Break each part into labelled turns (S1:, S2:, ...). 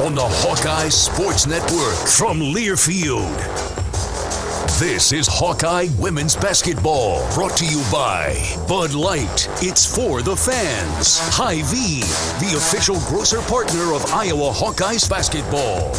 S1: on the Hawkeye Sports Network from Learfield. This is Hawkeye Women's Basketball, brought to you by Bud Light. It's for the fans. Hy-Vee, the official grocer partner of Iowa Hawkeyes basketball.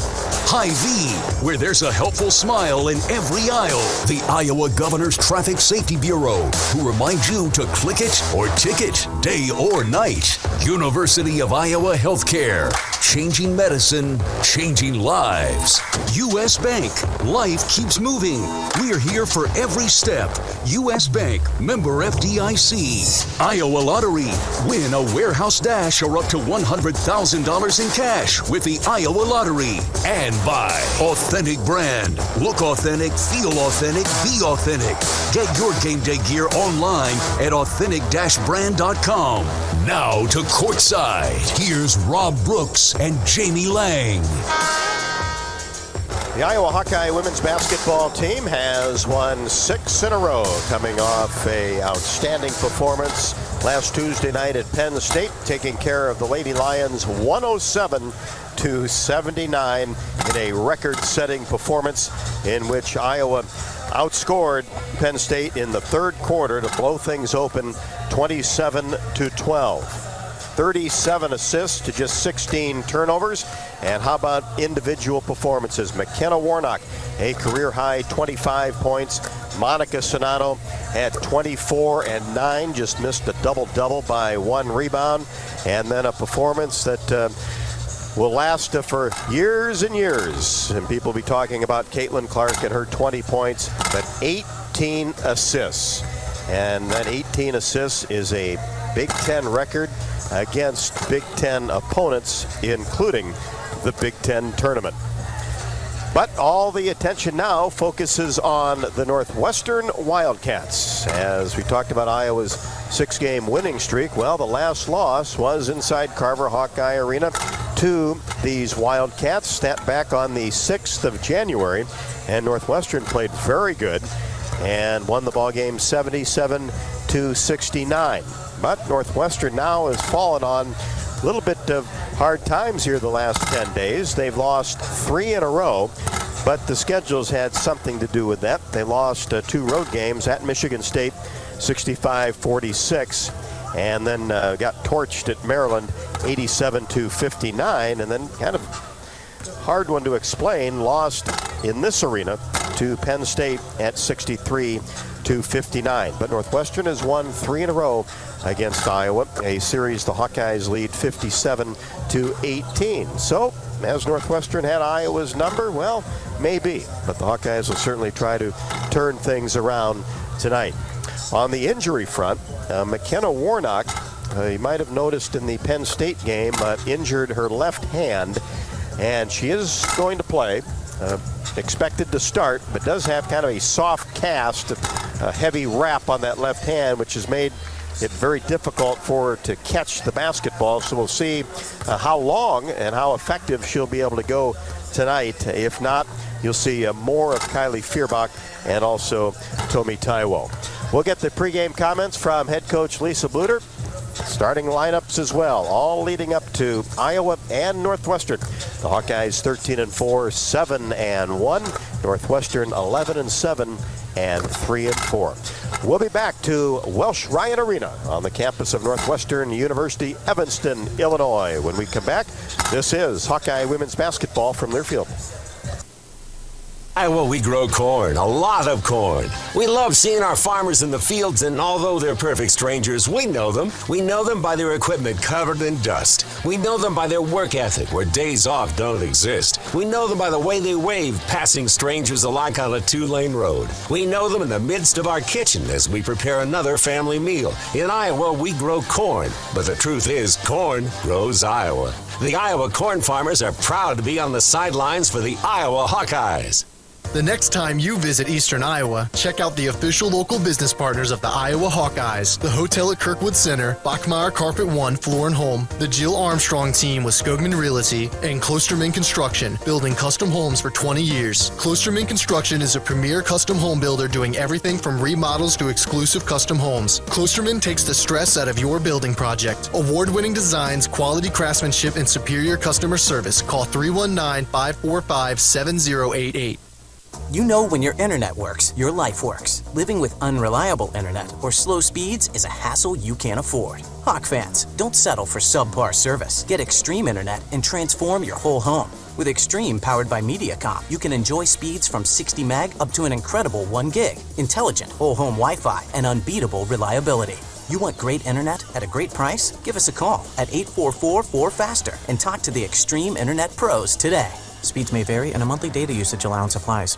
S1: Hy-Vee, where there's a helpful smile in every aisle. The Iowa Governor's Traffic Safety Bureau, who reminds you to click it or ticket, day or night. University of Iowa Healthcare, changing medicine, changing lives. U.S. Bank, life keeps moving. We're here for every step. U.S. Bank, member FDIC. Iowa Lottery, win a warehouse dash or up to $100,000 in cash with the Iowa Lottery. And by Authentic Brand. Look authentic, feel authentic, be authentic. Get your game day gear online at authentic-brand.com. Now to courtside. Here's Rob Brooks and Jamie Lang.
S2: The Iowa Hawkeye women's basketball team has won 6 in a row, coming off an outstanding performance last Tuesday night at Penn State, taking care of the Lady Lions 107-79 in a record-setting performance in which Iowa outscored Penn State in the third quarter to blow things open 27-12. 37 assists to just 16 turnovers. And how about individual performances? McKenna Warnock, a career-high 25 points. Monica Sonato had 24 and 9, just missed a double-double by 1 rebound. And then a performance that will last for years and years. And people will be talking about Caitlin Clark and her 20 points, but 18 assists. And that 18 assists is a Big Ten record against Big Ten opponents, including the Big Ten tournament. But all the attention now focuses on the Northwestern Wildcats. As we talked about Iowa's 6-game winning streak, well, the last loss was inside Carver Hawkeye Arena to these Wildcats. That back on the 6th of January, and Northwestern played very good and won the ball game 77-69. But Northwestern now has fallen on a little bit of hard times here the last 10 days. They've lost 3 in a row, but the schedule's had something to do with that. They lost 2 road games at Michigan State, 65-46, and then got torched at Maryland, 87-59, and then kind of hard one to explain, lost in this arena to Penn State at 63-59. But Northwestern has won 3 in a row against Iowa, a series the Hawkeyes lead 57-18. So, has Northwestern had Iowa's number? Well, maybe, but the Hawkeyes will certainly try to turn things around tonight. On the injury front, McKenna Warnock, you might have noticed in the Penn State game, injured her left hand, and she is going to play. Expected to start, but does have kind of a soft cast, a heavy wrap on that left hand, which has made it very difficult for her to catch the basketball. So we'll see how long and how effective she'll be able to go tonight. If not, you'll see more of Kylie Fierbach and also Tomi Taiwo. We'll get the pregame comments from head coach Lisa Bluder. Starting lineups as well, all leading up to Iowa and Northwestern. The Hawkeyes 13-4, 7-1. Northwestern 11-7 and 3-4. We'll be back to Welsh Ryan Arena on the campus of Northwestern University, Evanston, Illinois. When we come back, this is Hawkeye women's basketball from Learfield.
S3: Iowa, we grow corn, a lot of corn. We love seeing our farmers in the fields, and although they're perfect strangers, we know them. We know them by their equipment covered in dust. We know them by their work ethic, where days off don't exist. We know them by the way they wave passing strangers alike on a 2-lane road. We know them in the midst of our kitchen as we prepare another family meal. In Iowa, we grow corn, but the truth is, corn grows Iowa. The Iowa corn farmers are proud to be on the sidelines for the Iowa Hawkeyes.
S4: The next time you visit Eastern Iowa, check out the official local business partners of the Iowa Hawkeyes, the hotel at Kirkwood Center, Bachmeyer Carpet One Floor and Home, the Jill Armstrong team with Skogman Realty, and Klosterman Construction, building custom homes for 20 years. Klosterman Construction is a premier custom home builder doing everything from remodels to exclusive custom homes. Klosterman takes the stress out of your building project. Award-winning designs, quality craftsmanship, and superior customer service. Call 319-545-7088.
S5: You know when your internet works, your life works. Living with unreliable internet or slow speeds is a hassle you can't afford. Hawk fans, don't settle for subpar service. Get Extreme Internet and transform your whole home. With Extreme powered by Mediacom, you can enjoy speeds from 60 meg up to an incredible 1 gig, intelligent whole home Wi-Fi, and unbeatable reliability. You want great internet at a great price? Give us a call at 844-4FASTER and talk to the Extreme Internet Pros today. Speeds may vary and a monthly data usage allowance applies.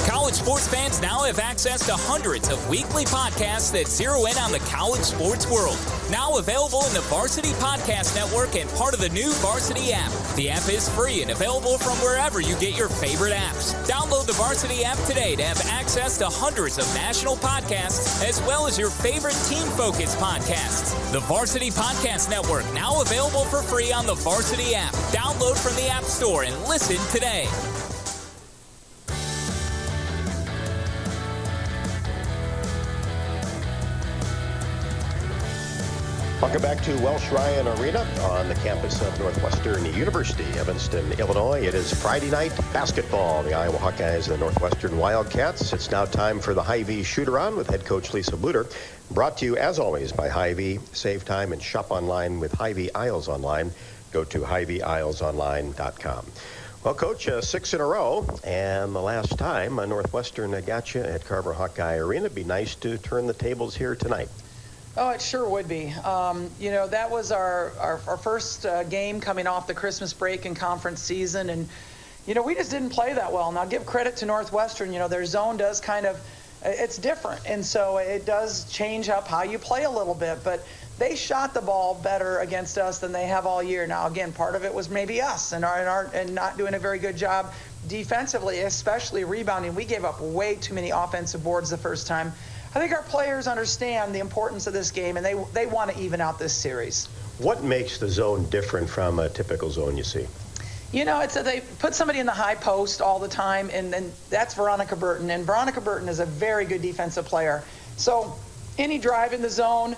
S6: College sports fans now have access to hundreds of weekly podcasts that zero in on the college sports world. Now available in the Varsity Podcast Network and part of the new Varsity app. The app is free and available from wherever you get your favorite apps. Download the Varsity app today to have access to hundreds of national podcasts as well as your favorite team-focused podcasts. The Varsity Podcast Network, now available for free on the Varsity app. Download from the App Store and listen today.
S2: Welcome back to Welsh Ryan Arena on the campus of Northwestern University, Evanston, Illinois. It is Friday night basketball. The Iowa Hawkeyes and the Northwestern Wildcats. It's now time for the Hy-Vee Shoot-Around with head coach Lisa Bluder. Brought to you, as always, by Hy-Vee. Save time and shop online with Hy-Vee Isles Online. Go to HyVeeIslesOnline.com. Well, Coach, 6 in a row, and the last time Northwestern got you at Carver Hawkeye Arena. It'd be nice to turn the tables here tonight.
S7: Oh, it sure would be. That was our first game coming off the Christmas break and conference season. And, we just didn't play that well. Now, give credit to Northwestern. Their zone does it's different. And so it does change up how you play a little bit. But they shot the ball better against us than they have all year. Now, again, part of it was maybe us and not doing a very good job defensively, especially rebounding. We gave up way too many offensive boards the first time. I think our players understand the importance of this game, and they want to even out this series. What makes the zone different from a typical zone you see? It's they put somebody in the high post all the time, and that's Veronica Burton. And Veronica Burton is a very good defensive player. So any drive in the zone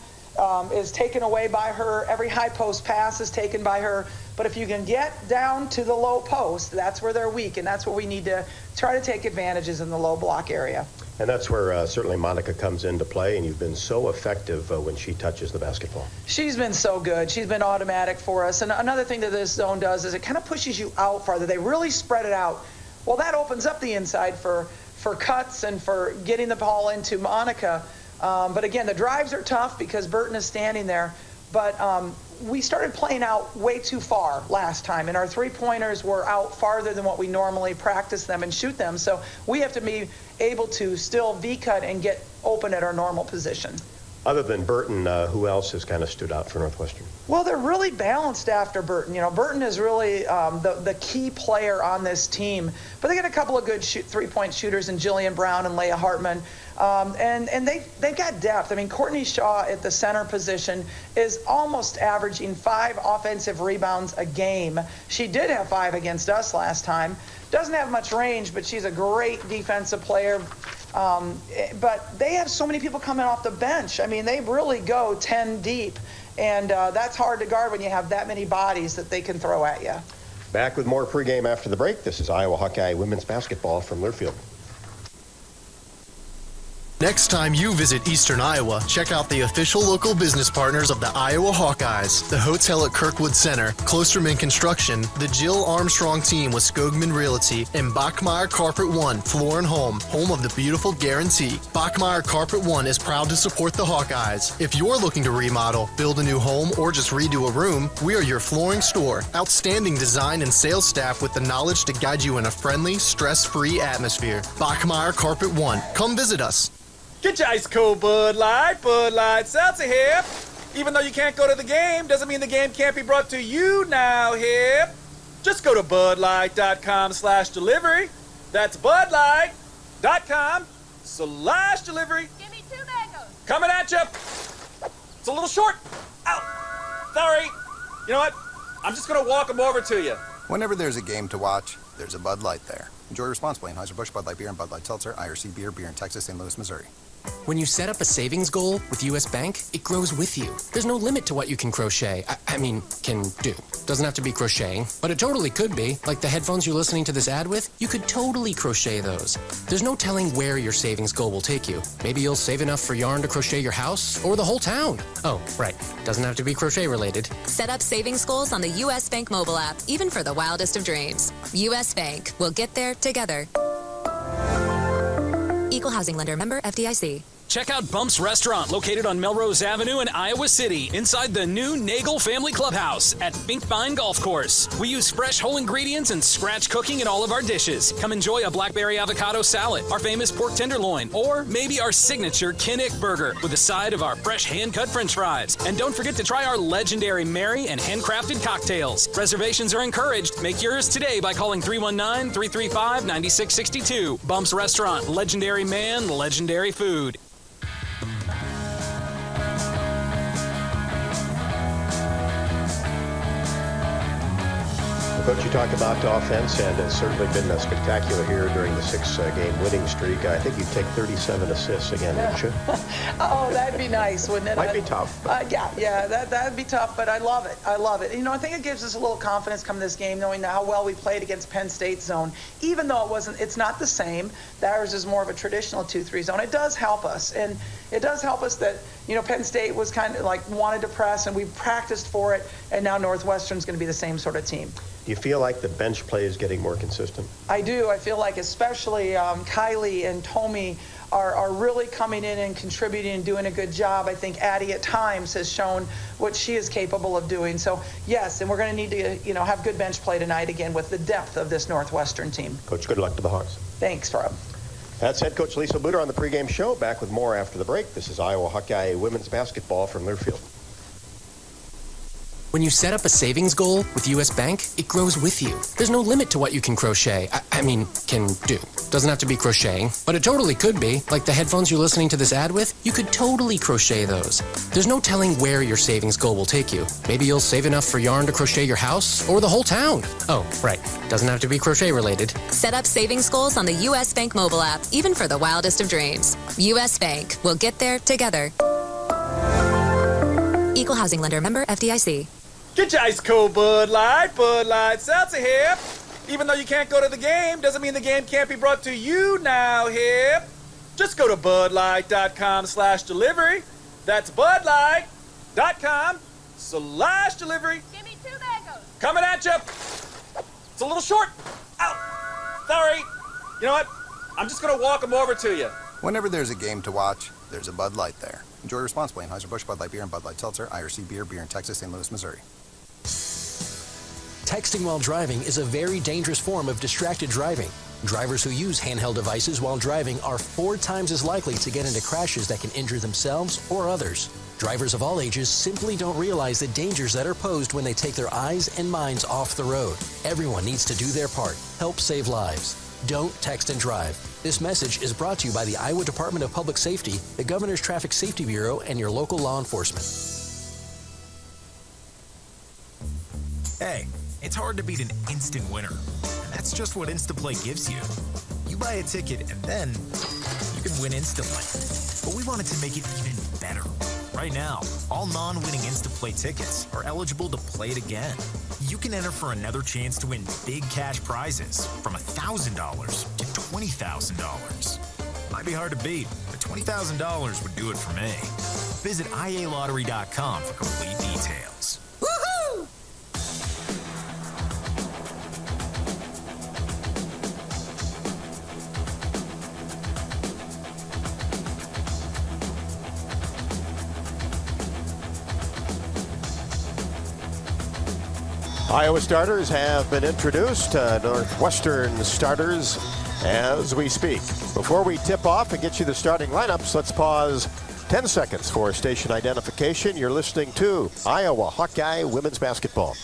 S7: is taken away by her. Every high post pass is taken by her. But if you can get down to the low post, that's where they're weak, and that's where we need to try to take advantages in the low block area. And that's where certainly Monica comes into play, and you've been so effective when she touches the basketball. She's been so good. She's been automatic for us. And another thing that this zone does is it kind of pushes you out farther. They really spread it out. Well, that opens up the inside for cuts and for getting the ball into Monica. But again, the drives are tough because Burton is standing there. But we started playing out way too far last time, and our three-pointers were out farther than what we normally practice them and shoot them. So we have to be able to still V-cut and get open at our normal position. Other than Burton, who else has kind of stood out for Northwestern? Well, they're really balanced after Burton. Burton is really the key player on this team. But they got a couple of good three-point shooters in Jillian Brown and Leah Hartman. And they've got depth. I mean, Courtney Shaw at the center position is almost averaging 5 offensive rebounds a game. She did have 5 against us last time. Doesn't have much range, but she's a great defensive player. But they have so many people coming off the bench. I mean, they really go 10 deep. And that's hard to guard when you have that many bodies that they can throw at you. Back with more pregame after the break. This is Iowa Hawkeye women's basketball from Learfield.
S4: Next time you visit Eastern Iowa, check out the official local business partners of the Iowa Hawkeyes, the hotel at Kirkwood Center, Klosterman Construction, the Jill Armstrong team with Skogman Realty, and Bachmeyer Carpet One Floor and Home of the beautiful Guarantee. Bachmeyer Carpet One is proud to support the Hawkeyes. If you're looking to remodel, build a new home, or just redo a room, we are your flooring store. Outstanding design and sales staff with the knowledge to guide you in a friendly, stress-free atmosphere. Bachmeyer Carpet One. Come visit us.
S8: Get your ice cold Bud Light Seltzer here. Even though you can't go to the game, doesn't mean the game can't be brought to you now here. Just go to budlight.com/delivery. That's BudLight.com/delivery.
S9: Give me 2 mangoes.
S8: Coming at you. It's a little short. Ow. Sorry. You know what? I'm just going to walk them over to you.
S10: Whenever there's a game to watch, there's a Bud Light there. Enjoy responsibly. Anheuser-Busch, Bud Light Beer, and Bud Light Seltzer, IRC Beer, beer in Texas, St. Louis, Missouri.
S11: When you set up a savings goal with U.S. Bank, it grows with you. There's no limit to what you can crochet. Can do. Doesn't have to be crocheting, but it totally could be. Like the headphones you're listening to this ad with, you could totally crochet those. There's no telling where your savings goal will take you. Maybe you'll save enough for yarn to crochet your house or the whole town. Oh, right. Doesn't have to be crochet related.
S12: Set up savings goals on the U.S. Bank mobile app, even for the wildest of dreams. U.S. Bank. We'll get there together. Equal housing lender, member FDIC.
S13: Check out Bumps Restaurant, located on Melrose Avenue in Iowa City, inside the new Nagel Family Clubhouse at Finkbine Golf Course. We use fresh whole ingredients and scratch cooking in all of our dishes. Come enjoy a blackberry avocado salad, our famous pork tenderloin, or maybe our signature Kinnick burger with a side of our fresh hand-cut french fries. And don't forget to try our legendary Mary and handcrafted cocktails. Reservations are encouraged. Make yours today by calling 319-335-9662. Bumps Restaurant, legendary man, legendary food.
S2: Coach, you talk about offense, and it's certainly been spectacular here during the 6-game winning streak. I think you'd take 37 assists again, wouldn't you?
S7: Oh, that'd be nice, wouldn't it?
S2: Might be tough.
S7: Yeah, that'd be tough, but I love it. I love it. You know, I think it gives us a little confidence coming this game, knowing how well we played against Penn State zone. Even though it's not the same. Ours is more of a traditional 2-3 zone. It does help us, and it does help us that, you know, Penn State was kind of like wanted to press, and we practiced for it, and now Northwestern's going to be the same sort of team.
S2: Do you feel like the bench play is getting more consistent?
S7: I do. I feel like especially Kylie and Tommy are really coming in and contributing and doing a good job. I think Addie at times has shown what she is capable of doing. So, yes, and we're going to need to, you know, have good bench play tonight again with the depth of this Northwestern team.
S2: Coach, good luck to the Hawks.
S7: Thanks, Rob.
S2: That's head coach Lisa Bluder on the pregame show. Back with more after the break. This is Iowa Hawkeye women's basketball from Learfield.
S11: When you set up a savings goal with U.S. Bank, it grows with you. There's no limit to what you can crochet. Can do. Doesn't have to be crocheting, but it totally could be. Like the headphones you're listening to this ad with, you could totally crochet those. There's no telling where your savings goal will take you. Maybe you'll save enough for yarn to crochet your house or the whole town. Oh, right. Doesn't have to be crochet related.
S12: Set up savings goals on the U.S. Bank mobile app, even for the wildest of dreams. U.S. Bank. We'll get there together. Equal housing lender, member FDIC.
S8: Get your ice cold Bud Light Seltzer here. Even though you can't go to the game, doesn't mean the game can't be brought to you now here. Just go to budlight.com/delivery. That's budlight.com/delivery.
S9: Give me 2 mangoes.
S8: Coming at you. It's a little short. Ow. Sorry. You know what? I'm just going to walk them over to you.
S10: Whenever there's a game to watch, there's a Bud Light there. Enjoy responsibly. Anheuser-Busch, Bud Light Beer, and Bud Light Seltzer, IRC Beer, beer in Texas, St. Louis, Missouri.
S14: Texting while driving is a very dangerous form of distracted driving. Drivers who use handheld devices while driving are 4 times as likely to get into crashes that can injure themselves or others. Drivers of all ages simply don't realize the dangers that are posed when they take their eyes and minds off the road. Everyone needs to do their part. Help save lives. Don't text and drive. This message is brought to you by the Iowa Department of Public Safety, the Governor's Traffic Safety Bureau, and your local law enforcement.
S15: Hey, it's hard to beat an instant winner, and that's just what Instaplay gives you. You buy a ticket, and then you can win instantly. But we wanted to make it even better. Right now, all non-winning Instaplay tickets are eligible to play it again. You can enter for another chance to win big cash prizes from $1,000 to $20,000. Might be hard to beat, but $20,000 would do it for me. Visit ialottery.com for complete details.
S12: Woohoo!
S2: Iowa starters have been introduced, Northwestern starters as we speak. Before we tip off and get you the starting lineups, let's pause 10 seconds for station identification. You're listening to Iowa Hawkeye women's basketball.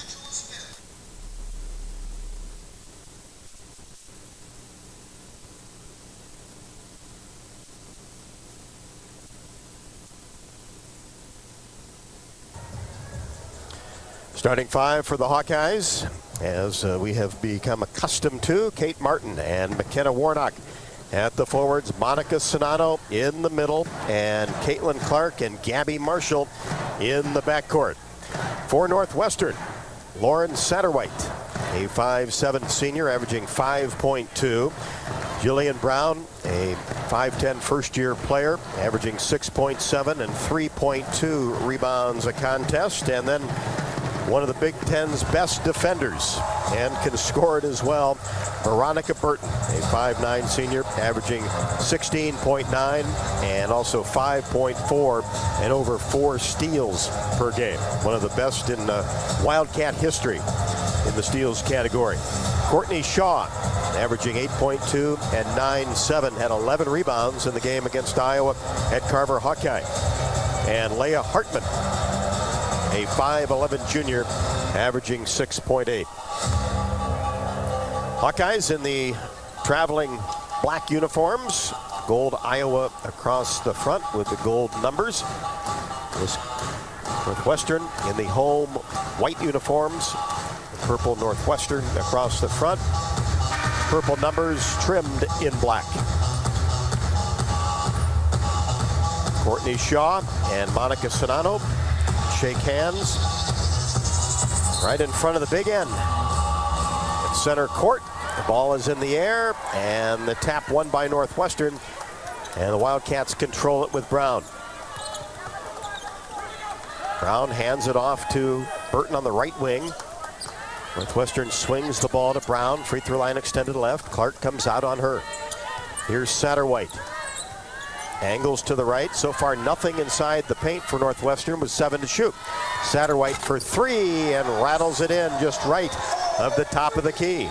S2: Starting five for the Hawkeyes, as we have become accustomed to, Kate Martin and McKenna Warnock at the forwards, Monica Sonato in the middle, and Caitlin Clark and Gabby Marshall in the backcourt. For Northwestern, Lauren Satterwhite, a 5'7" senior, averaging 5.2. Jillian Brown, a 5'10" first-year player, averaging 6.7 and 3.2 rebounds a contest. And then one of the Big Ten's best defenders, and can score it as well, Veronica Burton, a 5'9" senior, averaging 16.9 and also 5.4 and over 4 steals per game. One of the best in Wildcat history in the steals category. Courtney Shaw, averaging 8.2 and 9.7, had 11 rebounds in the game against Iowa at Carver Hawkeye. And Leah Hartman, a 5'11" junior, averaging 6.8. Hawkeyes in the traveling black uniforms, gold Iowa across the front with the gold numbers. Northwestern in the home white uniforms, purple Northwestern across the front, purple numbers trimmed in black. Courtney Shaw and Monica Sonato shake hands right in front of the big end. At center court, the ball is in the air, and the tap won by Northwestern, and the Wildcats control it with Brown. Brown hands it off to Burton on the right wing. Northwestern swings the ball to Brown, free throw line extended left. Clark comes out on her. Here's Satterwhite. Angles to the right. So far, nothing inside the paint for Northwestern with 7 to shoot. Satterwhite for 3 and rattles it in just right of the top of the key.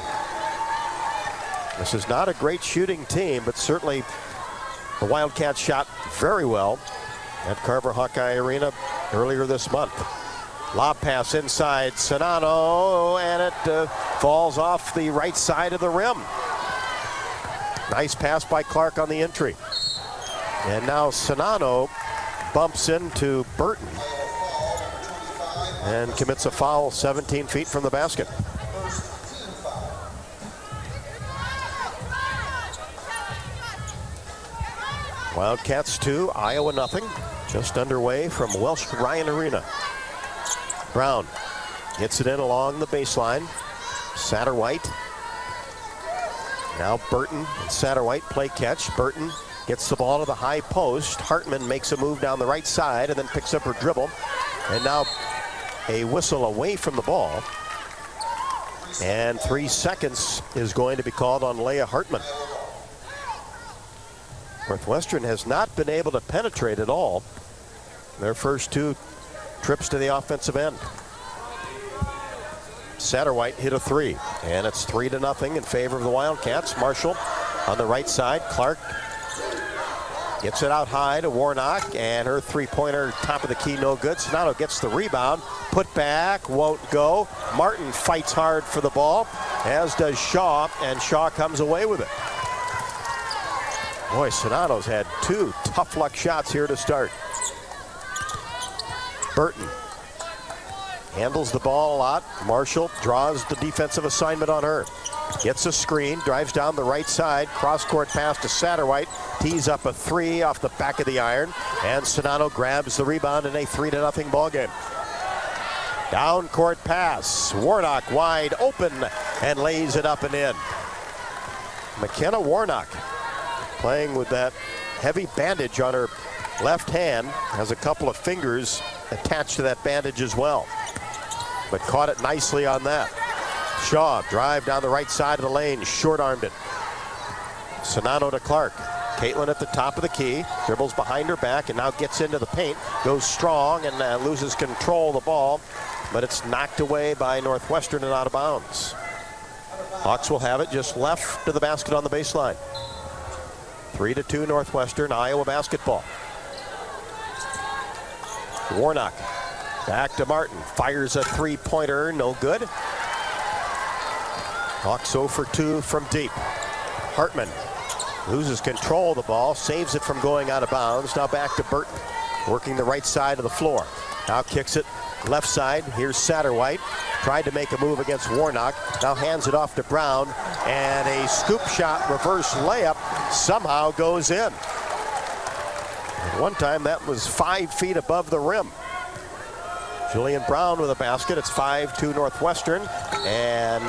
S2: This is not a great shooting team, but certainly the Wildcats shot very well at Carver Hawkeye Arena earlier this month. Lob pass inside Sonato, and it falls off the right side of the rim. Nice pass by Clark on the entry. And now Sonato bumps into Burton and commits a foul 17 feet from the basket. Wildcats 2, Iowa nothing. Just underway from Welsh Ryan Arena. Brown gets it in along the baseline. Satterwhite. Now Burton and Satterwhite play catch. Burton gets the ball to the high post. Hartman makes a move down the right side and then picks up her dribble. And now a whistle away from the ball. And 3 seconds is going to be called on Leah Hartman. Northwestern has not been able to penetrate at all their first 2 trips to the offensive end. Satterwhite hit a 3, and it's 3-0 in favor of the Wildcats. Marshall on the right side. Clark gets it out high to Warnock, and her three-pointer top of the key, no good. Sonato gets the rebound. Put back, won't go. Martin fights hard for the ball, as does Shaw, and Shaw comes away with it. Boy, Sonato's had 2 tough luck shots here to start. Burton handles the ball a lot. Marshall draws the defensive assignment on her. Gets a screen, drives down the right side, cross-court pass to Satterwhite, tees up a 3 off the back of the iron, and Sonato grabs the rebound in a 3-0 ball game. Down court pass, Warnock wide open and lays it up and in. McKenna Warnock, playing with that heavy bandage on her left hand, has a couple of fingers attached to that bandage as well, but caught it nicely on that. Shaw, drive down the right side of the lane, short-armed it. Sonato to Clark. Caitlin at the top of the key, dribbles behind her back and now gets into the paint, goes strong and loses control of the ball, but it's knocked away by Northwestern and out of bounds. Hawks will have it just left to the basket on the baseline. 3-2 Northwestern, Iowa basketball. Warnock back to Martin, fires a 3-pointer, no good. Hawks 0 for 2 from deep. Hartman loses control of the ball, saves it from going out of bounds. Now back to Burton, working the right side of the floor. Now kicks it, left side. Here's Satterwhite. Tried to make a move against Warnock. Now hands it off to Brown. And a scoop shot reverse layup somehow goes in. At one time that was 5 feet above the rim. Julian Brown with a basket. It's 5-2 Northwestern. And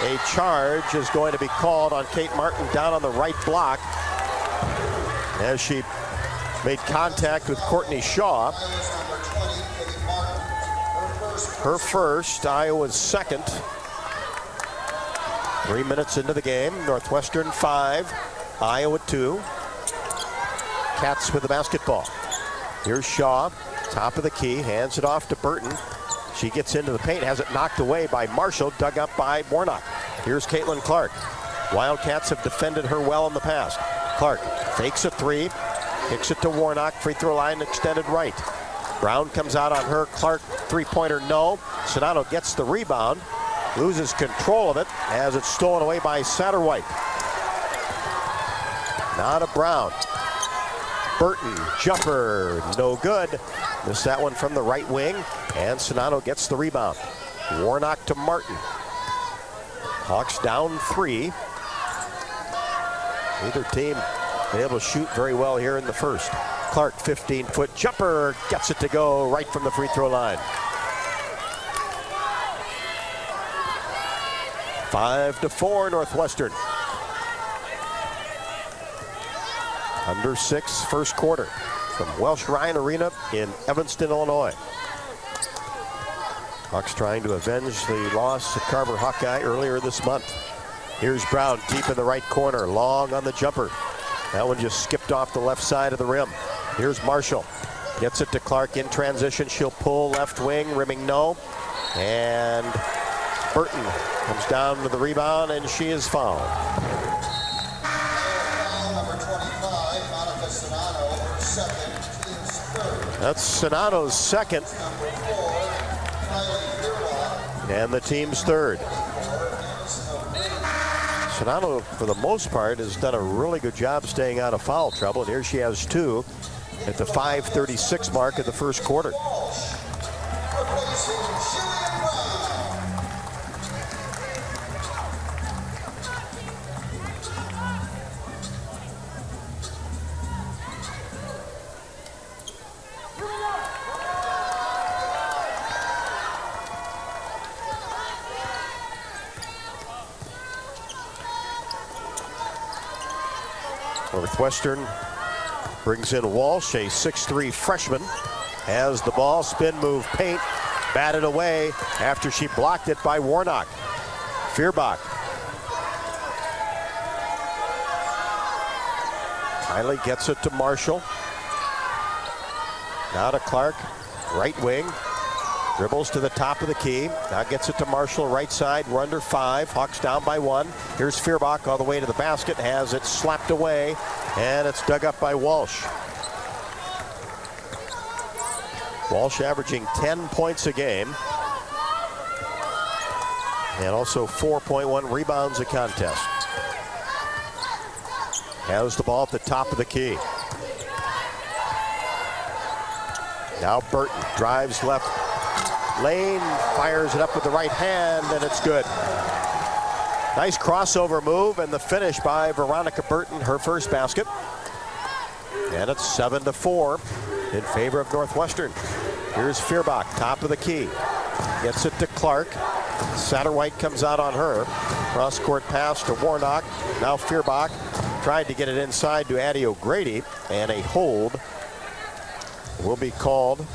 S2: a charge is going to be called on Kate Martin down on the right block as she made contact with Courtney Shaw. Her first, Iowa's second. 3 minutes into the game. Northwestern 5, Iowa 2. Cats with the basketball. Here's Shaw, top of the key, hands it off to Burton. She gets into the paint, has it knocked away by Marshall, dug up by Warnock. Here's Caitlin Clark. Wildcats have defended her well in the past. Clark fakes a three, kicks it to Warnock, free throw line extended right. Brown comes out on her. Clark three-pointer, no. Sonato gets the rebound, loses control of it as it's stolen away by Satterwhite. Now to Brown. Burton, jumper, no good. Missed that one from the right wing, and Sonato gets the rebound. Warnock to Martin. Hawks down 3. Neither team been able to shoot very well here in the first. Clark, 15-foot jumper, gets it to go right from the free throw line. 5-4 Northwestern. Under 6 first quarter from Welsh Ryan Arena in Evanston, Illinois. Hawks trying to avenge the loss at Carver Hawkeye earlier this month. Here's Brown deep in the right corner, long on the jumper. That one just skipped off the left side of the rim. Here's Marshall. Gets it to Clark in transition. She'll pull left wing, rimming no. And Burton comes down to the rebound, and she is fouled. That's Sonato's second. And the team's third. Sonato, for the most part, has done a really good job staying out of foul trouble. And here she has 2 at the 5:36 mark of the first quarter. Northwestern brings in Walsh, a 6'3" freshman, has the ball, spin move, paint, batted away after she blocked it by Warnock. Fierbach. Kylie gets it to Marshall. Now to Clark, right wing. Dribbles to the top of the key. Now gets it to Marshall, right side. We're under 5. Hawks down by 1. Here's Fierbach all the way to the basket. Has it slapped away, and it's dug up by Walsh. Walsh averaging 10 points a game. And also 4.1 rebounds a contest. Has the ball at the top of the key. Now Burton drives left lane, fires it up with the right hand, and it's good. Nice crossover move, and the finish by Veronica Burton, her first basket. And it's 7-4 in favor of Northwestern. Here's Fierbach, top of the key. Gets it to Clark. Satterwhite comes out on her. Cross-court pass to Warnock. Now Fierbach tried to get it inside to Addie O'Grady, and a hold will be called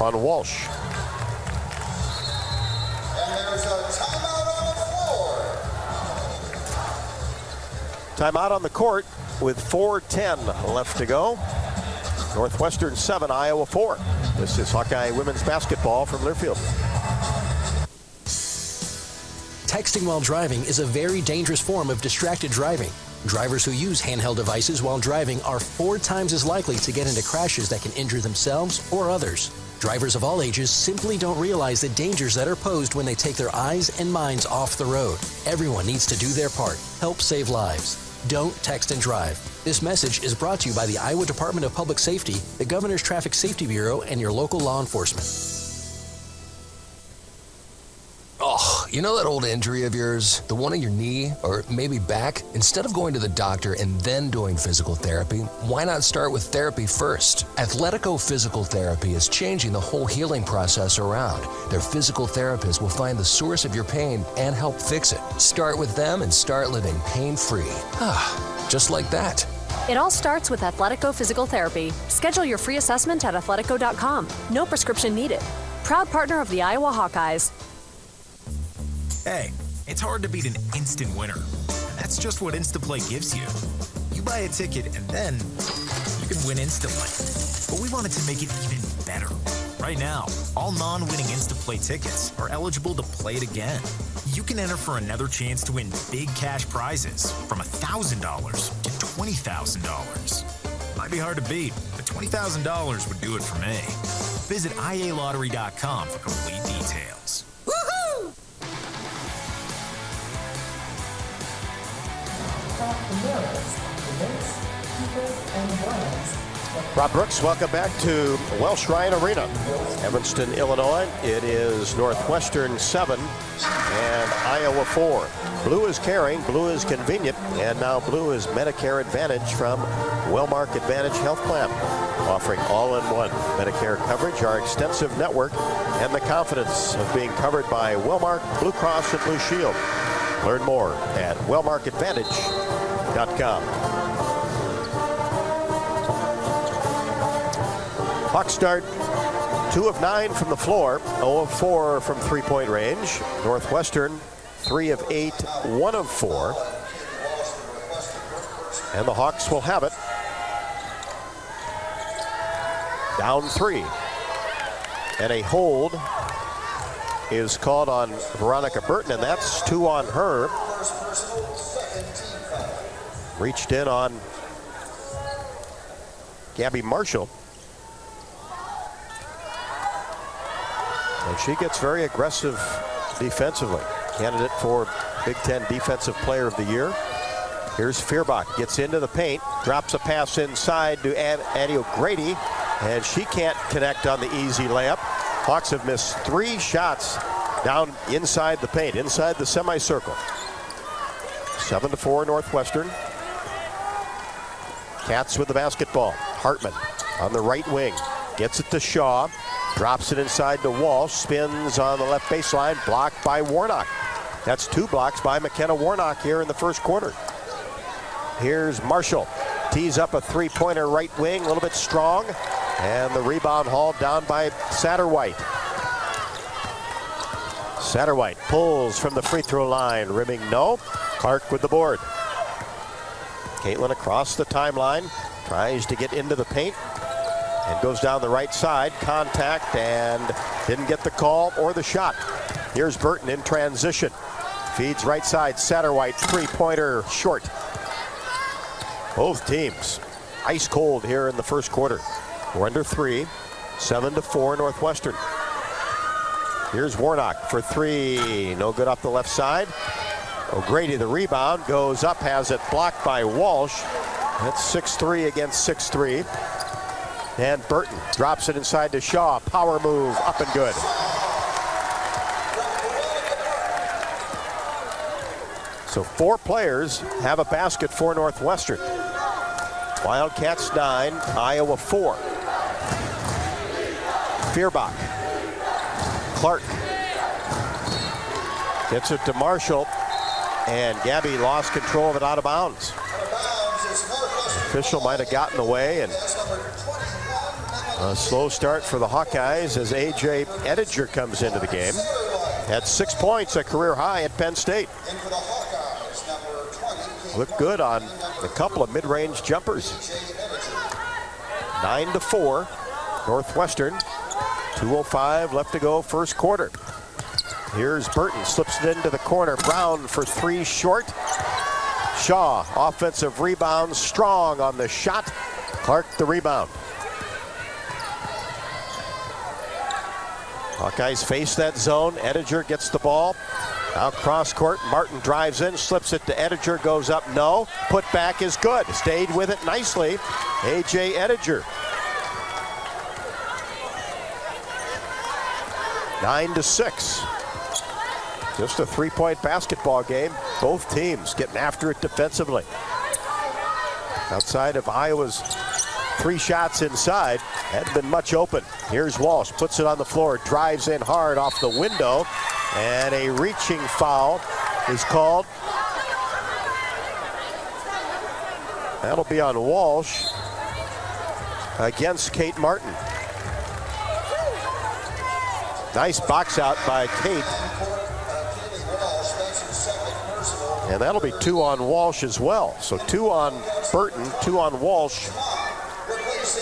S2: on Walsh. Timeout on the court with 4:10 left to go. Northwestern 7, Iowa 4. This is Hawkeye women's basketball from Learfield.
S14: Texting while driving is a very dangerous form of distracted driving. Drivers who use handheld devices while driving are 4 times as likely to get into crashes that can injure themselves or others. Drivers of all ages simply don't realize the dangers that are posed when they take their eyes and minds off the road. Everyone needs to do their part. Help save lives. Don't text and drive. This message is brought to you by the Iowa Department of Public Safety, the Governor's Traffic Safety Bureau, and your local law enforcement.
S16: You know that old injury of yours, the one in your knee or maybe back? Instead of going to the doctor and then doing physical therapy, why not start with therapy first? Athletico Physical Therapy is changing the whole healing process around. Their physical therapists will find the source of your pain and help fix it. Start with them and start living pain-free. Just like that.
S17: It all starts with Athletico Physical Therapy. Schedule your free assessment at athletico.com. No prescription needed. Proud partner of the Iowa Hawkeyes.
S15: Hey, it's hard to beat an instant winner. And that's just what Instaplay gives you. You buy a ticket and then you can win instantly. But we wanted to make it even better. Right now, all non-winning Instaplay tickets are eligible to play it again. You can enter for another chance to win big cash prizes from $1,000 to $20,000. Might be hard to beat, but $20,000 would do it for me. Visit ialottery.com for complete details.
S18: Woohoo!
S2: Rob Brooks, welcome back to Welsh Ryan Arena, Evanston, Illinois. It is Northwestern 7 and Iowa 4. Blue is caring, blue is convenient, and now blue is Medicare Advantage from Wellmark Advantage Health Plan, offering all-in-one Medicare coverage, our extensive network, and the confidence of being covered by Wellmark, Blue Cross, and Blue Shield. Learn more at wellmarkadvantage.com. Hawks start 2 of 9 from the floor, 0 of 4 from three-point range. Northwestern 3 of 8, 1 of 4. And the Hawks will have it. Down 3. And a hold is called on Veronica Burton, and that's 2 on her. Reached in on Gabby Marshall. And she gets very aggressive defensively. Candidate for Big Ten Defensive Player of the Year. Here's Feuerbach, gets into the paint, drops a pass inside to Addie O'Grady, and she can't connect on the easy layup. Hawks have missed 3 shots down inside the paint, inside the semicircle. 7-4 Northwestern. Cats with the basketball. Hartman on the right wing, gets it to Shaw. Drops it inside to Walsh, spins on the left baseline, blocked by Warnock. That's 2 blocks by McKenna Warnock here in the first quarter. Here's Marshall, tees up a three-pointer right wing, a little bit strong, and the rebound hauled down by Satterwhite. Satterwhite pulls from the free throw line, rimming no. Clark with the board. Caitlin across the timeline, tries to get into the paint. And goes down the right side, contact, and didn't get the call or the shot. Here's Burton in transition. Feeds right side, Satterwhite, three-pointer short. Both teams ice cold here in the first quarter. We're under 3, 7-4 Northwestern. Here's Warnock for 3, no good off the left side. O'Grady, the rebound, goes up, has it blocked by Walsh. That's 6-3 against 6-3. And Burton drops it inside to Shaw. Power move, up and good. So 4 players have a basket for Northwestern. Wildcats 9, Iowa 4. Feuerbach. Clark. Gets it to Marshall. And Gabby lost control of it out of bounds. The official might have gotten away, and a slow start for the Hawkeyes as A.J. Ettinger comes into the game. Had 6 points, a career high at Penn State. Looked good on a couple of mid-range jumpers. 9-4, Northwestern. 2:05 left to go, first quarter. Here's Burton, slips it into the corner. Brown for 3, short. Shaw, offensive rebound, strong on the shot. Clark the rebound. Hawkeyes face that zone. Ettinger gets the ball. Now cross court. Martin drives in, slips it to Ettinger, goes up, no. Put back is good. Stayed with it nicely. A.J. Ettinger. 9-6. Just a three-point basketball game. Both teams getting after it defensively. Outside of Iowa's 3 shots inside, hadn't been much open. Here's Walsh, puts it on the floor, drives in hard off the window, and a reaching foul is called. That'll be on Walsh against Kate Martin. Nice box out by Kate. And that'll be 2 on Walsh as well. So 2 on Burton, 2 on Walsh.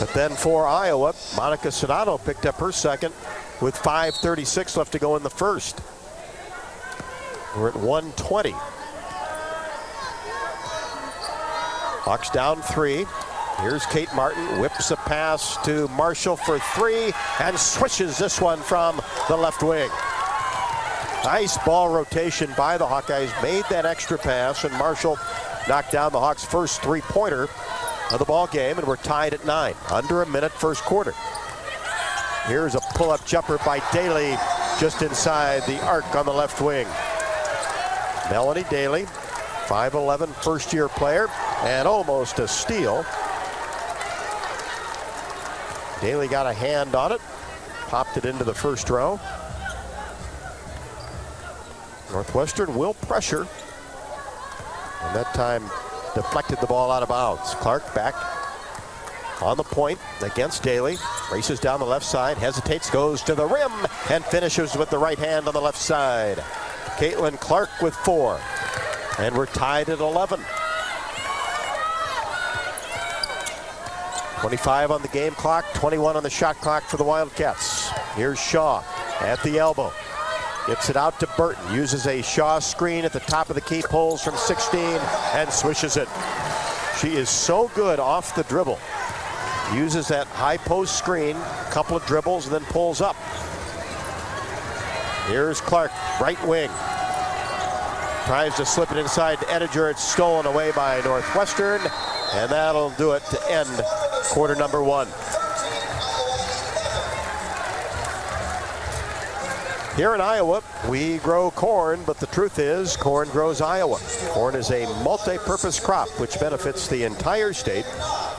S2: But then for Iowa, Monica Sonato picked up her second with 5:36 left to go in the first. We're at 120. Hawks down 3. Here's Kate Martin, whips a pass to Marshall for 3 and swishes this one from the left wing. Nice ball rotation by the Hawkeyes, made that extra pass, and Marshall knocked down the Hawks' first 3-pointer of the ball game, and we're tied at 9. Under a minute, first quarter. Here's a pull-up jumper by Daly just inside the arc on the left wing. Melanie Daly, 5'11", first-year player, and almost a steal. Daly got a hand on it, popped it into the first row. Northwestern will pressure, and that time deflected the ball out of bounds. Clark back on the point against Daly. Races down the left side, hesitates, goes to the rim, and finishes with the right hand on the left side. Caitlin Clark with 4, and we're tied at 11. 25 on the game clock, 21 on the shot clock for the Wildcats. Here's Shaw at the elbow. Gets it out to Burton, uses a Shaw screen at the top of the key, pulls from 16 and swishes it. She is so good off the dribble. Uses that high post screen, a couple of dribbles, and then pulls up. Here's Clark, right wing. Tries to slip it inside to Ettinger. It's stolen away by Northwestern, and that'll do it to end quarter number 1. Here in Iowa, we grow corn, but the truth is, corn grows Iowa. Corn is a multi-purpose crop which benefits the entire state.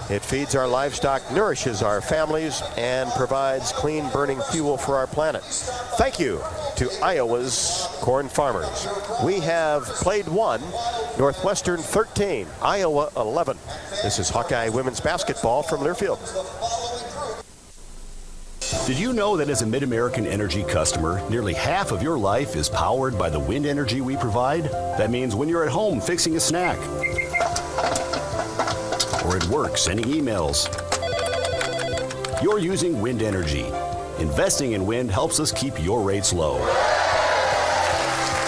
S2: It feeds our livestock, nourishes our families, and provides clean burning fuel for our planet. Thank you to Iowa's corn farmers. We have played 1, Northwestern 13, Iowa 11. This is Hawkeye women's basketball from Learfield.
S18: Did you know that as a Mid-American Energy customer, nearly half of your life is powered by the wind energy we provide? That means when you're at home fixing a snack, or at work sending emails, you're using wind energy. Investing in wind helps us keep your rates low.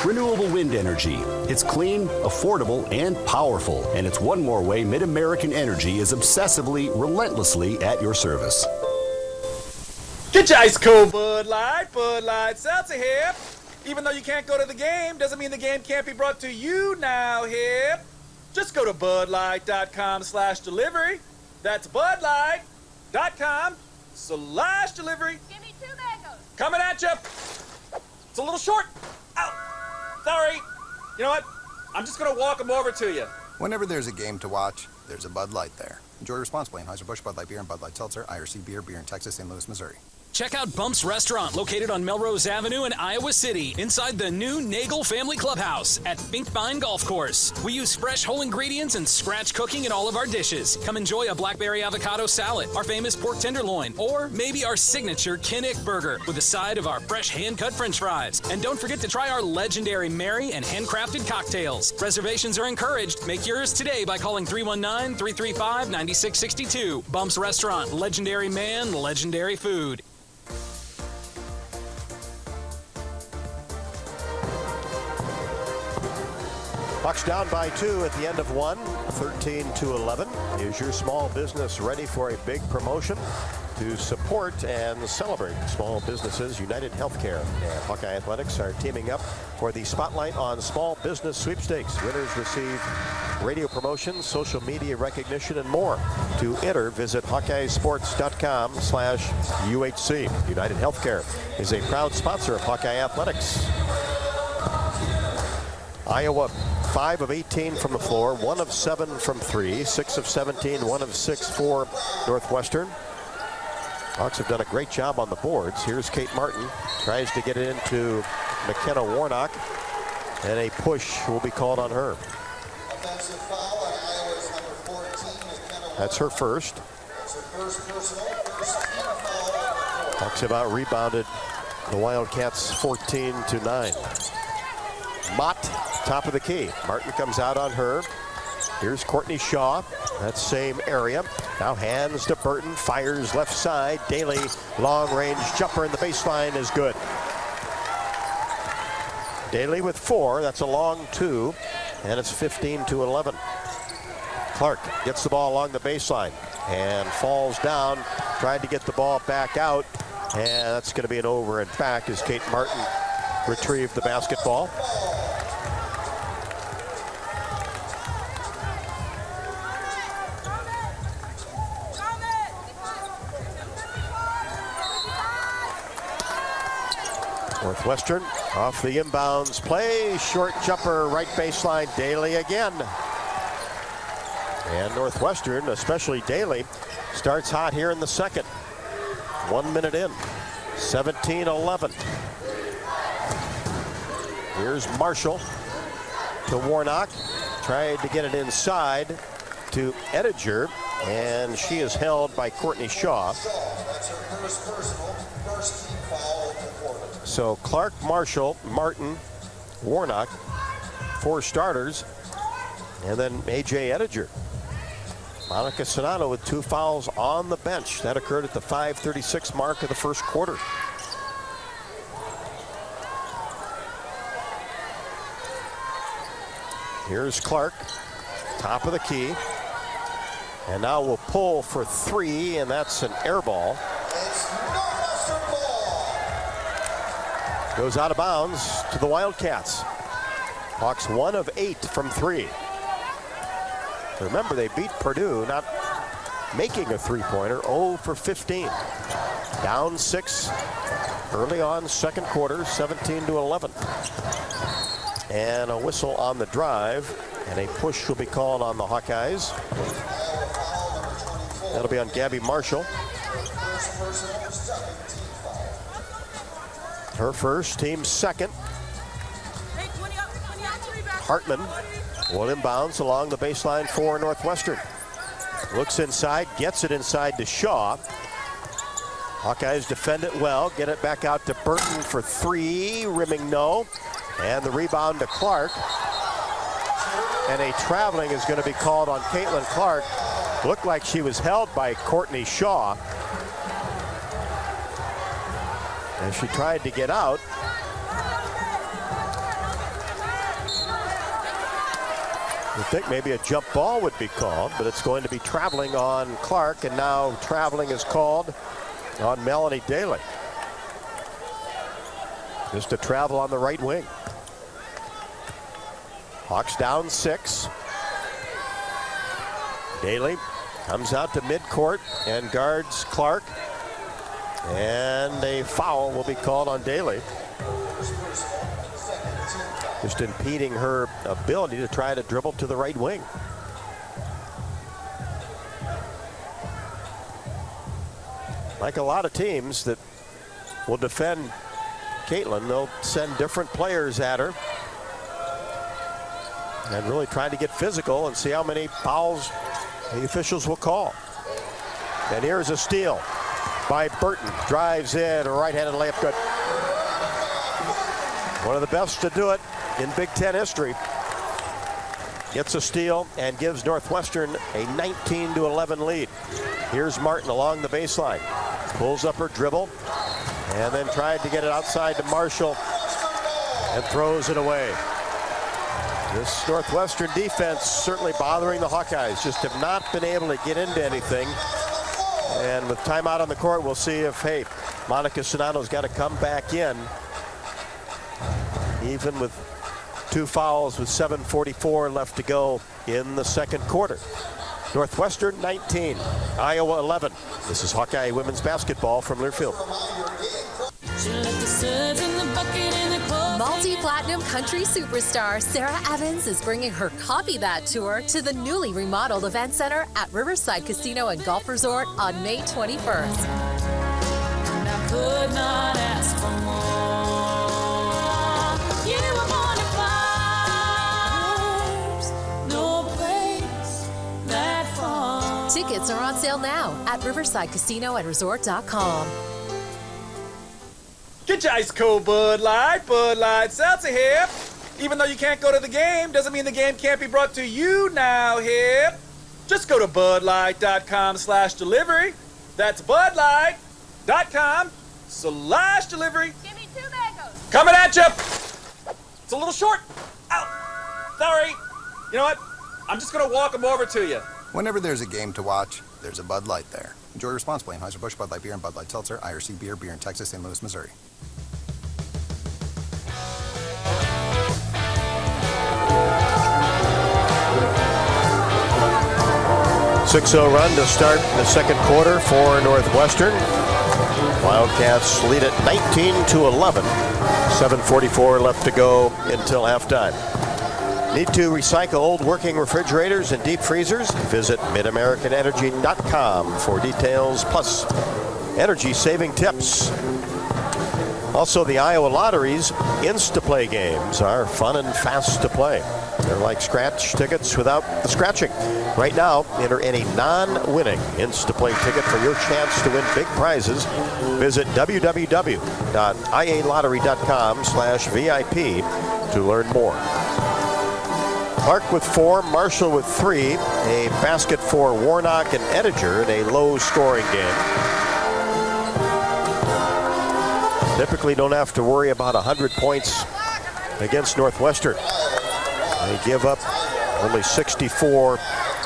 S18: Renewable wind energy. It's clean, affordable, and powerful. And it's one more way Mid-American Energy is obsessively, relentlessly at your service.
S8: Get your ice cold Bud Light Seltzer here. Even though you can't go to the game, doesn't mean the game can't be brought to you now here. Just go to budlight.com/delivery. That's budlight.com/delivery.
S9: Give me 2 mangoes.
S8: Coming at you. It's a little short. Ow. Sorry. You know what? I'm just going to walk them over to you.
S10: Whenever there's a game to watch, there's a Bud Light there. Enjoy responsibly. Anheuser-Busch, Bud Light Beer, and Bud Light Seltzer. IRC Beer in Texas, St. Louis, Missouri.
S13: Check out Bump's Restaurant, located on Melrose Avenue in Iowa City, inside the new Nagel Family Clubhouse at Finkbine Golf Course. We use fresh whole ingredients and scratch cooking in all of our dishes. Come enjoy a blackberry avocado salad, our famous pork tenderloin, or maybe our signature Kinnick burger with a side of our fresh hand-cut french fries. And don't forget to try our legendary Mary and handcrafted cocktails. Reservations are encouraged. Make yours today by calling 319-335-9662. Bump's Restaurant, legendary man, legendary food.
S2: Bucks down by 2 at the end of 1, 13-11. Is your small business ready for a big promotion? To support and celebrate small businesses, United Healthcare and Hawkeye Athletics are teaming up for the Spotlight on Small Business Sweepstakes. Winners receive radio promotions, social media recognition, and more. To enter, visit HawkeyeSports.com/UHC. United Healthcare is a proud sponsor of Hawkeye Athletics. Iowa 5 of 18 from the floor, 1 of 7 from 3, 6 of 17, 1 of 6 for Northwestern. Hawks have done a great job on the boards. Here's Kate Martin, tries to get it into McKenna Warnock, and a push will be called on her. That's her first. Hawks have out rebounded the Wildcats 14-9. Mott, top of the key. Martin comes out on her. Here's Courtney Shaw, that same area. Now hands to Burton, fires left side. Daly, long range jumper in the baseline is good. Daly with 4, that's a long 2, and it's 15-11. Clark gets the ball along the baseline and falls down, tried to get the ball back out, and that's going to be an over and back as Kate Martin retrieved the basketball. Northwestern off the inbounds play, short jumper, right baseline, Daly again. And Northwestern, especially Daly, starts hot here in the second. 1 minute in, 17-11. Here's Marshall to Warnock, tried to get it inside to Ettinger, and she is held by Courtney Shaw. So Clark, Marshall, Martin, Warnock, 4 starters, and then A.J. Ettinger. Monica Sonato with 2 fouls on the bench. That occurred at the 5:36 mark of the first quarter. Here's Clark, top of the key. And now we'll pull for 3, and that's an air ball. Goes out of bounds to the Wildcats. Hawks 1 of 8 from 3. Remember, they beat Purdue, not making a three-pointer, 0 for 15. Down 6 early on, second quarter, 17-11. And a whistle on the drive, and a push will be called on the Hawkeyes. That'll be on Gabby Marshall. Her first, team second. Hartman will inbounds along the baseline for Northwestern. Looks inside, gets it inside to Shaw. Hawkeyes defend it well, get it back out to Burton for 3, rimming no. And the rebound to Clark. And a traveling is going to be called on Caitlin Clark. Looked like she was held by Courtney Shaw. And she tried to get out. You'd think maybe a jump ball would be called, but it's going to be traveling on Clark, and now traveling is called on Melanie Daly. Just a travel on the right wing. Hawks down 6. Daly comes out to midcourt and guards Clark. And a foul will be called on Daly. Just impeding her ability to try to dribble to the right wing. Like a lot of teams that will defend Caitlin, they'll send different players at her and really try to get physical and see how many fouls the officials will call. And here's a steal by Burton. Drives in, a right-handed layup good. One of the best to do it in Big Ten history. Gets a steal and gives Northwestern a 19-11 lead. Here's Martin along the baseline. Pulls up her dribble and then tried to get it outside to Marshall and throws it away. This Northwestern defense certainly bothering the Hawkeyes. Just have not been able to get into anything. And with timeout on the court, we'll see if, hey, Monica Sonato's got to come back in. Even with 2 fouls with 7:44 left to go in the second quarter. Northwestern 19, Iowa 11. This is Hawkeye women's basketball from Learfield.
S12: Platinum country superstar Sarah Evans is bringing her Copy That tour to the newly remodeled event center at Riverside Casino and Golf Resort on May 21st.
S19: I could not ask for more. You were born to fly. No place that far.
S12: Tickets are on sale now at riversidecasinoandresort.com.
S8: Get your ice cold Bud Light Seltzer here. Even though you can't go to the game, doesn't mean the game can't be brought to you now here. Just go to budlight.com/delivery. That's budlight.com/delivery.
S9: Give me 2 mangoes.
S8: Coming at you. It's a little short. Ow. Sorry. You know what? I'm just going to walk them over to you.
S10: Whenever there's a game to watch, there's a Bud Light there. Enjoy responsibly. Anheuser-Busch, Bud Light Beer, and Bud Light Seltzer. IRC Beer, beer in Texas, St. Louis, Missouri.
S2: .60 run to start the second quarter for Northwestern. Wildcats lead at 19-11. 7:44 left to go until halftime. Need to recycle old working refrigerators and deep freezers? Visit MidAmericanEnergy.com for details plus energy saving tips. Also, the Iowa Lottery's Instaplay games are fun and fast to play. They're like scratch tickets without the scratching. Right now, enter any non-winning Instaplay ticket for your chance to win big prizes. Visit www.ialottery.com/VIP to learn more. Clark with 4, Marshall with 3. A basket for Warnock and Ettinger in a low-scoring game. Typically don't have to worry about 100 points against Northwestern. They give up only 64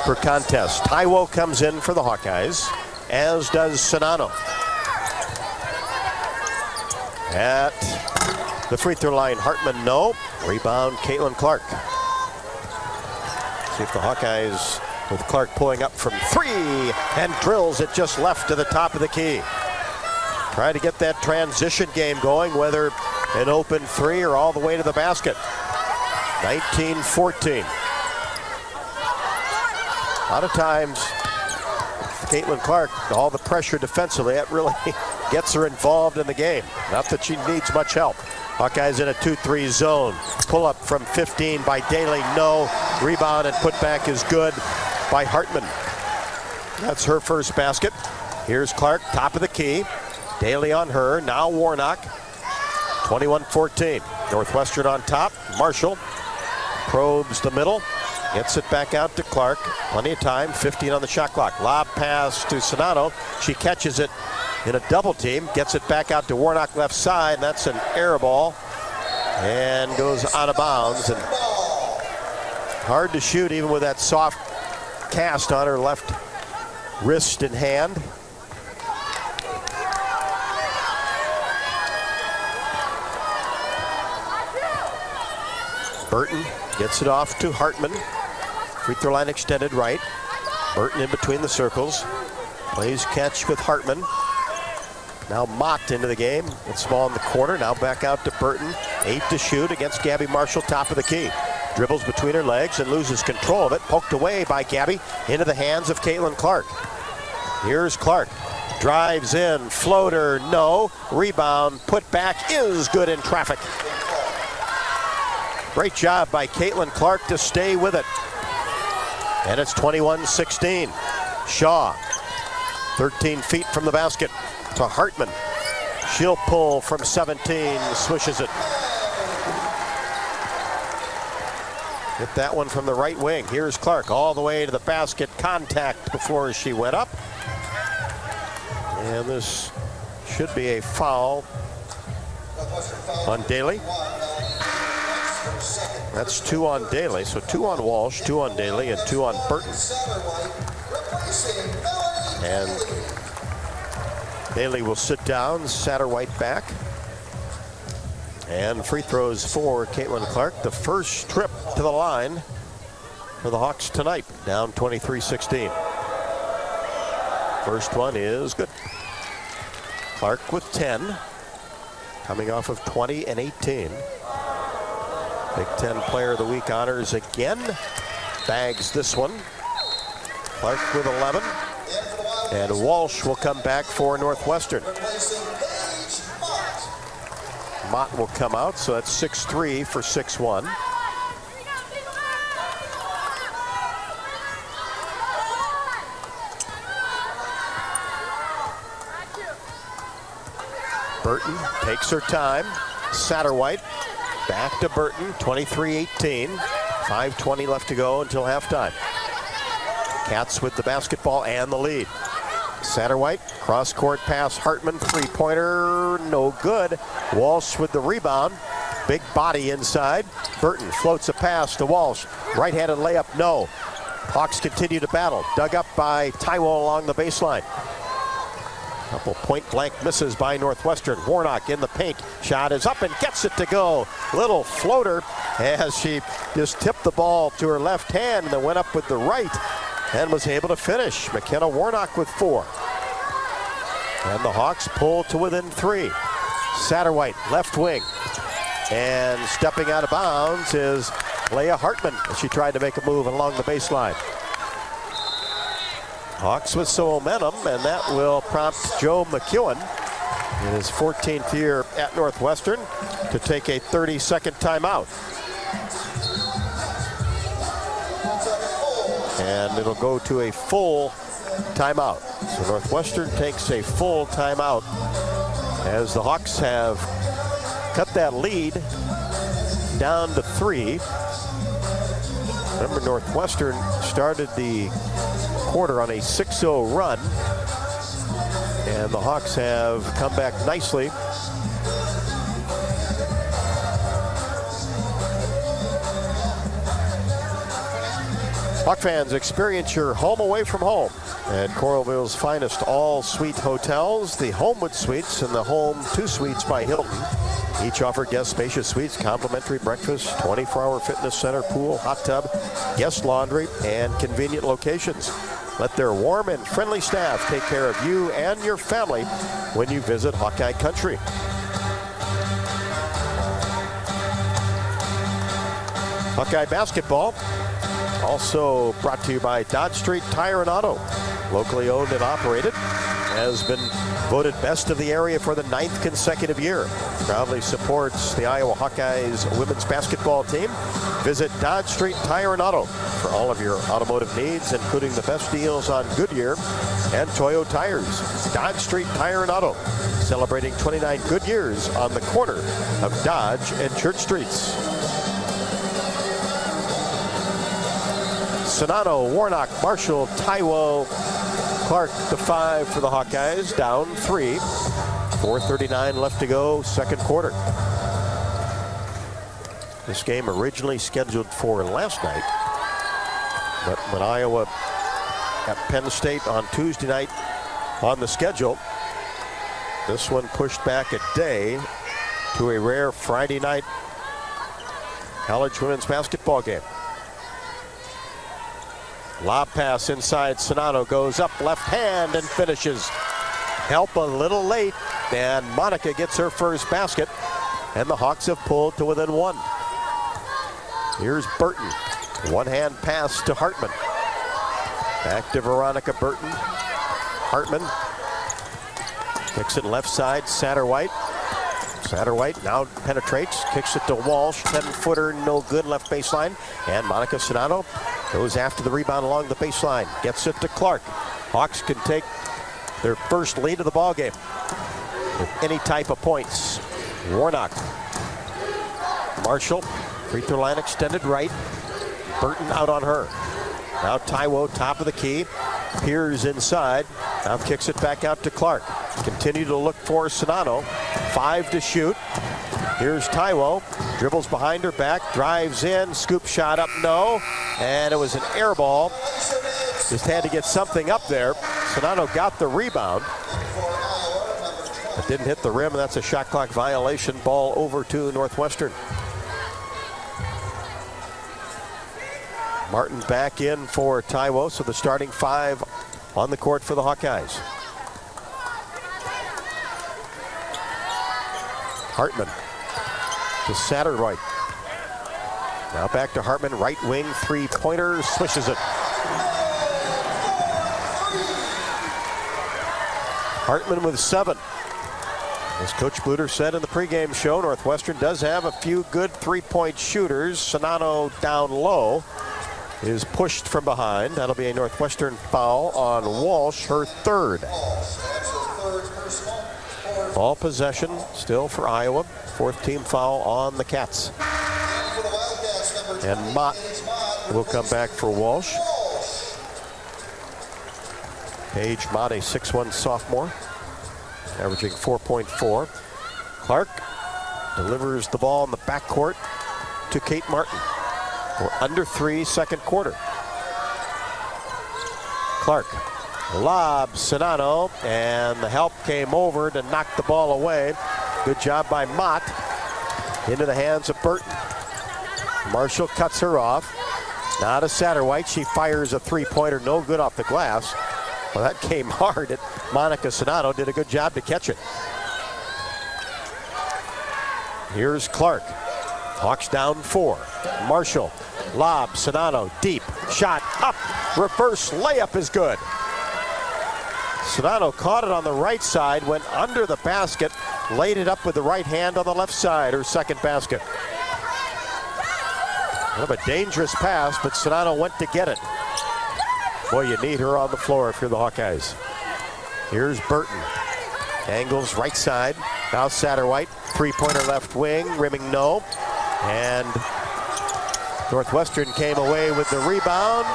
S2: per contest. Taiwo comes in for the Hawkeyes, as does Sonano. At the free throw line, Hartman, no. Rebound, Caitlin Clark. See if the Hawkeyes, with Clark pulling up from 3 and drills it just left to the top of the key. Trying to get that transition game going, whether an open 3 or all the way to the basket. 19-14. A lot of times, Caitlin Clark, all the pressure defensively, that really gets her involved in the game. Not that she needs much help. Hawkeyes in a 2-3 zone. Pull up from 15 by Daly, no. Rebound and put back is good by Hartman. That's her first basket. Here's Clark, top of the key. Daly on her, now Warnock. 21-14. Northwestern on top. Marshall probes the middle. Gets it back out to Clark. Plenty of time, 15 on the shot clock. Lob pass to Sonano. She catches it in a double team. Gets it back out to Warnock left side. That's an air ball. And goes out of bounds. And hard to shoot even with that soft cast on her left wrist and hand. Burton gets it off to Hartman. Free throw line extended right. Burton in between the circles. Plays catch with Hartman. Now Mott into the game. It's ball in the corner. Now back out to Burton. 8 to shoot against Gabby Marshall, top of the key. Dribbles between her legs and loses control of it. Poked away by Gabby into the hands of Caitlin Clark. Here's Clark. Drives in. Floater, no. Rebound, put back is good in traffic. Great job by Caitlin Clark to stay with it. And it's 21-16. Shaw, 13 feet from the basket to Hartman. She'll pull from 17, swishes it. Hit that one from the right wing. Here's Clark all the way to the basket. Contact before she went up. And this should be a foul on Daly. That's 2 on Daly, so 2 on Walsh, 2 on Daly, and 2 on Burton. And Daly will sit down, Satterwhite back. And free throws for Caitlin Clark. The first trip to the line for the Hawks tonight, down 23-16. First one is good. Clark with 10, coming off of 20 and 18. Big Ten Player of the Week honors again. Bags this one. Clark with 11. And Walsh will come back for Northwestern. Mott will come out, so that's 6-3 for 6-1. Burton takes her time. Satterwhite back to Burton, 23-18. 5:20 left to go until halftime. Cats with the basketball and the lead. Satterwhite, cross-court pass, Hartman, three-pointer, no good. Walsh with the rebound, big body inside. Burton floats a pass to Walsh, right-handed layup, no. Hawks continue to battle, dug up by Taiwo along the baseline. Couple point-blank misses by Northwestern. Warnock in the paint. Shot is up and gets it to go. Little floater as she just tipped the ball to her left hand and then went up with the right and was able to finish. McKenna Warnock with 4. And the Hawks pull to within 3. Satterwhite, left wing. And stepping out of bounds is Leah Hartman as she tried to make a move along the baseline. Hawks with some momentum, and that will prompt Joe McEwen in his 14th year at Northwestern to take a 30-second timeout. And it'll go to a full timeout. So Northwestern takes a full timeout as the Hawks have cut that lead down to 3. Remember, Northwestern started the quarter on a 6-0 run, and the Hawks have come back nicely. Hawk fans, experience your home away from home at Coralville's finest all-suite hotels, the Homewood Suites and the Home 2 Suites by Hilton. Each offer guest spacious suites, complimentary breakfast, 24-hour fitness center, pool, hot tub, guest laundry, and convenient locations. Let their warm and friendly staff take care of you and your family when you visit Hawkeye Country. Hawkeye basketball also brought to you by Dodge Street Tire and Auto. Locally owned and operated, has been voted best of the area for the 9th consecutive year. Proudly supports the Iowa Hawkeyes women's basketball team. Visit Dodge Street Tire and Auto for all of your automotive needs, including the best deals on Goodyear and Toyo tires. Dodge Street Tire and Auto, celebrating 29 good years on the corner of Dodge and Church Streets. Sonano, Warnock, Marshall, Taiwo, Clark, the 5 for the Hawkeyes, down 3. 4:39 left to go, second quarter. This game originally scheduled for last night, but when Iowa at Penn State on Tuesday night on the schedule, this one pushed back a day to a rare Friday night college women's basketball game. Lob pass inside, Sonano goes up left hand and finishes. Help a little late, and Monica gets her first basket, and the Hawks have pulled to within 1. Here's Burton, one-hand pass to Hartman. Back to Veronica Burton. Hartman kicks it left side, Satterwhite. Satterwhite now penetrates, kicks it to Walsh, 10-footer, no good, left baseline. And Monica Sonano goes after the rebound along the baseline, gets it to Clark. Hawks can take their first lead of the ball game with any type of points. Warnock, Marshall, free throw line extended right. Burton out on her. Now Taiwo, top of the key. Piers inside. Now kicks it back out to Clark. Continue to look for Sonano. 5 to shoot. Here's Taiwo. Dribbles behind her back. Drives in. Scoop shot up. No. And it was an air ball. Just had to get something up there. Sonano got the rebound. It didn't hit the rim. And that's a shot clock violation. Ball over to Northwestern. Martin back in for Taiwo, so the starting 5 on the court for the Hawkeyes. Hartman to Satterwhite. Now back to Hartman, right wing, three-pointer, swishes it. Hartman with 7. As Coach Bluder said in the pregame show, Northwestern does have a few good three-point shooters. Sonano down low is pushed from behind. That'll be a Northwestern foul on Walsh, her 3rd. Ball possession still for Iowa. 4th team foul on the Cats. And Mott will come back for Walsh. Paige Mott, a 6'1" sophomore, averaging 4.4. Clark delivers the ball in the backcourt to Kate Martin. We're under 3, second quarter. Clark lobs Sonano, and the help came over to knock the ball away. Good job by Mott. Into the hands of Burton. Marshall cuts her off. Now to Satterwhite. She fires a three-pointer, no good off the glass. Well, that came hard. Monica Sonano did a good job to catch it. Here's Clark. Hawks down 4. Marshall, lob, Sonano, deep, shot, up, reverse layup is good. Sonano caught it on the right side, went under the basket, laid it up with the right hand on the left side, her second basket. Kind of a dangerous pass, but Sonano went to get it. Boy, you need her on the floor if you're the Hawkeyes. Here's Burton. Angles right side. Now Satterwhite. Three-pointer left wing. Rimming no. And Northwestern came away with the rebound.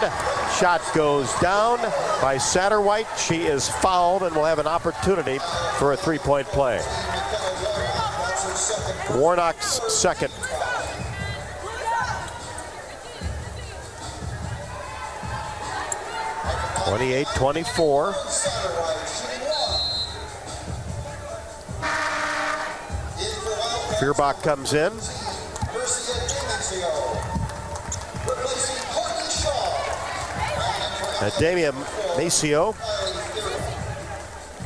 S2: Shot goes down by Satterwhite. She is fouled and will have an opportunity for a three-point play. Warnock's second. (28-24). Feuerbach comes in. Damian Maceo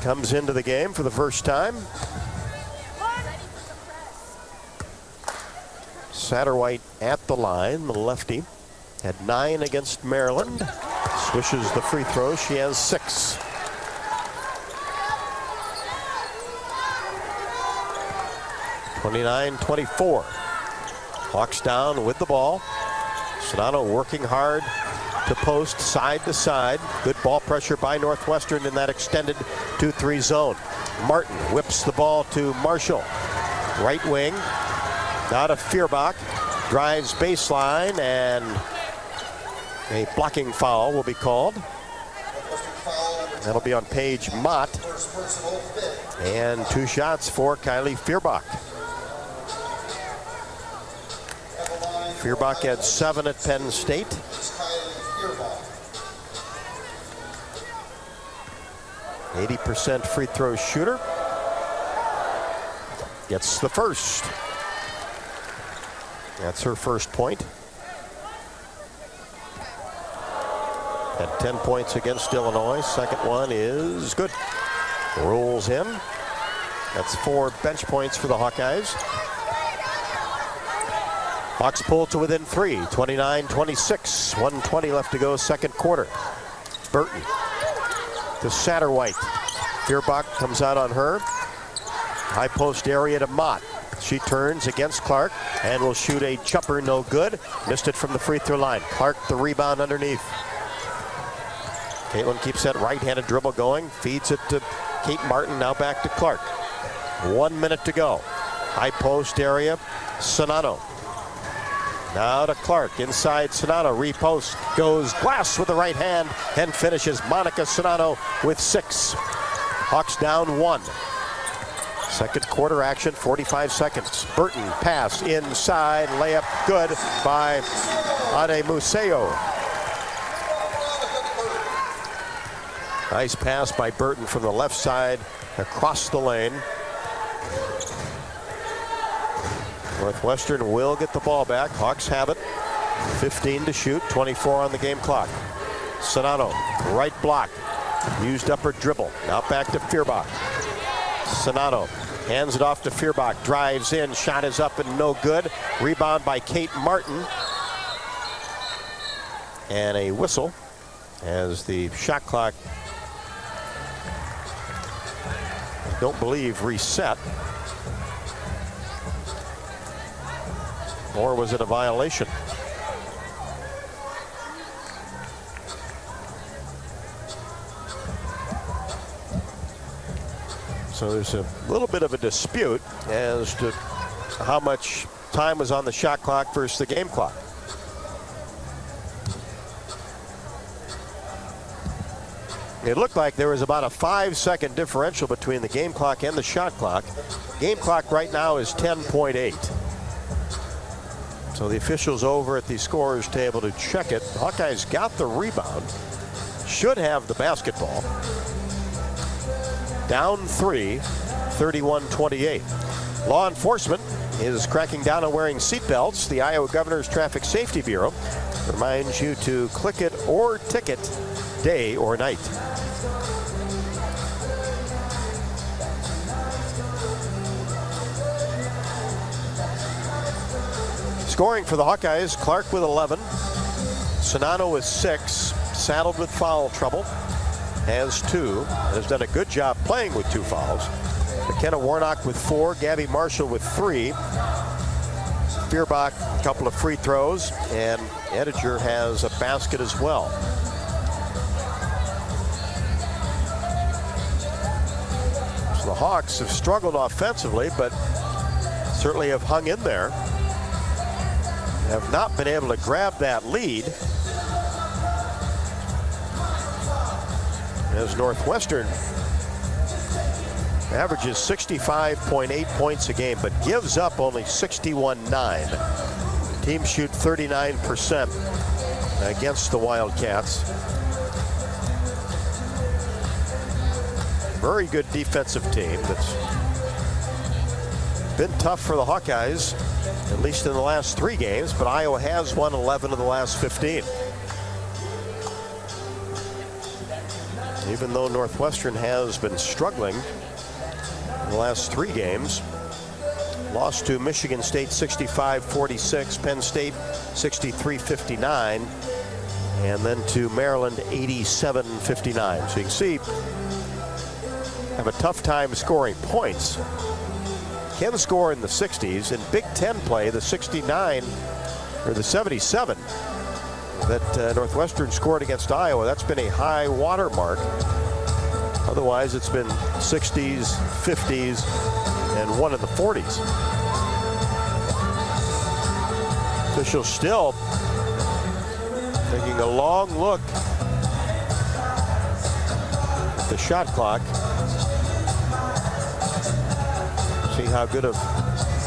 S2: comes into the game for the first time. Satterwhite at the line, the lefty. Had 9 against Maryland. Swishes the free throw. She has 6. (29-24). Hawks down with the ball. Sonano working hard to post side to side. Good ball pressure by Northwestern in that extended 2-3 zone. Martin whips the ball to Marshall. Right wing. Now to Feuerbach. Drives baseline, and a blocking foul will be called. That'll be on Paige Mott. And 2 shots for Kylie Feuerbach. Feuerbach had 7 at Penn State. %80 free throw shooter. Gets the first. That's her first point. Had 10 points against Illinois. Second one is good. Rolls in. That's 4 bench points for the Hawkeyes. Hawks pull to within 3. 29-26. 1:20 left to go, second quarter. Burton to Satterwhite. Feuerbach comes out on her. High post area to Mott. She turns against Clark and will shoot a jumper, no good. Missed it from the free throw line. Clark the rebound underneath. Caitlin keeps that right-handed dribble going. Feeds it to Kate Martin, now back to Clark. 1 minute to go. High post area, Sonano. Now to Clark, inside Sonano, repost, goes glass with the right hand and finishes. Monica Sonano with 6. Hawks down 1. Second quarter action, 45 seconds. Burton pass inside, layup good by Ade Museo. Nice pass by Burton from the left side across the lane. Northwestern will get the ball back. Hawks have it. 15 to shoot, 24 on the game clock. Sonano, right block. Used up her dribble. Now back to Feuerbach. Sonano hands it off to Feuerbach. Drives in. Shot is up and no good. Rebound by Kate Martin. and a whistle as the shot clock, I don't believe, reset. Or was it a violation? So there's a little bit of a dispute as to how much time was on the shot clock versus the game clock. It looked like there was about a 5-second differential between the game clock and the shot clock. Game clock right now is 10.8. So the officials over at the scorer's table to check it. The Hawkeyes got the rebound. Should have the basketball. Down 3, 31-28. Law enforcement is cracking down on wearing seatbelts. The Iowa Governor's Traffic Safety Bureau reminds you to click it or ticket day or night. Scoring for the Hawkeyes, Clark with 11. Sonano with 6, saddled with foul trouble. Has 2, has done a good job playing with 2 fouls. McKenna Warnock with 4, Gabby Marshall with 3. Feuerbach, a couple of free throws, and Ettinger has a basket as well. So the Hawks have struggled offensively, but certainly have hung in there. Have not been able to grab that lead. As Northwestern averages 65.8 points a game, but gives up only 61.9. Teams shoot 39% against the Wildcats. Very good defensive team that's been tough for the Hawkeyes, at least in the last 3 games, but Iowa has won 11 of the last 15. Even though Northwestern has been struggling in the last 3 games, lost to Michigan State 65-46, Penn State 63-59, and then to Maryland 87-59. So you can see, have a tough time scoring points. Can score in the 60s. In Big Ten play, the 69 or the 77 that Northwestern scored against Iowa, that's been a high water mark. Otherwise, it's been 60s, 50s, and 1 in the 40s. Officials still taking a long look at the shot clock. See how good of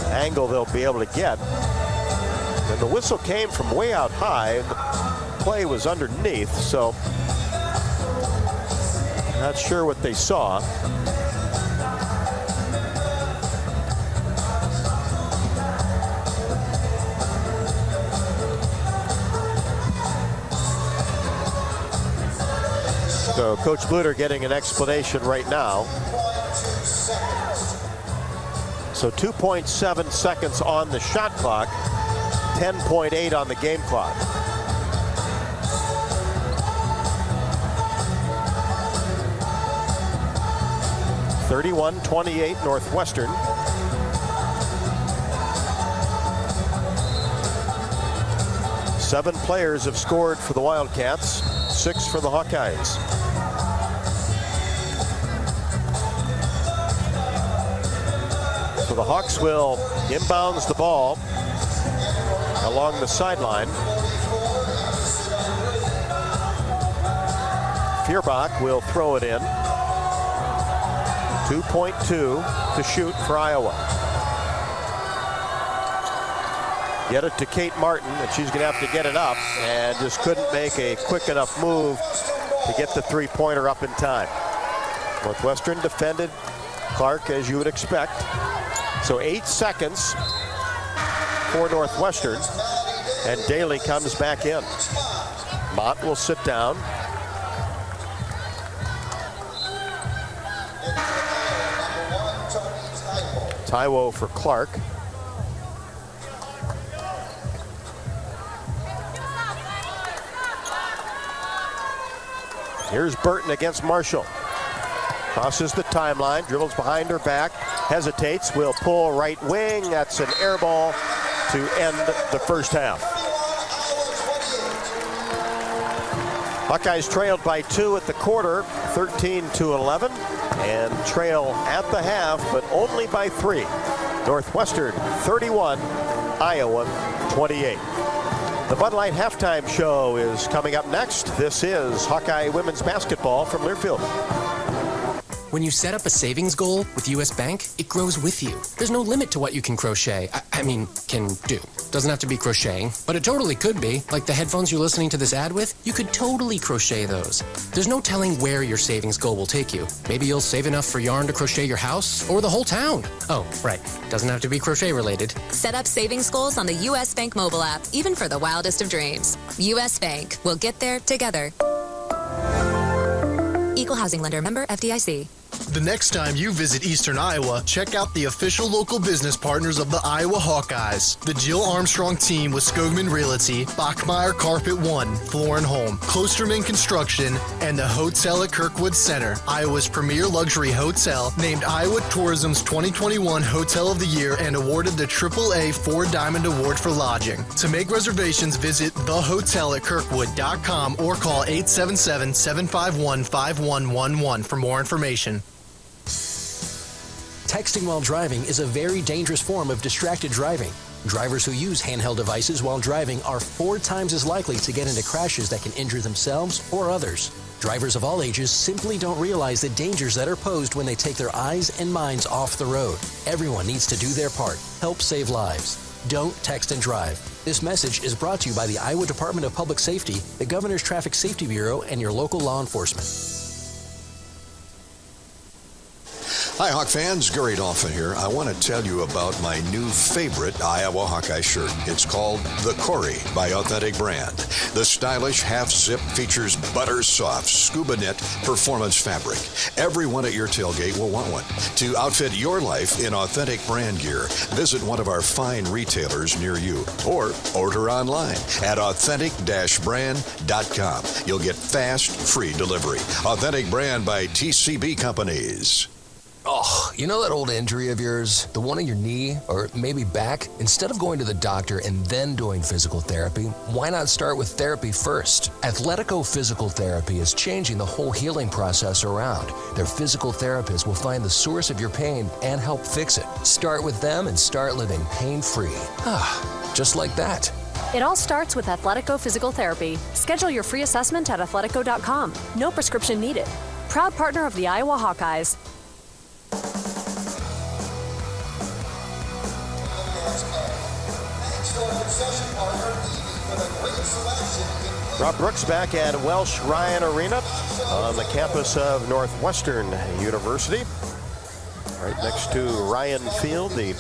S2: angle they'll be able to get. And the whistle came from way out high. The play was underneath, so not sure what they saw. So Coach Bluder getting an explanation right now. So 2.7 seconds on the shot clock, 10.8 on the game clock. (31-28) Northwestern. Seven players have scored for the Wildcats, 6 for the Hawkeyes. So the Hawks will inbounds the ball along the sideline. Feuerbach will throw it in. 2.2 to shoot for Iowa. Get it to Kate Martin, and she's going to have to get it up, and just couldn't make a quick enough move to get the three-pointer up in time. Northwestern defended Clark, as you would expect. So 8 seconds for Northwestern, and Daly comes back in. Mott will sit down. Taiwo for Clark. Here's Burton against Marshall. Crosses the timeline, dribbles behind her back, hesitates, will pull right wing. That's an air ball to end the first half. Hawkeyes trailed by 2 at the quarter, 13-11, and trail at the half, but only by 3. Northwestern 31, Iowa 28. The Bud Light halftime show is coming up next. This is Hawkeye women's basketball from Learfield.
S11: When you set up a savings goal with U.S. Bank, it grows with you. There's no limit to what you can crochet. Can do. Doesn't have to be crocheting, but it totally could be. Like the headphones you're listening to this ad with, you could totally crochet those. There's no telling where your savings goal will take you. Maybe you'll save enough for yarn to crochet your house or the whole town. Oh, right. Doesn't have to be crochet related.
S12: Set up savings goals on the U.S. Bank mobile app, even for the wildest of dreams. U.S. Bank. We'll get there together. Equal housing lender, member FDIC.
S4: The next time you visit Eastern Iowa, check out the official local business partners of the Iowa Hawkeyes. The Jill Armstrong team with Skogman Realty, Bachmeyer Carpet One, Floor and Home, Klosterman Construction, and the Hotel at Kirkwood Center, Iowa's premier luxury hotel, named Iowa Tourism's 2021 Hotel of the Year and awarded the AAA 4 Diamond Award for lodging. To make reservations, visit thehotelatkirkwood.com or call 877-751-5111 for more information.
S14: Texting while driving is a very dangerous form of distracted driving. Drivers who use handheld devices while driving are 4 times as likely to get into crashes that can injure themselves or others. Drivers of all ages simply don't realize the dangers that are posed when they take their eyes and minds off the road. Everyone needs to do their part. Help save lives. Don't text and drive. This message is brought to you by the Iowa Department of Public Safety, the Governor's Traffic Safety Bureau, and your local law enforcement.
S20: Hi, Hawk fans. Gary Dolphin here. I want to tell you about my new favorite Iowa Hawkeye shirt. It's called The Corey by Authentic Brand. The stylish half-zip features butter-soft scuba knit performance fabric. Everyone at your tailgate will want one. To outfit your life in authentic brand gear, visit one of our fine retailers near you or order online at authentic-brand.com. You'll get fast, free delivery. Authentic Brand by TCB Companies.
S16: Oh, you know that old injury of yours? The one in your knee or maybe back? Instead of going to the doctor and then doing physical therapy, why not start with therapy first? Athletico Physical Therapy is changing the whole healing process around. Their physical therapists will find the source of your pain and help fix it. Start with them and start living pain-free. Just like that.
S17: It all starts with Athletico Physical Therapy. Schedule your free assessment at athletico.com. No prescription needed. Proud partner of the Iowa Hawkeyes.
S2: Rob Brooks back at Welsh Ryan Arena on the campus of Northwestern University. Right next to Ryan Field, the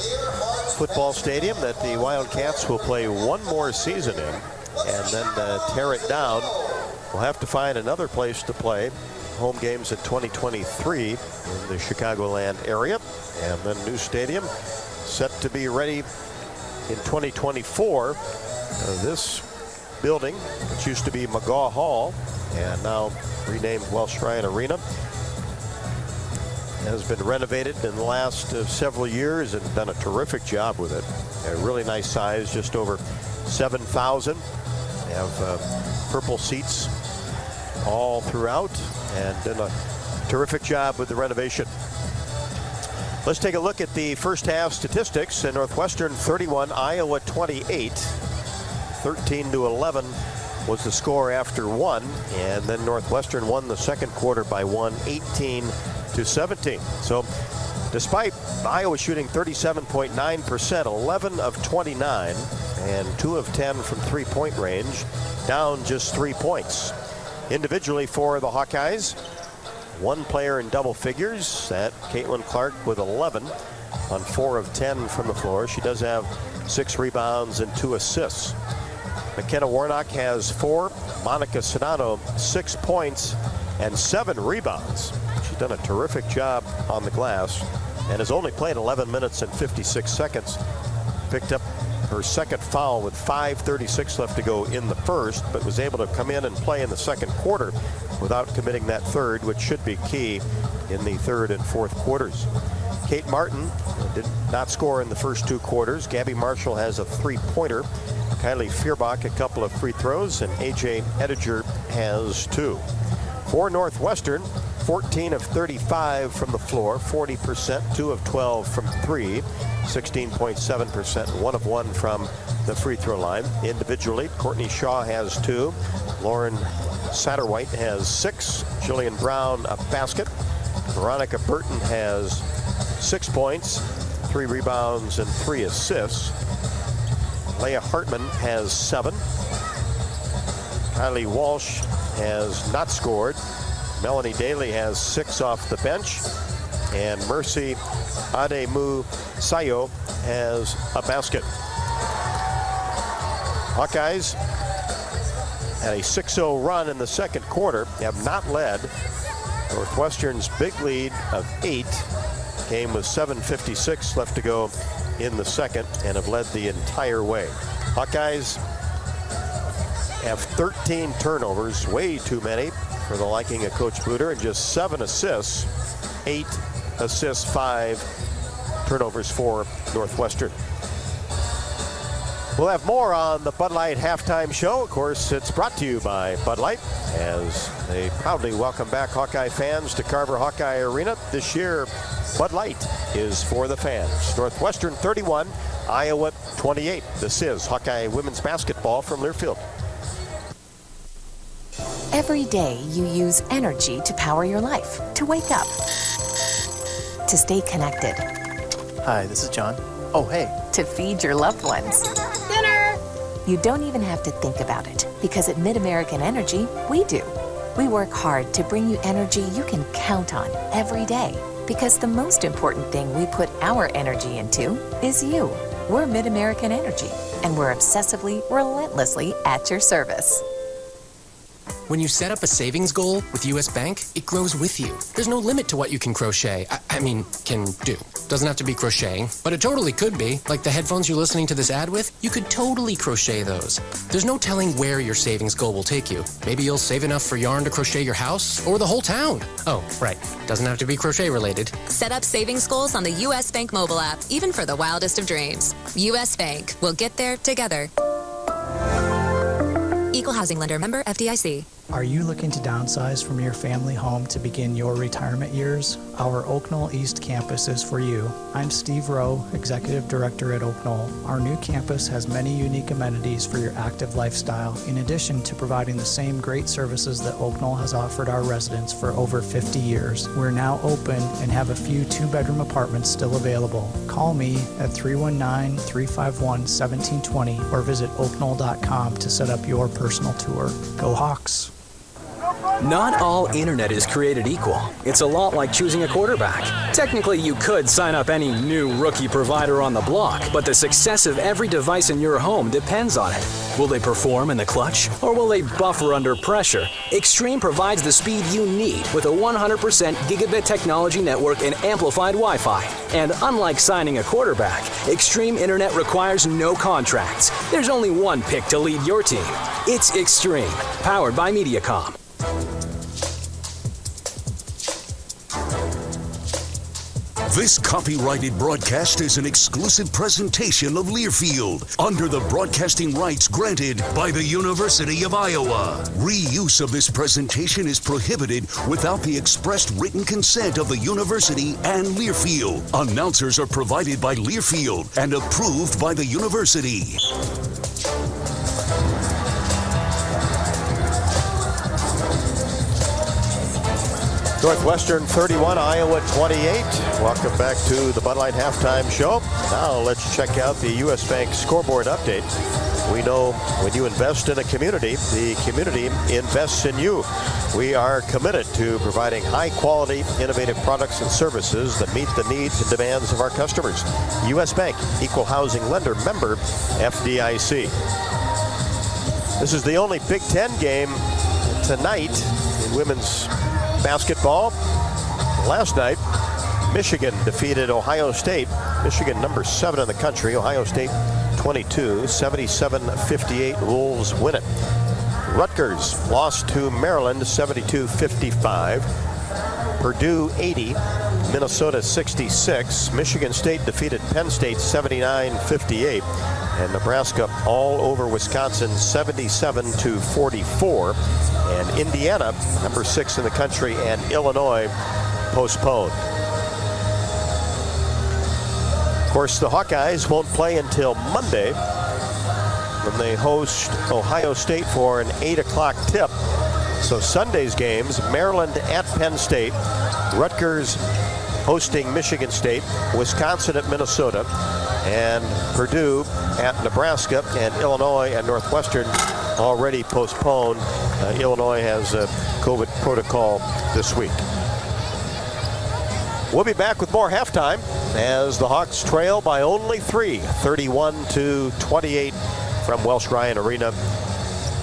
S2: football stadium that the Wildcats will play one more season in and then tear it down. We'll have to find another place to play home games in 2023 in the Chicagoland area, and then new stadium set to be ready in 2024. This building, which used to be McGaw Hall and now renamed Welsh Ryan Arena, has been renovated in the last several years and done a terrific job with it. A really nice size, just over 7,000. They have purple seats all throughout and done a terrific job with the renovation. Let's take a look at the first half statistics. Northwestern 31, Iowa 28. 13-11 was the score after 1, and then Northwestern won the second quarter by 1, 18-17. So despite Iowa shooting 37.9%, 11 of 29, and 2 of 10 from three-point range, down just 3 points. Individually for the Hawkeyes, one player in double figures, that Caitlin Clark with 11 on 4 of 10 from the floor. She does have 6 rebounds and 2 assists. McKenna Warnock has 4. Monica Sedano 6 points and 7 rebounds. She's done a terrific job on the glass and has only played 11 minutes and 56 seconds. Picked up her second foul with 5:36 left to go in the first, but was able to come in and play in the second quarter without committing that third, which should be key in the third and fourth quarters. Kate Martin did not score in the first two quarters. Gabby Marshall has a three-pointer. Kylie Fierbach a couple of free throws, and A.J. Ettinger has two. For Northwestern, 14 of 35 from the floor, 40%, 2 of 12 from three, 16.7%, 1 of 1 from the free throw line. Individually, Courtney Shaw has two. Lauren Satterwhite has 6. Jillian Brown a basket. Veronica Burton has 6 points, 3 rebounds, and 3 assists. Leah Hartman has 7. Kylie Walsh has not scored. Melanie Daly has 6 off the bench. And Mercy Ademu Sayo has a basket. Hawkeyes had a 6-0 run in the second quarter, have not led. Northwestern's big lead of 8 came with 7:56 left to go in the second and have led the entire way. Hawkeyes have 13 turnovers, way too many for the liking of Coach Bluder, and just 7 assists, 8 assists, 5 turnovers for Northwestern. We'll have more on the Bud Light halftime show. Of course, it's brought to you by Bud Light, as they proudly welcome back Hawkeye fans to Carver Hawkeye Arena. This year, Bud Light is for the fans. Northwestern 31, Iowa 28. This is Hawkeye women's basketball from Learfield.
S21: Every day you use energy to power your life, to wake up, to stay connected.
S22: Hi, this is John. Oh, hey.
S21: To feed your loved ones. Dinner! You don't even have to think about it, because at Mid-American Energy, we do. We work hard to bring you energy you can count on every day, because the most important thing we put our energy into is you. We're Mid-American Energy, and we're obsessively, relentlessly at your service.
S11: When you set up a savings goal with U.S. Bank, it grows with you. There's no limit to what you can crochet. Can do. Doesn't have to be crocheting, but it totally could be. Like the headphones you're listening to this ad with, you could totally crochet those. There's no telling where your savings goal will take you. Maybe you'll save enough for yarn to crochet your house or the whole town. Oh, right. Doesn't have to be crochet related.
S12: Set up savings goals on the U.S. Bank mobile app, even for the wildest of dreams. U.S. Bank. We'll get there together. Equal housing lender, member FDIC.
S23: Are you looking to downsize from your family home to begin your retirement years? Our Oak Knoll East campus is for you. I'm Steve Rowe, Executive Director at Oak Knoll. Our new campus has many unique amenities for your active lifestyle, in addition to providing the same great services that Oak Knoll has offered our residents for over 50 years. We're now open and have a few 2-bedroom apartments still available. Call me at 319-351-1720 or visit oakknoll.com to set up your personal tour. Go Hawks!
S24: Not all internet is created equal. It's a lot like choosing a quarterback. Technically, you could sign up any new rookie provider on the block, but the success of every device in your home depends on it. Will they perform in the clutch, or will they buffer under pressure? Extreme provides the speed you need with a 100% gigabit technology network and amplified Wi-Fi. And unlike signing a quarterback, Extreme Internet requires no contracts. There's only one pick to lead your team. It's Extreme, powered by Mediacom.
S1: This copyrighted broadcast is an exclusive presentation of Learfield under the broadcasting rights granted by the University of Iowa. Reuse of this presentation is prohibited without the expressed written consent of the university and Learfield. Announcers are provided by Learfield and approved by the university.
S2: Northwestern 31, Iowa 28. Welcome back to the Bud Light halftime show. Now let's check out the U.S. Bank scoreboard update. We know when you invest in a community, the community invests in you. We are committed to providing high-quality, innovative products and services that meet the needs and demands of our customers. U.S. Bank, equal housing lender, member FDIC. This is the only Big Ten game tonight in women's basketball. Last night, Michigan defeated Ohio State. Michigan number 7 in the country. Ohio State 22, 77-58. Wolves win it. Rutgers lost to Maryland 72-55. Purdue 80, Minnesota 66. Michigan State defeated Penn State 79-58. And Nebraska all over Wisconsin 77-44. And Indiana, number 6 in the country, and Illinois postponed. Of course, the Hawkeyes won't play until Monday when they host Ohio State for an 8 o'clock tip. So Sunday's games, Maryland at Penn State, Rutgers hosting Michigan State, Wisconsin at Minnesota, and Purdue at Nebraska, and Illinois and Northwestern already postponed. Illinois has a COVID protocol this week. We'll be back with more halftime as the Hawks trail by only 3, 31-28 from Welsh Ryan Arena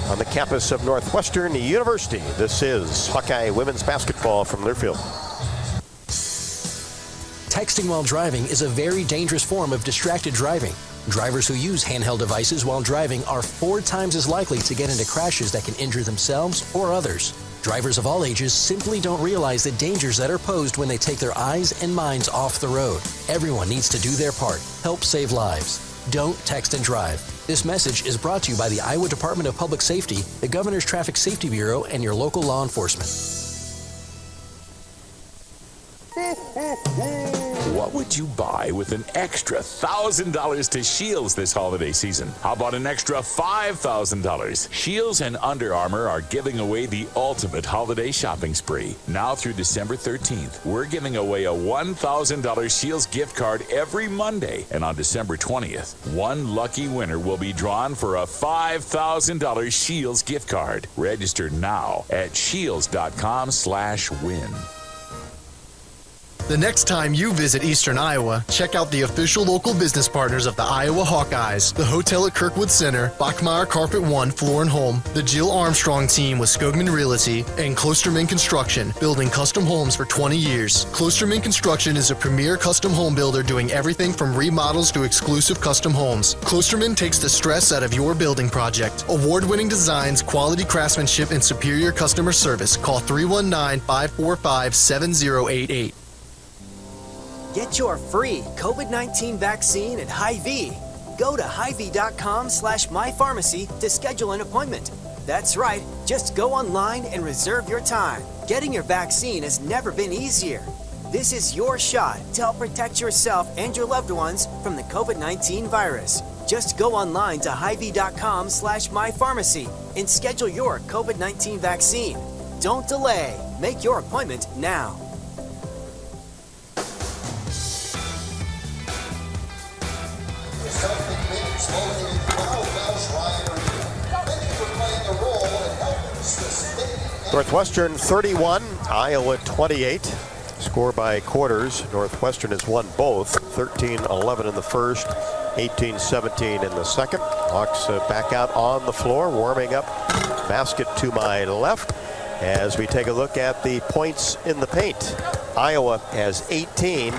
S2: on the campus of Northwestern University. This is Hawkeye women's basketball from Learfield.
S14: Texting while driving is a very dangerous form of distracted driving. Drivers who use handheld devices while driving are 4 times as likely to get into crashes that can injure themselves or others. Drivers of all ages simply don't realize the dangers that are posed when they take their eyes and minds off the road. Everyone needs to do their part. Help save lives. Don't text and drive. This message is brought to you by the Iowa Department of Public Safety, the Governor's Traffic Safety Bureau, and your local law enforcement.
S3: What would you buy with an extra $1,000 to Shields this holiday season? How about an extra $5,000? Shields and Under Armour are giving away the ultimate holiday shopping spree. Now through December 13th, we're giving away a $1,000 Shields gift card every Monday. And on December 20th, one lucky winner will be drawn for a $5,000 Shields gift card. Register now at shields.com/win.
S4: The next time you visit Eastern Iowa, check out the official local business partners of the Iowa Hawkeyes, the Hotel at Kirkwood Center, Bachmeyer Carpet One Floor and Home, the Jill Armstrong team with Skogman Realty, and Klosterman Construction, building custom homes for 20 years. Klosterman Construction is a premier custom home builder doing everything from remodels to exclusive custom homes. Klosterman takes the stress out of your building project. Award-winning designs, quality craftsmanship, and superior customer service. Call 319-545-7088.
S5: Get your free COVID-19 vaccine at Hy-Vee. Go to Hy-Vee.com/mypharmacy to schedule an appointment. That's right, just go online and reserve your time. Getting your vaccine has never been easier. This is your shot to help protect yourself and your loved ones from the COVID-19 virus. Just go online to Hy-Vee.com/mypharmacy and schedule your COVID-19 vaccine. Don't delay. Make your appointment now.
S2: Northwestern 31, Iowa 28. Score by quarters. Northwestern has won both. 13-11 in the first, 18-17 in the second. Hawks back out on the floor, warming up. Basket to my left as we take a look at the points in the paint. Iowa has 18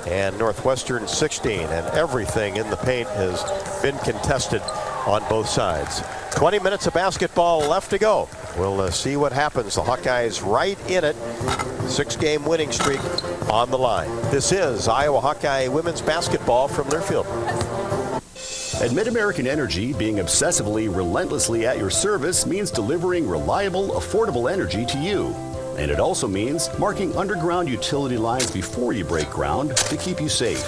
S2: and Northwestern 16, and everything in the paint has been contested on both sides. 20 minutes of basketball left to go. We'll see what happens. The Hawkeyes right in it. 6-game winning streak on the line. This is Iowa Hawkeye women's basketball from Learfield.
S18: At Mid-American Energy, being obsessively, relentlessly at your service means delivering reliable, affordable energy to you. And it also means marking underground utility lines before you break ground to keep you safe.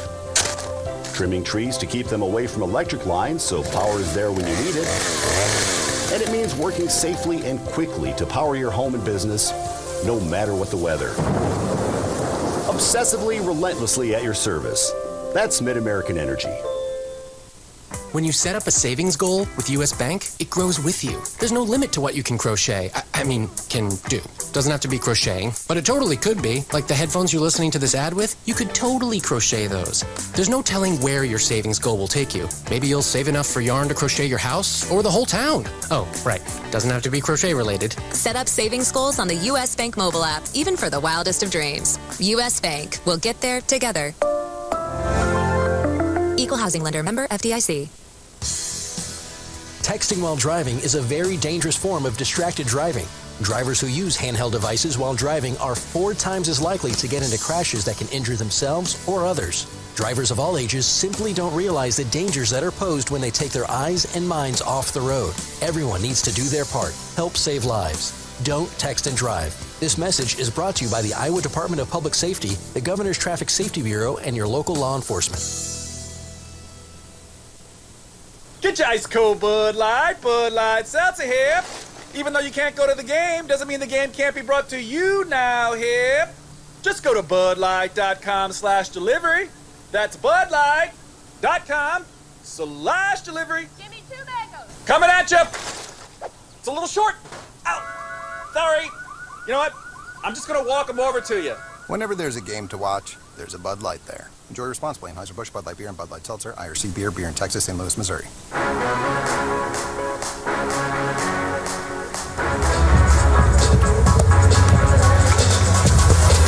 S18: Trimming trees to keep them away from electric lines so power is there when you need it. And it means working safely and quickly to power your home and business, no matter what the weather. Obsessively, relentlessly at your service. That's Mid-American Energy.
S11: When you set up a savings goal with U.S. Bank, it grows with you. There's no limit to what you can crochet. Can do. Doesn't have to be crocheting, but it totally could be. Like the headphones you're listening to this ad with, you could totally crochet those. There's no telling where your savings goal will take you. Maybe you'll save enough for yarn to crochet your house or the whole town. Oh, right. Doesn't have to be crochet related.
S12: Set up savings goals on the U.S. Bank mobile app, even for the wildest of dreams. U.S. Bank. We'll get there together. Equal housing lender, member FDIC.
S14: texting while driving is a very dangerous form of distracted driving. Drivers who use handheld devices while driving are 4 times as likely to get into crashes that can injure themselves or others. Drivers of all ages simply don't realize the dangers that are posed when they take their eyes and minds off the road. Everyone needs to do their part. Help save lives. Don't text and drive. This message is brought to you by the Iowa Department of Public Safety, the Governor's Traffic Safety Bureau, and your local law enforcement.
S8: Get your ice cold Bud Light, Seltzer here. Even though you can't go to the game, doesn't mean the game can't be brought to you now here. Just go to budlight.com/delivery. That's budlight.com/delivery.
S9: Give me 2 mangoes.
S8: Coming at you. It's a little short. Ow. Sorry. You know what? I'm just going to walk them over to you.
S10: Whenever there's a game to watch, there's a Bud Light there. Enjoy responsibly. Anheuser-Busch, Bud Light Beer, and Bud Light Seltzer. IRC Beer, beer in Texas, St. Louis, Missouri.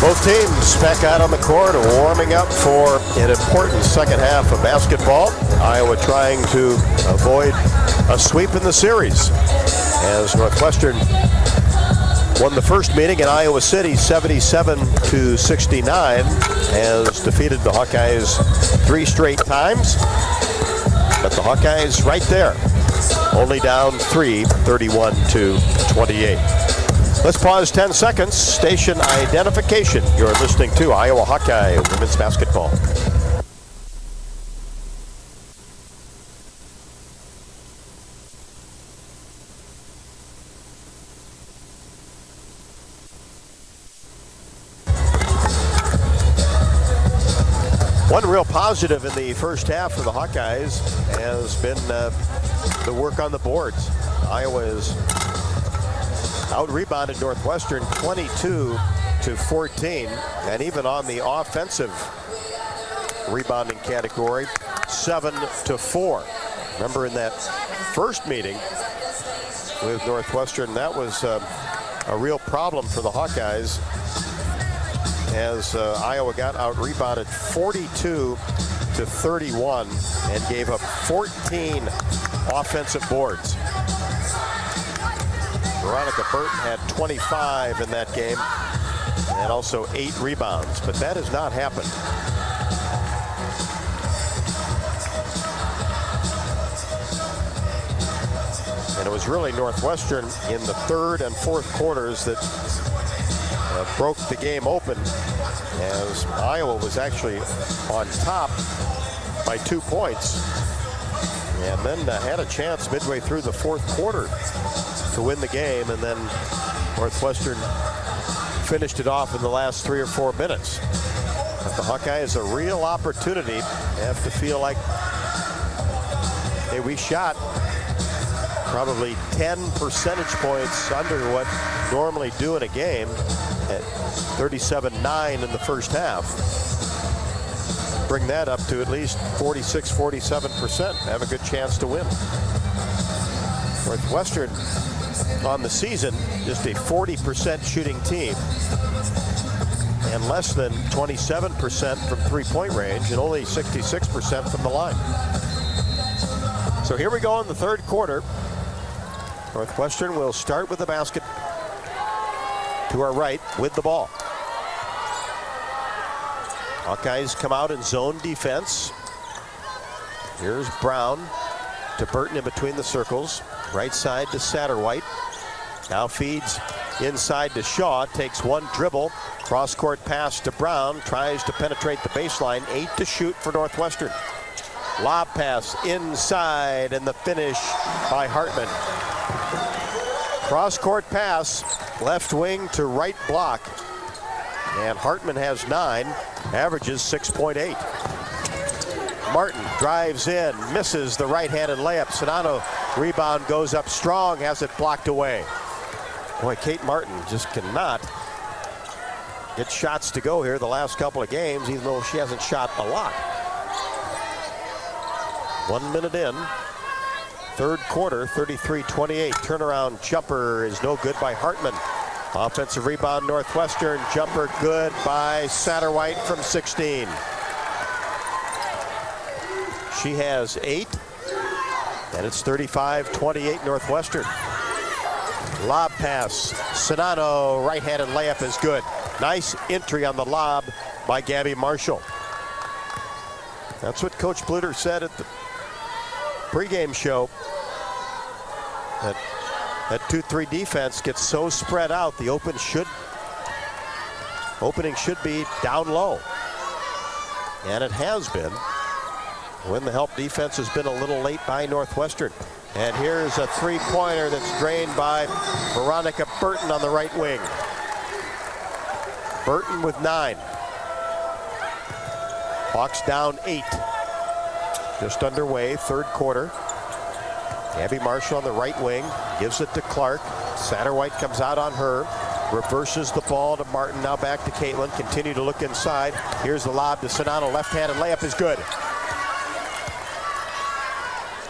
S2: Both teams back out on the court, warming up for an important second half of basketball. Iowa trying to avoid a sweep in the series, as Northwestern won the first meeting in Iowa City 77-69, has defeated the Hawkeyes 3 straight times. But the Hawkeyes right there, only down 3, 31-28. Let's pause 10 seconds. Station identification. You're listening to Iowa Hawkeye women's basketball. One real positive in the first half for the Hawkeyes has been the work on the boards. Iowa is out-rebounded Northwestern 22-14, and even on the offensive rebounding category, 7-4. Remember in that first meeting with Northwestern, that was a real problem for the Hawkeyes, as Iowa got out-rebounded 42-31 and gave up 14 offensive boards. Veronica Burton had 25 in that game and also 8 rebounds, but that has not happened. And it was really Northwestern in the third and fourth quarters that broke the game open, as Iowa was actually on top by 2 points, and then had a chance midway through the fourth quarter to win the game, and then Northwestern finished it off in the last 3 or 4 minutes. But the Hawkeyes a real opportunity. They have to feel like, hey, we shot probably 10 percentage points under what normally do in a game at 37-9 in the first half. Bring that up to at least 46-47%. Have a good chance to win. Northwestern on the season just a 40% shooting team and less than 27% from three-point range and only 66% from the line. So here we go in the third quarter. Northwestern will start with the basket to our right with the ball. Hawkeyes come out in zone defense. Here's Brown to Burton in between the circles. Right side to Satterwhite. Now feeds inside to Shaw. Takes one dribble. Cross-court pass to Brown. Tries to penetrate the baseline. 8 to shoot for Northwestern. Lob pass inside, and the finish by Hartman. Cross-court pass, left wing to right block. And Hartman has 9, averages 6.8. Martin drives in, misses the right-handed layup. Sedano rebound, goes up strong, has it blocked away. Boy, Kate Martin just cannot get shots to go here the last couple of games, even though she hasn't shot a lot. 1 minute in, third quarter, 33-28. Turnaround jumper is no good by Hartman. Offensive rebound, Northwestern. Jumper good by Satterwhite from 16. She has 8. And it's 35-28 Northwestern. Lob pass. Sonano, right-handed layup is good. Nice entry on the lob by Gabby Marshall. That's what Coach Bluder said at the pregame show. That 2-3 defense gets so spread out, the opening should be down low. And it has been when the help defense has been a little late by Northwestern. And here's a three-pointer that's drained by Veronica Burton on the right wing. Burton with 9. Hawks down 8. Just underway, third quarter. Gabby Marshall on the right wing, gives it to Clark. Satterwhite comes out on her, reverses the ball to Martin, now back to Caitlin. Continue to look inside. Here's the lob to Sonano, left-handed layup is good.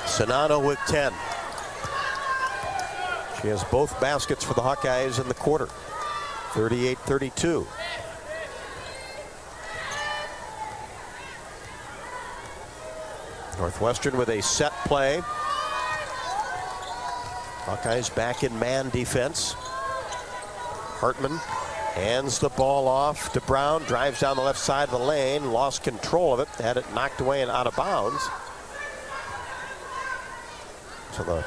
S2: Sonano with 10. She has both baskets for the Hawkeyes in the quarter. 38-32. Northwestern with a set play. Hawkeyes back in man defense. Hartman hands the ball off to Brown, drives down the left side of the lane, lost control of it, had it knocked away and out of bounds. So the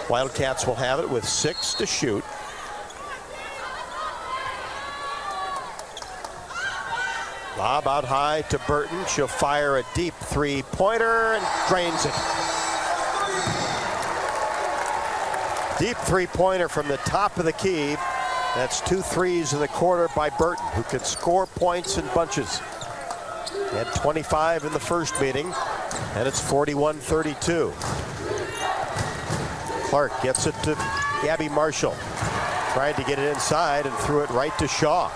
S2: Wildcats will have it with 6 to shoot. Lob out high to Burton. She'll fire a deep three-pointer and drains it. Deep three-pointer from the top of the key. That's 2 threes in the quarter by Burton, who can score points in bunches. Had 25 in the first meeting, and it's 41-32. Clark gets it to Gabby Marshall. Tried to get it inside and threw it right to Shaw.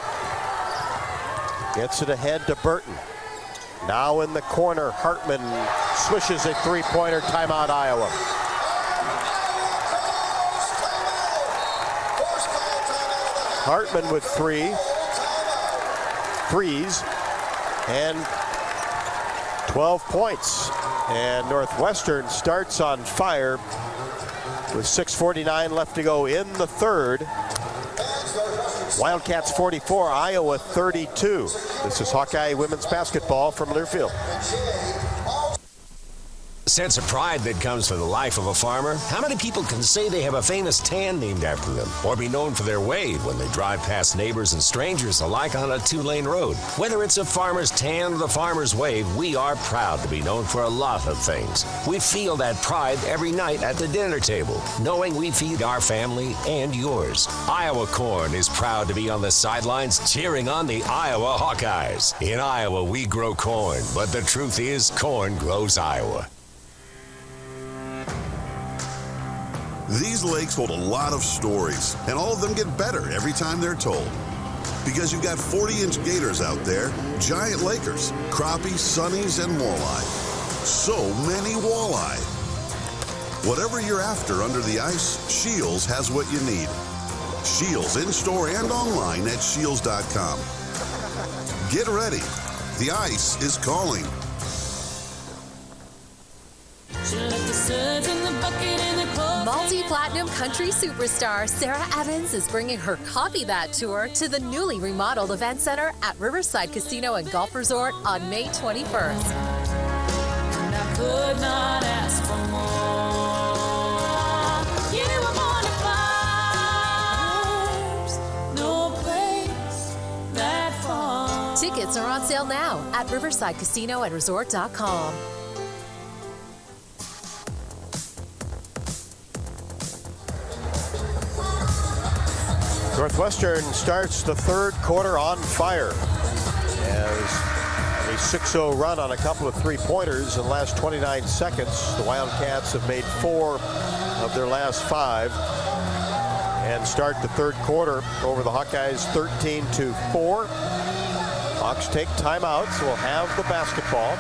S2: Gets it ahead to Burton. Now in the corner, Hartman swishes a three-pointer. Timeout, Iowa. Hartman with 3 threes and 12 points. And Northwestern starts on fire with 6:49 left to go in the third. Wildcats 44, Iowa 32. This is Hawkeye women's basketball from Learfield.
S6: Sense of pride that comes from the life of a farmer. How many people can say they have a famous tan named after them, or be known for their wave when they drive past neighbors and strangers alike on a 2-lane road? Whether it's a farmer's tan or the farmer's wave, we are proud to be known for a lot of things. We feel that pride every night at the dinner table, knowing we feed our family and yours. Iowa Corn is proud to be on the sidelines cheering on the Iowa Hawkeyes. In Iowa, we grow corn, but the truth is, corn grows Iowa.
S7: These lakes hold a lot of stories, and all of them get better every time they're told. Because you've got 40-inch gators out there, giant lakers, crappies, sunnies, and walleye. So many walleye. Whatever you're after under the ice, Shields has what you need. Shields in-store and online at shields.com. Get ready. The ice is calling.
S12: Multi-platinum country superstar Sarah Evans is bringing her Copy That tour to the newly remodeled event center at Riverside Casino and Golf Resort on May 21st.
S19: And I could not ask for more. You were born to fly. No place that far.
S12: Tickets are on sale now at riversidecasinoandresort.com.
S2: Northwestern starts the third quarter on fire as a 6-0 run on a couple of three-pointers in the last 29 seconds. The Wildcats have made 4 of their last 5 and start the third quarter over the Hawkeyes 13-4. Hawks take timeout, so we'll have the basketball.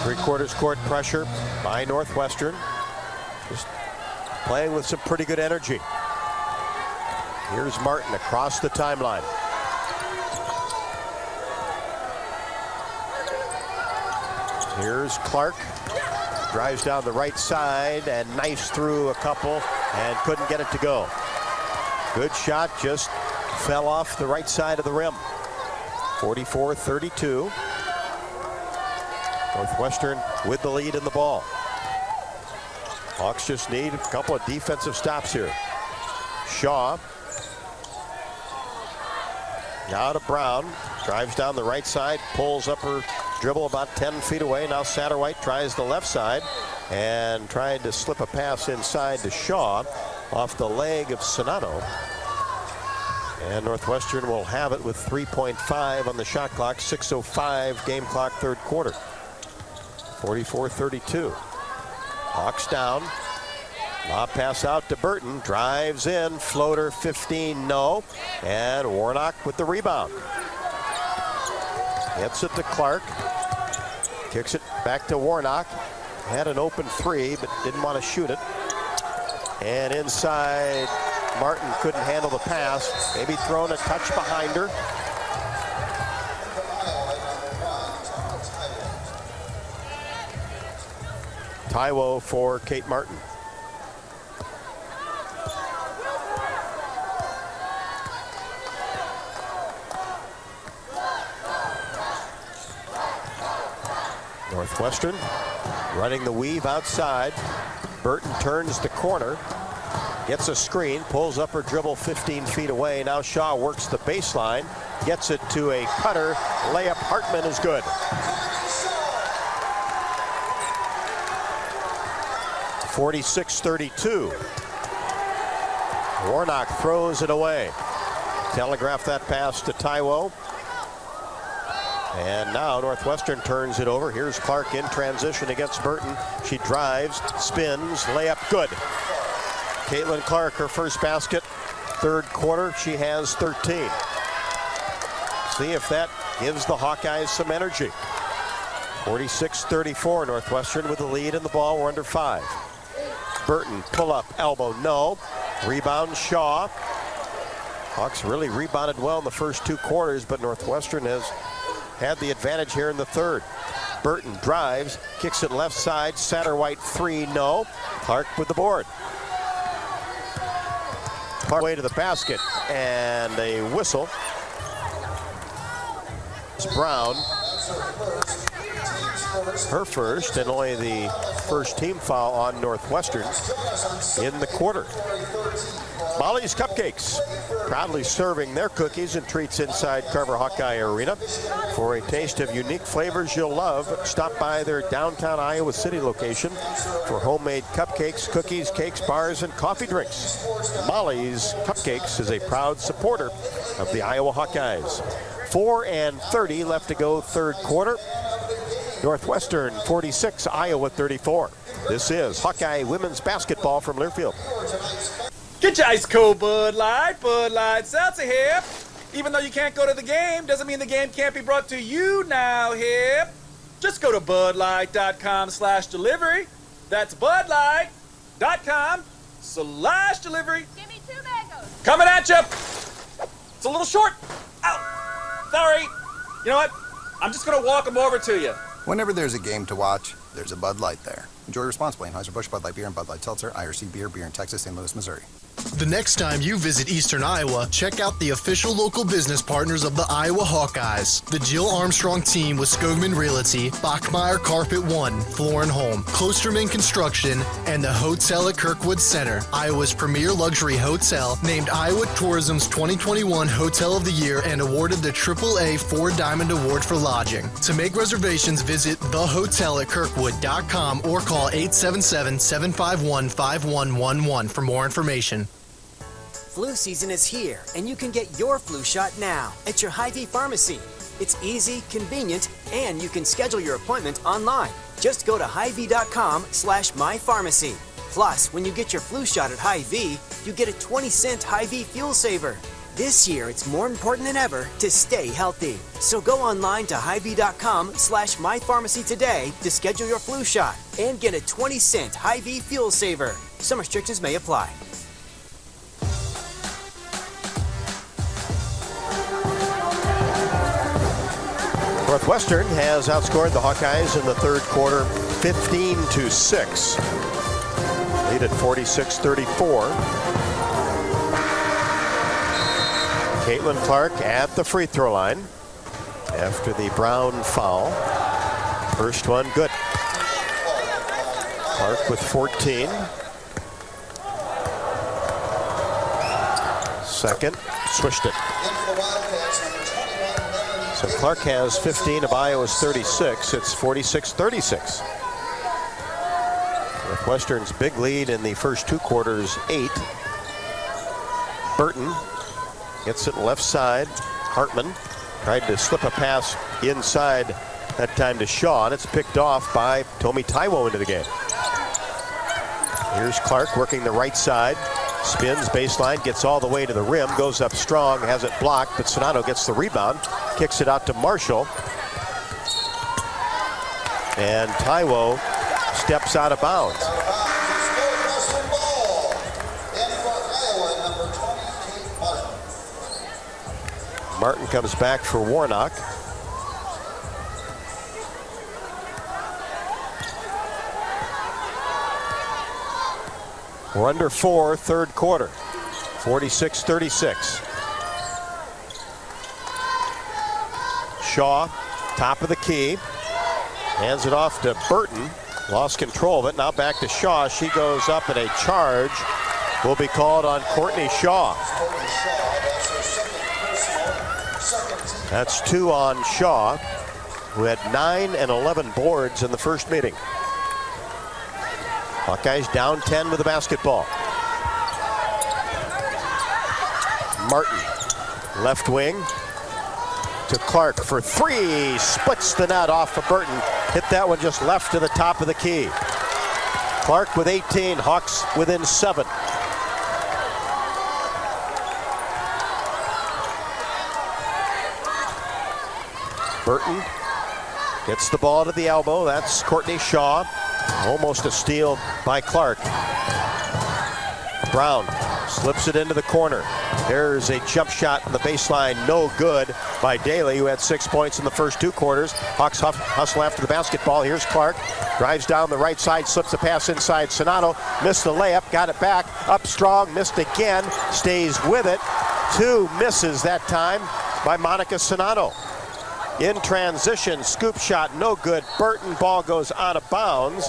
S2: Three-quarters court pressure by Northwestern. Just playing with some pretty good energy. Here's Martin across the timeline. Here's Clark. Drives down the right side and knifes through a couple and couldn't get it to go. Good shot, just fell off the right side of the rim. 44-32. Northwestern with the lead in the ball. Hawks just need a couple of defensive stops here. Shaw. Now to Brown. Drives down the right side, pulls up her dribble about 10 feet away. Now Satterwhite tries the left side and tried to slip a pass inside to Shaw off the leg of Sonato. And Northwestern will have it with 3.5 on the shot clock, 6:05 game clock, third quarter. 44-32. Hawks down. Lob pass out to Burton. Drives in. Floater 15, no. And Warnock with the rebound. Gets it to Clark. Kicks it back to Warnock. Had an open three, but didn't want to shoot it. And inside, Martin couldn't handle the pass. Maybe thrown a touch behind her. Taiwo for Kate Martin. Northwestern running the weave outside. Burton turns the corner, gets a screen, pulls up her dribble 15 feet away. Now Shaw works the baseline, gets it to a cutter. Layup Hartman is good. 46-32. Warnock throws it away. Telegraph that pass to Taiwo. And now Northwestern turns it over. Here's Clark in transition against Burton. She drives, spins, layup good. Caitlin Clark, her first basket, third quarter. She has 13. See if that gives the Hawkeyes some energy. 46-34, Northwestern with the lead in the ball. We're under 5. Burton, pull up, elbow, no. Rebound, Shaw. Hawks really rebounded well in the first 2 quarters, but Northwestern has had the advantage here in the third. Burton drives, kicks it left side. Satterwhite 3, no. Clark with the board. Clark way to the basket and a whistle. It's Brown. Her first and only the first team foul on Northwestern in the quarter. Molly's Cupcakes, proudly serving their cookies and treats inside Carver Hawkeye Arena. For a taste of unique flavors you'll love, stop by their downtown Iowa City location for homemade cupcakes, cookies, cakes, bars, and coffee drinks. Molly's Cupcakes is a proud supporter of the Iowa Hawkeyes. 4:30 left to go, third quarter. Northwestern 46, Iowa 34. This is Hawkeye women's basketball from Learfield.
S8: Get your ice cold Bud Light Seltzer here. Even though you can't go to the game, doesn't mean the game can't be brought to you now here. Just go to budlight.com/delivery. That's budlight.com/delivery.
S9: Give me 2 mangoes.
S8: Coming at you. It's a little short. Ow. Sorry. You know what? I'm just going to walk them over to you.
S10: Whenever there's a game to watch, there's a Bud Light there. Enjoy responsibly. Anheuser-Busch, Bud Light Beer, and Bud Light Seltzer, IRC Beer in Texas, St. Louis, Missouri.
S4: The next time you visit Eastern Iowa, check out the official local business partners of the Iowa Hawkeyes. The Jill Armstrong team with Skogman Realty, Bachmeyer Carpet One, Floor and Home, Klosterman Construction, and the Hotel at Kirkwood Center, Iowa's premier luxury hotel, named Iowa Tourism's 2021 Hotel of the Year and awarded the AAA 4 Diamond Award for lodging. To make reservations, visit thehotelatkirkwood.com or call 877-751-5111 for more information.
S5: Flu season is here, and you can get your flu shot now at your Hy-Vee pharmacy. It's easy, convenient, and you can schedule your appointment online. Just go to Hy-Vee.com/mypharmacy. Plus, when you get your flu shot at Hy-Vee, you get a 20-cent Hy-Vee fuel saver. This year, it's more important than ever to stay healthy. So go online to Hy-Vee.com/mypharmacy today to schedule your flu shot and get a 20-cent Hy-Vee fuel saver. Some restrictions may apply.
S2: Northwestern has outscored the Hawkeyes in the third quarter 15-6. Lead at 46-34. Caitlin Clark at the free throw line after the Brown foul. First one good. Clark with 14. Second, swished it. So Clark has 15, Abayo's 36. It's 46-36. Northwestern's big lead in the first two quarters, 8. Burton gets it left side. Hartman tried to slip a pass inside, that time to Shaw, and it's picked off by Tomi Taiwo into the game. Here's Clark working the right side. Spins baseline, gets all the way to the rim, goes up strong, has it blocked, but Sonato gets the rebound, kicks it out to Marshall. And Taiwo steps out of bounds. Martin comes back for Warnock. We're under 4, third quarter, 46-36. Shaw, top of the key, hands it off to Burton, lost control of it, now back to Shaw. She goes up, and a charge will be called on Courtney Shaw. That's 2 on Shaw, who had 9 and 11 boards in the first meeting. Hawkeyes down 10 with the basketball. Martin, left wing to Clark for 3. Splits the net off of Burton. Hit that one just left to the top of the key. Clark with 18, Hawks within 7. Burton gets the ball to the elbow. That's Courtney Shaw. Almost a steal by Clark. Brown slips it into the corner. There's a jump shot in the baseline, no good by Daly, who had 6 points in the first two quarters. Hawks hustle after the basketball. Here's Clark. Drives down the right side, slips a pass inside. Sonato missed the layup, got it back. Up strong, missed again, stays with it. 2 misses that time by Monica Sonato. In transition, scoop shot, no good. Burton, ball goes out of bounds.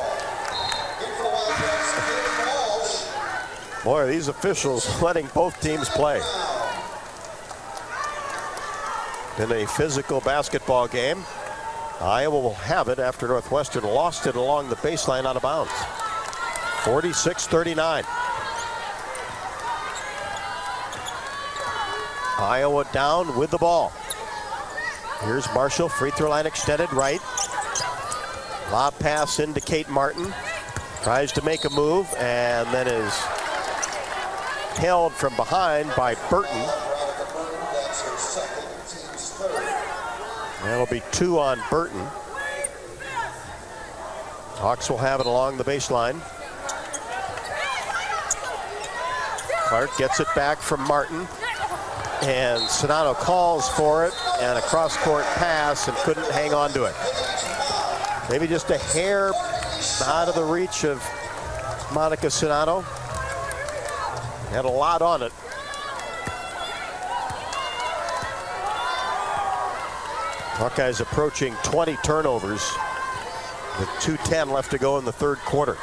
S2: Boy, these officials letting both teams play. In a physical basketball game, Iowa will have it after Northwestern lost it along the baseline out of bounds. 46-39. Iowa down with the ball. Here's Marshall, free throw line extended right. Lob pass into Kate Martin. Tries to make a move and then is held from behind by Burton. That'll be 2 on Burton. Hawks will have it along the baseline. Clark gets it back from Martin. And Sonato calls for it, and a cross-court pass, and couldn't hang on to it. Maybe just a hair out of the reach of Monica Sonato. Had a lot on it. Hawkeyes approaching 20 turnovers with 2:10 left to go in the third quarter.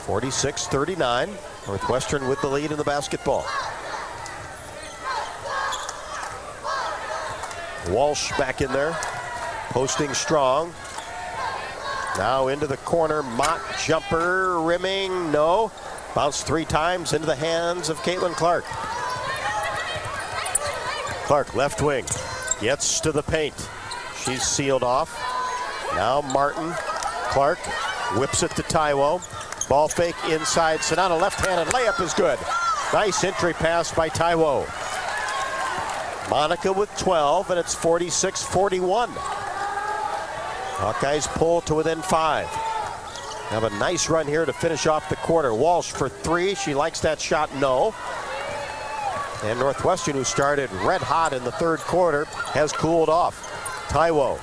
S2: 46-39. Northwestern with the lead in the basketball. Walsh back in there, posting strong. Now into the corner, Mott jumper, rimming, no. Bounced 3 times into the hands of Caitlin Clark. Clark, left wing, gets to the paint. She's sealed off. Now Martin, Clark, whips it to Taiwo. Ball fake inside, Sonato left-handed layup is good. Nice entry pass by Taiwo. Monica with 12, and it's 46-41. Hawkeyes pull to within 5. Have a nice run here to finish off the quarter. Walsh for 3. She likes that shot, no. And Northwestern, who started red hot in the third quarter, has cooled off. Taiwo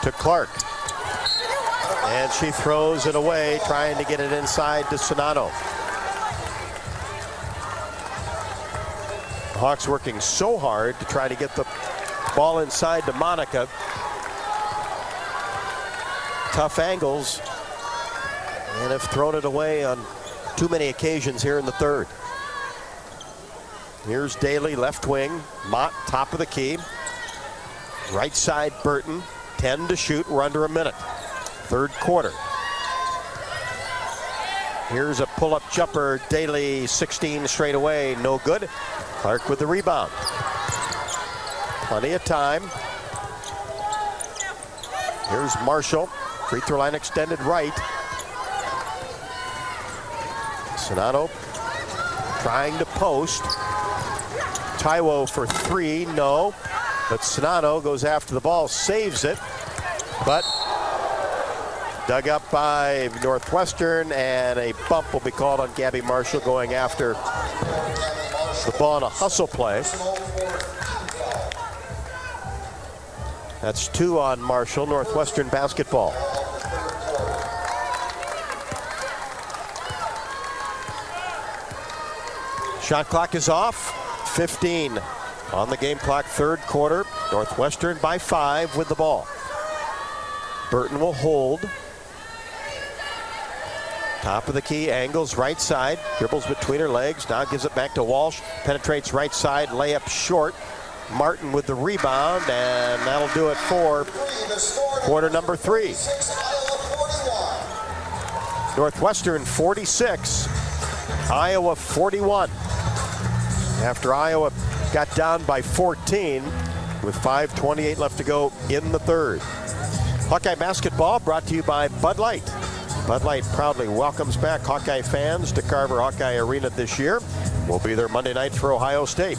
S2: to Clark. And she throws it away, trying to get it inside to Sonato. The Hawks working so hard to try to get the ball inside to Monica. Tough angles, and have thrown it away on too many occasions here in the third. Here's Daly, left wing. Mott, top of the key. Right side, Burton. 10 to shoot. We're under a minute. Third quarter. Here's a pull-up jumper. Daly, 16 straight away. No good. Clark with the rebound. Plenty of time. Here's Marshall. Free throw line extended right. Sonato trying to post. Taiwo for three, no. But Sonato goes after the ball, saves it. But dug up by Northwestern, and a bump will be called on Gabby Marshall going after the ball in a hustle play. That's 2 on Marshall. Northwestern basketball. Shot clock is off. 15 on the game clock, third quarter. Northwestern by 5 with the ball. Burton will hold. Top of the key, angles right side, dribbles between her legs, now gives it back to Walsh, penetrates right side, layup short. Martin with the rebound, and that'll do it for quarter number 3. Northwestern 46, Iowa 41. After Iowa got down by 14 with 5:28 left to go in the third. Hawkeye basketball brought to you by Bud Light. Bud Light proudly welcomes back Hawkeye fans to Carver Hawkeye Arena this year. We'll be there Monday night for Ohio State.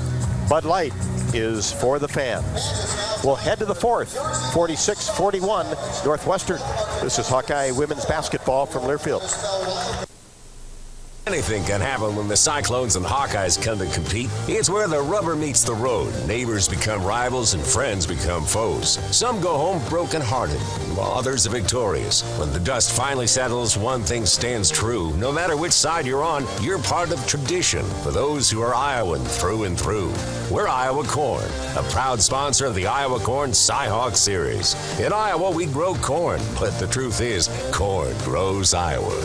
S2: Bud Light is for the fans. We'll head to the fourth, 46-41 Northwestern. This is Hawkeye women's basketball from Learfield.
S6: Anything can happen when the Cyclones and Hawkeyes come to compete. It's where the rubber meets the road. Neighbors become rivals and friends become foes. Some go home broken-hearted, while others are victorious. When the dust finally settles, one thing stands true. No matter which side you're on, you're part of tradition for those who are Iowan through and through. We're Iowa Corn, a proud sponsor of the Iowa Corn Cy-Hawk Series. In Iowa, we grow corn, but the truth is, corn grows Iowa.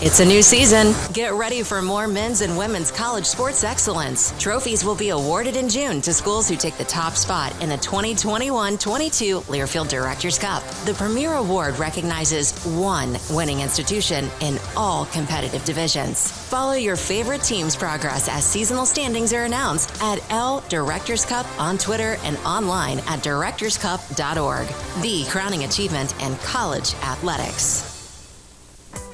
S13: It's a new season. Get ready for more men's and women's college sports excellence. Trophies will be awarded in June to schools who take the top spot in the 2021-22 Learfield Directors Cup. The premier award recognizes one winning institution in all competitive divisions. Follow your favorite team's progress as seasonal standings are announced at L Directors Cup on Twitter and online at directorscup.org. The crowning achievement in college athletics.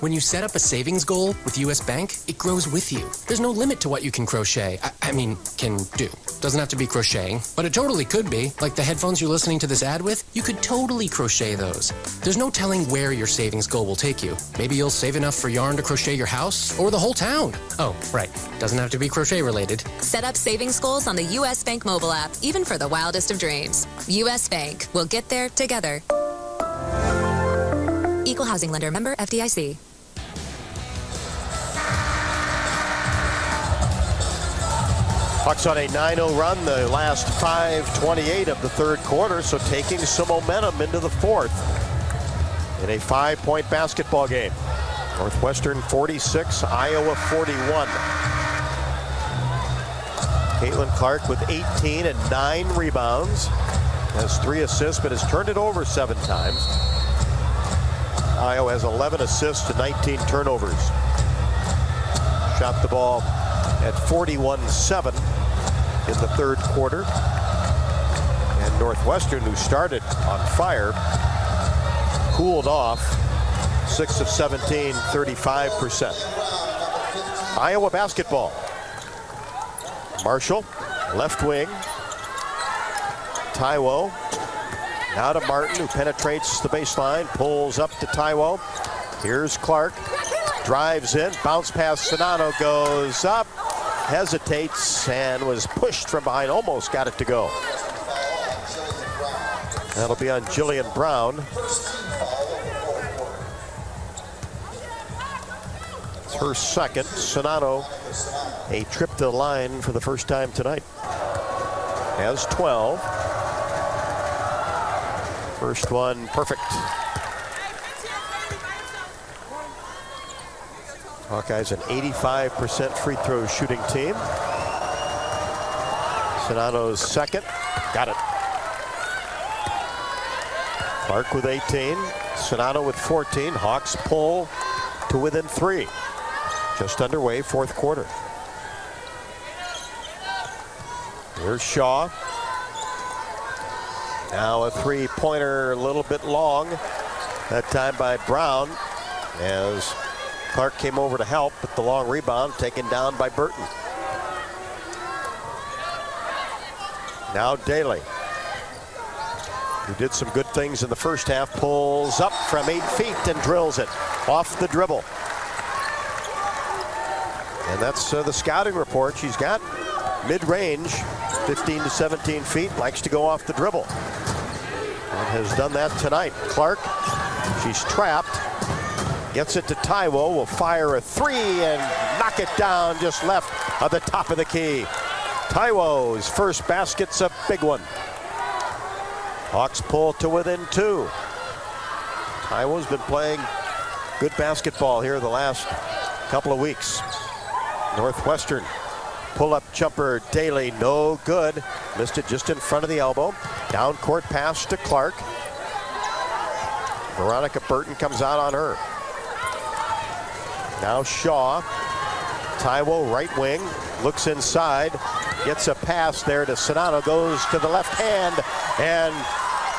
S11: When you set up a savings goal with U.S. Bank, it grows with you. There's no limit to what you can crochet. Can do. Doesn't have to be crocheting, but it totally could be. Like the headphones you're listening to this ad with, you could totally crochet those. There's no telling where your savings goal will take you. Maybe you'll save enough for yarn to crochet your house or the whole town. Oh, right. Doesn't have to be crochet related.
S12: Set up savings goals on the U.S. Bank mobile app, even for the wildest of dreams. U.S. Bank. We'll get there together. Equal housing lender, member FDIC.
S2: Hawks on a 9-0 run, the last 5:28 of the third quarter, so taking some momentum into the fourth in a 5-point basketball game. Northwestern 46, Iowa 41. Caitlin Clark with 18 and 9 rebounds, has 3 assists, but has turned it over 7 times. Iowa has 11 assists to 19 turnovers. Shot the ball at 41-7 in the third quarter. And Northwestern, who started on fire, cooled off. 6 of 17, 35%. Iowa basketball. Marshall, left wing. Taiwo. Now to Martin, who penetrates the baseline, pulls up to Taiwo. Here's Clark. Drives in, bounce pass, Sonato goes up, hesitates, and was pushed from behind, almost got it to go. That'll be on Jillian Brown. It's her second. Sonato, a trip to the line for the first time tonight. Has 12. First one, perfect. Hawkeyes an 85% free throw shooting team. Sonato's second. Got it. Clark with 18. Sonato with 14. Hawks pull to within 3. Just underway, fourth quarter. Here's Shaw. Now a three-pointer, a little bit long. That time by Brown as Clark came over to help, but the long rebound taken down by Burton. Now Daly, who did some good things in the first half, pulls up from 8 feet and drills it off the dribble. And that's the scouting report. She's got mid-range, 15 to 17 feet, likes to go off the dribble. And has done that tonight. Clark, she's trapped, gets it to Taiwo, will fire a 3 and knock it down just left of the top of the key. Taiwo's first basket's a big one. Hawks pull to within 2. Taiwo's been playing good basketball here the last couple of weeks. Northwestern pull-up jumper, Daly, no good. Missed it just in front of the elbow. Down court pass to Clark. Veronica Burton comes out on her. Now Shaw. Taiwo, right wing, looks inside, gets a pass there to Sonato, goes to the left hand and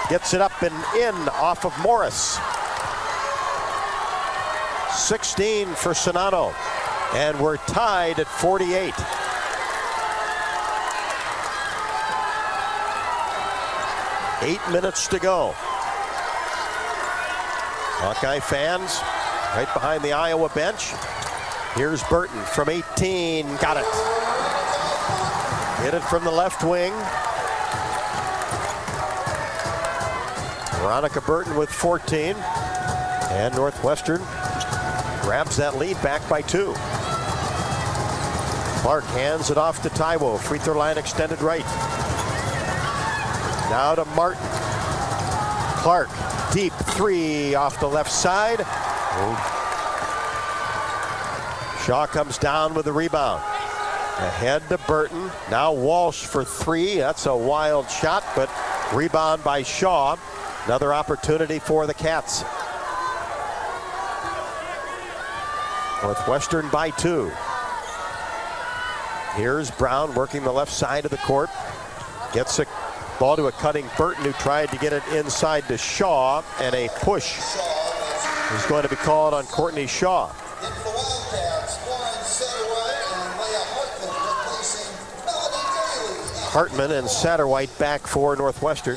S2: gets it up and in off of Morris. 16 for Sonato, and we're tied at 48. Eight minutes to go. Hawkeye fans right behind the Iowa bench. Here's Burton from 18, got it. Hit it from the left wing. Veronica Burton with 14. And Northwestern grabs that lead back by 2. Clark hands it off to Taiwo. Free throw line extended right. Now to Martin. Clark, deep 3 off the left side. Shaw comes down with the rebound. Ahead to Burton. Now Walsh for 3. That's a wild shot, but rebound by Shaw. Another opportunity for the Cats. Northwestern by 2. Here's Brown working the left side of the court. Gets a ball to a cutting Burton, who tried to get it inside to Shaw, and a push is going to be called on Courtney Shaw. Hartman and Satterwhite back for Northwestern.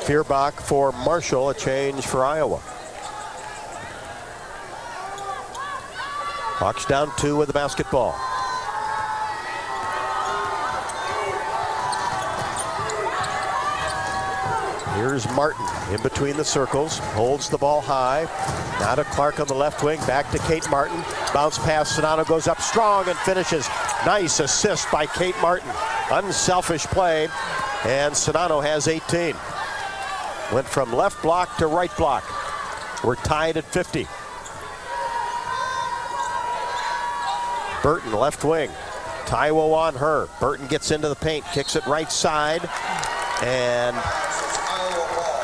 S2: Fierbach for Marshall, a change for Iowa. Hawks down 2 with the basketball. Here's Martin in between the circles, holds the ball high. Now to Clark on the left wing, back to Kate Martin. Bounce pass, Sonato goes up strong and finishes. Nice assist by Kate Martin. Unselfish play, and Sonato has 18. Went from left block to right block. We're tied at 50. Burton, left wing. Taiwo on her. Burton gets into the paint, kicks it right side, and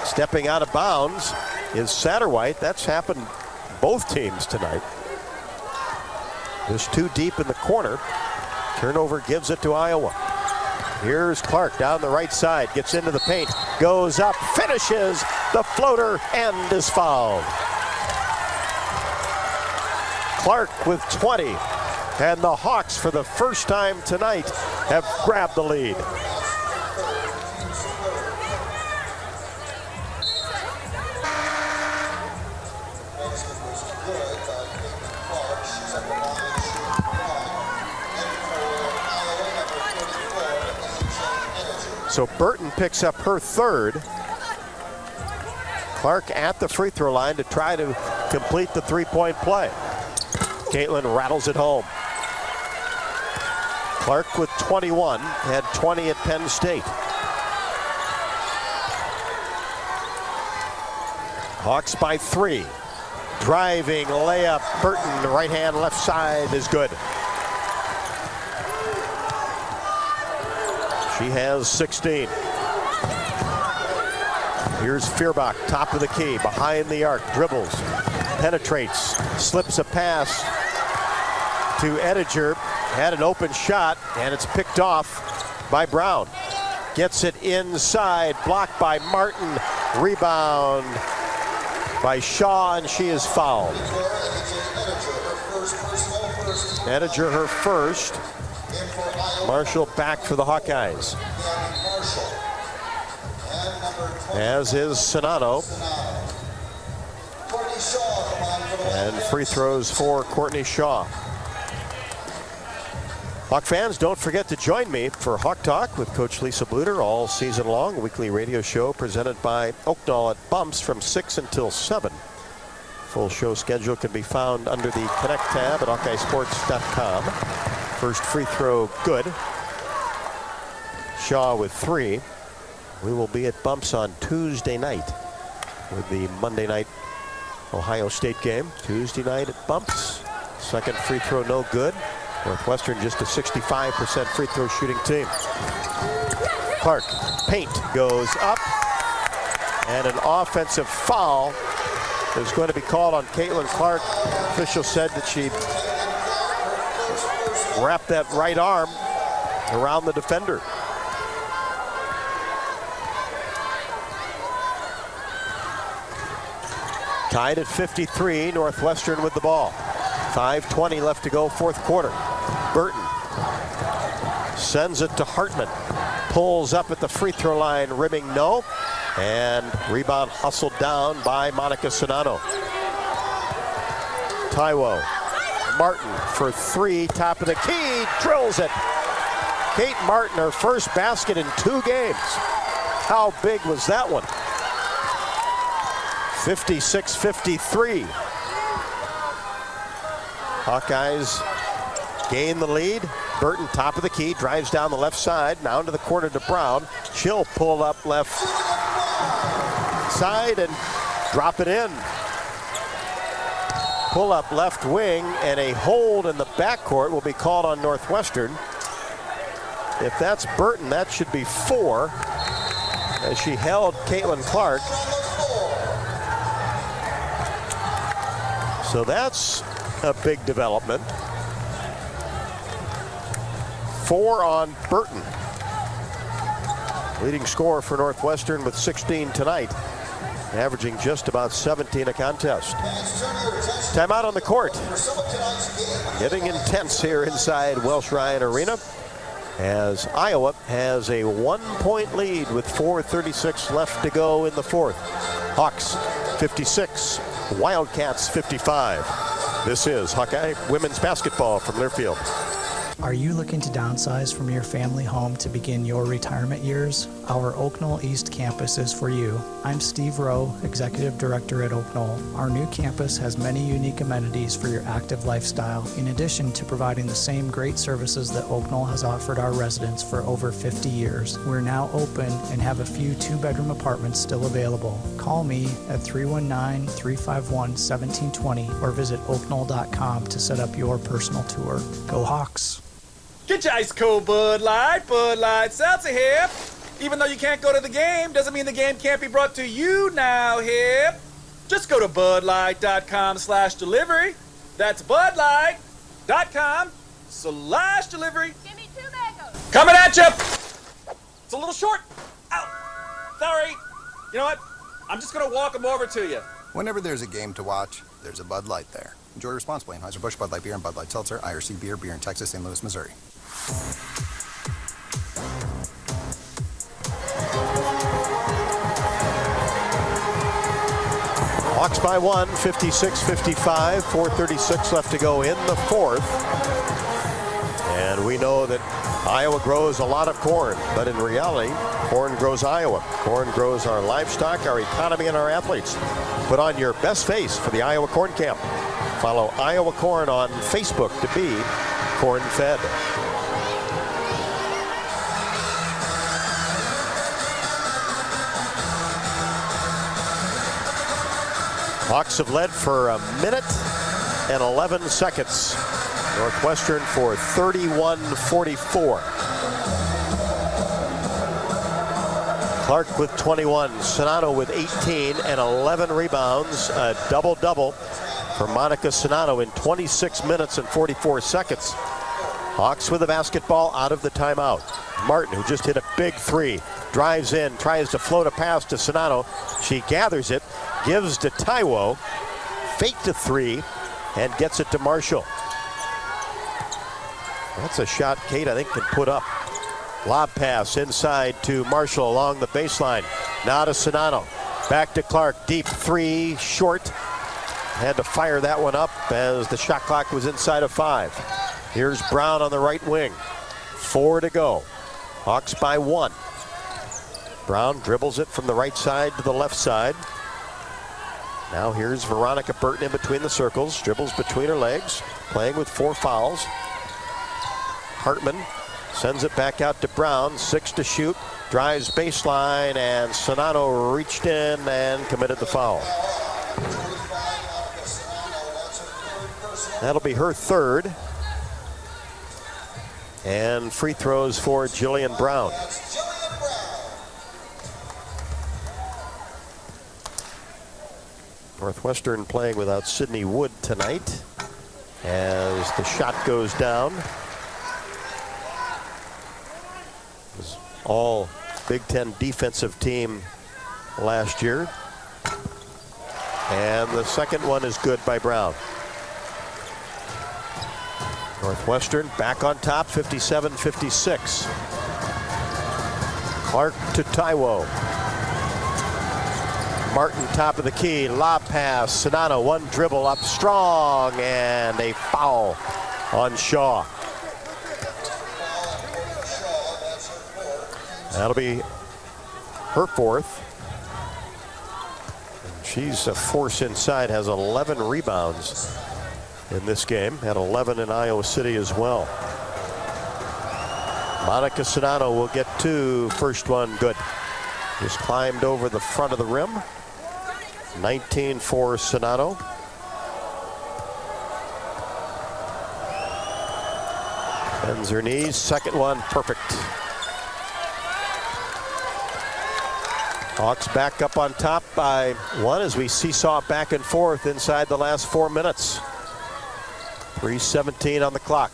S2: stepping out of bounds is Satterwhite. That's happened both teams tonight. Just too deep in the corner. Turnover gives it to Iowa. Here's Clark down the right side, gets into the paint, goes up, finishes the floater, and is fouled. Clark with 20, and the Hawks for the first time tonight have grabbed the lead. So Burton picks up her third. Clark at the free throw line to try to complete the three-point play. Caitlin rattles it home. Clark with 21, had 20 at Penn State. Hawks by 3. Driving layup, Burton, right hand, left side is good. She has 16. Here's Feuerbach, top of the key, behind the arc, dribbles, penetrates, slips a pass to Ettinger, had an open shot, and it's picked off by Brown. Gets it inside, blocked by Martin, rebound by Shaw, and she is fouled. Ettinger her first. Marshall back for the Hawkeyes. As is Sonato. And free throws for Courtney Shaw. Hawk fans, don't forget to join me for Hawk Talk with Coach Lisa Bluder all season long. A weekly radio show presented by Oaknall at Bumps from 6 until 7. Full show schedule can be found under the Connect tab at HawkeyeSports.com. First free throw good. Shaw with 3. We will be at Bumps on Tuesday night with the Monday night Ohio State game. Tuesday night at Bumps. Second free throw no good. Northwestern just a 65% free throw shooting team. Clark, paint goes up. And an offensive foul is going to be called on Caitlin Clark. Official said that she wrapped that right arm around the defender. Tied at 53, Northwestern with the ball. 5:20 left to go, fourth quarter. Burton sends it to Hartman. Pulls up at the free throw line, rimming no. And rebound hustled down by Monica Sonato. Taiwo. Martin for 3, top of the key, drills it. Kate Martin, her first basket in 2 games. How big was that one? 56-53. Hawkeyes gain the lead. Burton, top of the key, drives down the left side, now into the corner to Brown. She'll pull up left side and drop it in. Pull up left wing, and a hold in the backcourt will be called on Northwestern. If that's Burton, that should be 4, as she held Caitlin Clark. So that's a big development. 4 on Burton. Leading scorer for Northwestern with 16 tonight, averaging just about 17 a contest. Timeout on the court. Getting intense here inside Welsh Ryan Arena, as Iowa has a 1-point lead with 4:36 left to go in the fourth. Hawks 56, Wildcats 55. This is Hawkeye women's basketball from Learfield.
S23: Are you looking to downsize from your family home to begin your retirement years? Our Oaknall East campus is for you. I'm Steve Rowe, Executive Director at Oaknall. Our new campus has many unique amenities for your active lifestyle, in addition to providing the same great services that Oaknall has offered our residents for over 50 years. We're now open and have a few 2-bedroom apartments still available. Call me at 319-351-1720 or visit oaknall.com to set up your personal tour. Go Hawks!
S8: Get your ice cold Bud Light Seltzer here. Even though you can't go to the game, doesn't mean the game can't be brought to you now here. Just go to budlight.com/delivery. That's budlight.com/delivery.
S9: Give me 2 mangoes.
S8: Coming at you. It's a little short. Ow. Sorry. You know what? I'm just going to walk them over to you.
S10: Whenever there's a game to watch, there's a Bud Light there. Enjoy responsibly. Anheuser-Busch, Bud Light Beer, and Bud Light Seltzer, IRC Beer, beer in Texas, St. Louis, Missouri.
S2: Hawks by 1, 56-55, 4:36 left to go in the fourth. And we know that Iowa grows a lot of corn, but in reality, corn grows Iowa. Corn grows our livestock, our economy, and our athletes. Put on your best face for the Iowa Corn Camp. Follow Iowa Corn on Facebook to be corn-fed. Hawks have led for a minute and 11 seconds. Northwestern for 31-44. Clark with 21, Sonato with 18 and 11 rebounds. A double-double for Monica Sonato in 26 minutes and 44 seconds. Hawks with the basketball out of the timeout. Martin, who just hit a big three, drives in, tries to float a pass to Sonato. She gathers it, gives to Taiwo, fake to three, and gets it to Marshall. That's a shot Kate, I think, can put up. Lob pass inside to Marshall along the baseline. Now to Sonato. Back to Clark. Deep three, short. Had to fire that one up as the shot clock was inside of 5. Here's Brown on the right wing. 4 to go. Hawks by 1. Brown dribbles it from the right side to the left side. Now here's Veronica Burton in between the circles. Dribbles between her legs. Playing with 4 fouls. Hartman sends it back out to Brown. 6 to shoot. Drives baseline, and Sonato reached in and committed the foul. That'll be her 3rd. And free throws for Jillian Brown. Northwestern playing without Sydney Wood tonight as the shot goes down. It was all Big Ten defensive team last year. And the second one is good by Brown. Northwestern back on top, 57-56. Clark to Taiwo. Martin top of the key, lob pass. Sonato, one dribble up strong, and a foul on Shaw. That'll be her 4th. And she's a force inside, has 11 rebounds in this game. Had 11 in Iowa City as well. Monica Sonato will get 2. First one good. Just climbed over the front of the rim. 19 for Sonato. Bends her knees. Second one perfect. Hawks back up on top by 1 as we seesaw back and forth inside the last 4 minutes. 3:17 on the clock.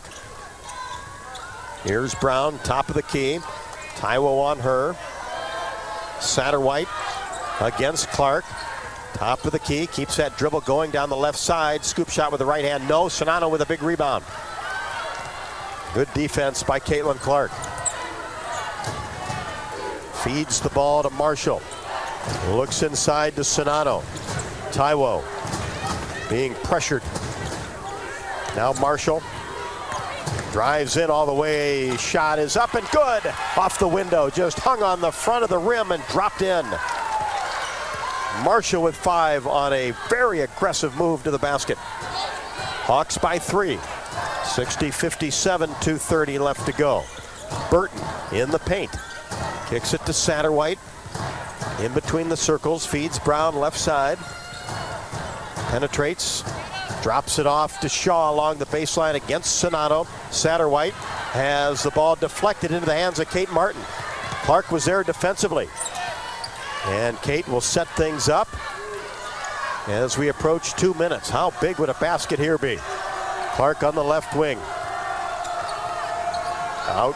S2: Here's Brown, top of the key. Taiwo on her. Satterwhite against Clark. Top of the key, keeps that dribble going down the left side. Scoop shot with the right hand. No, Sonato with a big rebound. Good defense by Caitlin Clark. Feeds the ball to Marshall. Looks inside to Sonato. Taiwo being pressured. Now Marshall drives in all the way. Shot is up and good. Off the window. Just hung on the front of the rim and dropped in. Marshall with 5 on a very aggressive move to the basket. Hawks by 3. 60-57, 2:30 left to go. Burton in the paint. Kicks it to Satterwhite. In between the circles. Feeds Brown left side. Penetrates. Drops it off to Shaw along the baseline against Sonato. Satterwhite has the ball deflected into the hands of Kate Martin. Clark was there defensively. And Kate will set things up as we approach 2 minutes. How big would a basket here be? Clark on the left wing. Out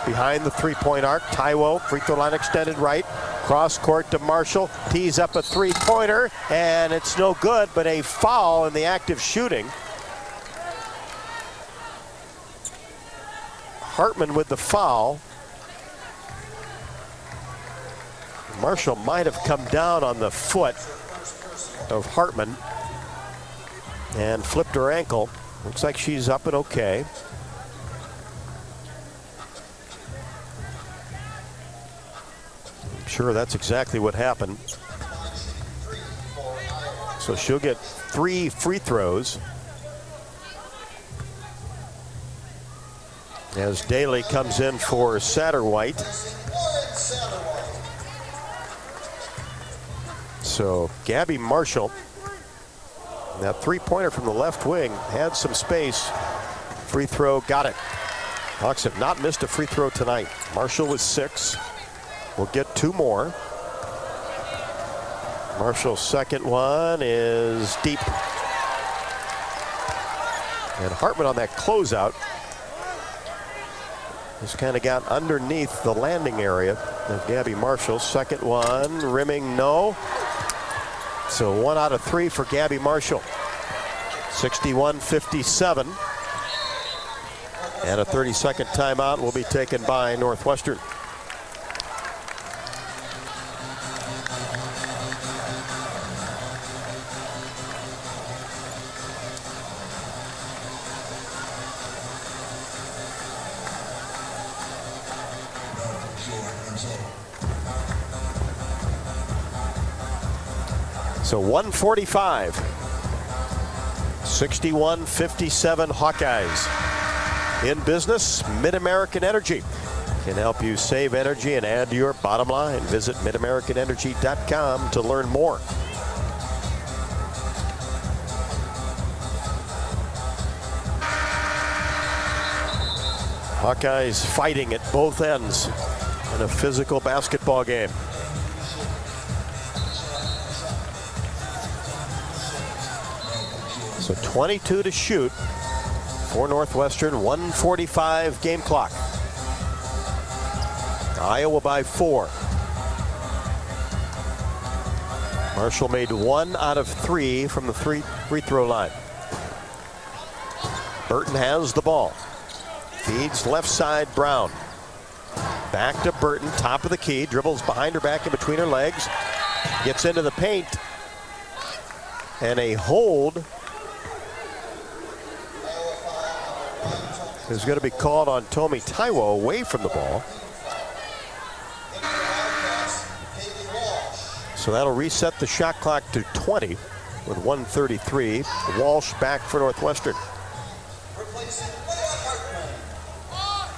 S2: behind the three-point arc. Taiwo, free throw line extended right. Cross court to Marshall. Tees up a three-pointer, and it's no good, but a foul in the act of shooting. Hartman with the foul. Marshall might have come down on the foot of Hartman and flipped her ankle. Looks like she's up and okay. I'm sure that's exactly what happened. So she'll get 3 free throws. As Daly comes in for Satterwhite. So Gabby Marshall, that three-pointer from the left wing, had some space. Free throw, got it. Hawks have not missed a free throw tonight. Marshall with 6. We'll get 2 more. Marshall's second one is deep. And Hartman on that closeout just kind of got underneath the landing area of Gabby Marshall. Second one, rimming, no. So 1 out of 3 for Gabby Marshall. 61-57. And a 30-second timeout will be taken by Northwestern. So 1:45. 61-57 Hawkeyes. In business, Mid-American Energy can help you save energy and add to your bottom line. Visit midamericanenergy.com to learn more. Hawkeyes fighting at both ends in a physical basketball game. So 22 to shoot for Northwestern, 1:45 game clock. Iowa by 4. Marshall made 1 out of 3 from the free throw line. Burton has the ball. Feeds left side, Brown. Back to Burton, top of the key, dribbles behind her back in between her legs. Gets into the paint. And a hold is going to be called on Tomi Taiwo away from the ball. So that'll reset the shot clock to 20 with 1:33. Walsh back for Northwestern.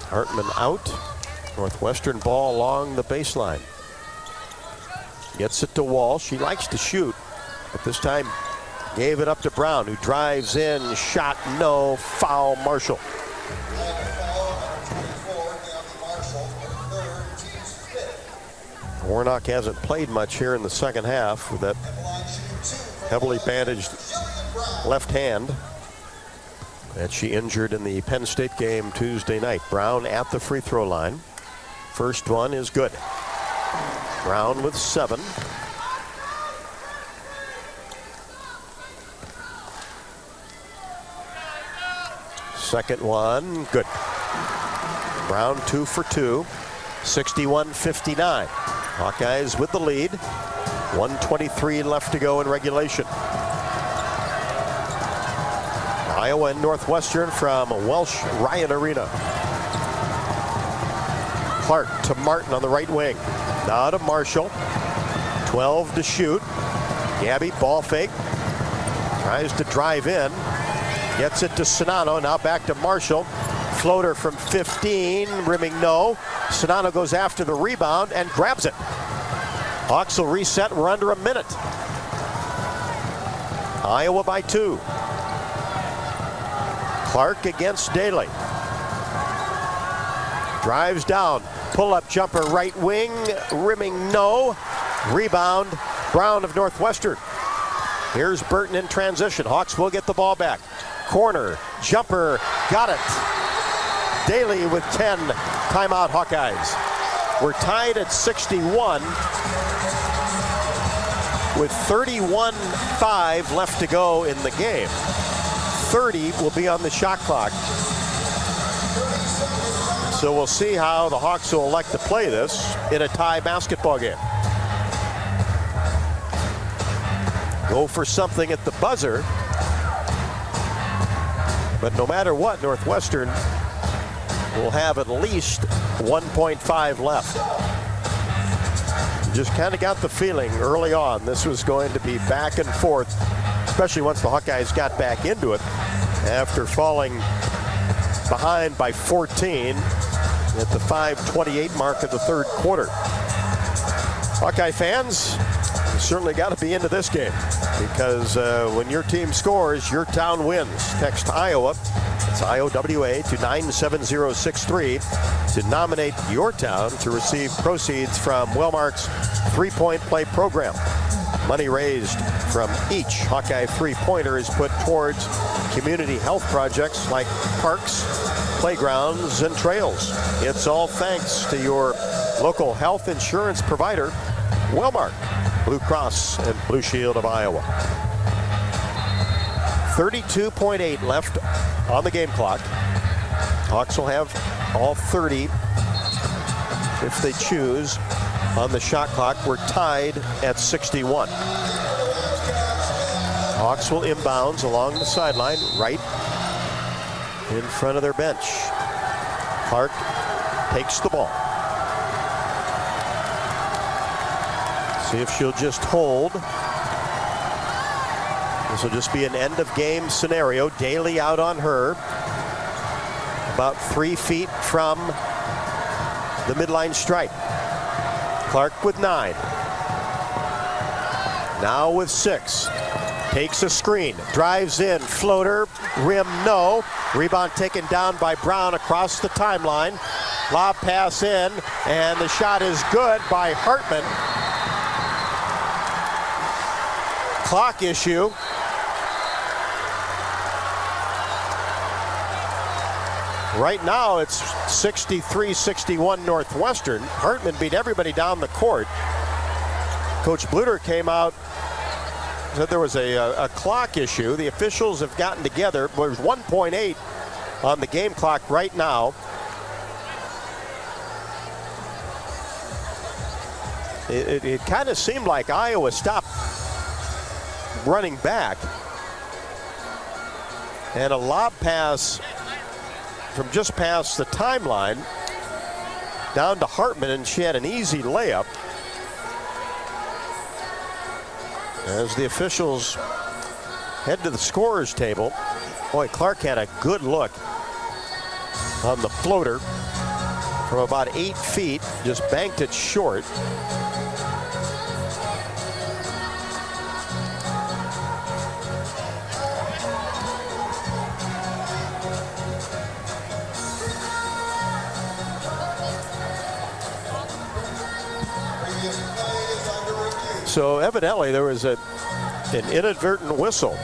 S2: Hartman out. Northwestern ball along the baseline. Gets it to Walsh. He likes to shoot, but this time gave it up to Brown, who drives in. Shot, no. Foul, Marshall. Warnock hasn't played much here in the second half with that heavily bandaged left hand that she injured in the Penn State game Tuesday night. Brown at the free throw line. First one is good. Brown with 7. Second one, good. Brown 2 for 2. 61-59. Hawkeyes with the lead. 1:23 left to go in regulation. Iowa and Northwestern from Welsh Ryan Arena. Clark to Martin on the right wing. Now to Marshall. 12 to shoot. Gabby, ball fake. Tries to drive in. Gets it to Sonano. Now back to Marshall. Floater from 15. Rimming, no. Sonano goes after the rebound and grabs it. Hawks will reset. We're under a minute. Iowa by 2. Clark against Daly. Drives down. Pull-up jumper right wing. Rimming, no. Rebound. Brown of Northwestern. Here's Burton in transition. Hawks will get the ball back. Corner. Jumper. Got it. Daly with 10. Timeout, Hawkeyes. We're tied at 61 with 31-5 left to go in the game. 30 will be on the shot clock. So we'll see how the Hawks will elect to play this in a tie basketball game. Go for something at the buzzer. But no matter what, Northwestern will have at least 1.5 left. just kind of got the feeling early on this was going to be back and forth, especially once the Hawkeyes got back into it after falling behind by 14 at the 5:28 mark of the third quarter. Hawkeye fans, you certainly got to be into this game because when your team scores, your town wins. Text Iowa, it's IOWA, to 97063 to nominate your town to receive proceeds from Wellmark's three-point play program. Money raised from each Hawkeye three-pointer is put towards community health projects like parks, playgrounds, and trails. It's all thanks to your local health insurance provider, Wellmark, Blue Cross and Blue Shield of Iowa. 32.8 left on the game clock. Hawks will have all 30 if they choose. On the shot clock, we're tied at 61. Hawks will inbounds along the sideline, right in front of their bench. Clark takes the ball. See if she'll just hold. This will just be an end of game scenario. Daly out on her. About 3 feet from the midline stripe. Clark with 9. Now with 6. Takes a screen. Drives in. Floater. Rim no. Rebound taken down by Brown across the timeline. Lob pass in. And the shot is good by Hartman. Clock issue. Right now it's 63-61 Northwestern. Hartman beat everybody down the court. Coach Bluder came out, said there was a clock issue. The officials have gotten together. There's 1.8 on the game clock right now. It kind of seemed like Iowa stopped running back. And a lob pass from just past the timeline down to Hartman, and she had an easy layup. As the officials head to the scorer's table, boy, Clark had a good look on the floater from about 8 feet, just banked it short. So evidently there was an inadvertent whistle.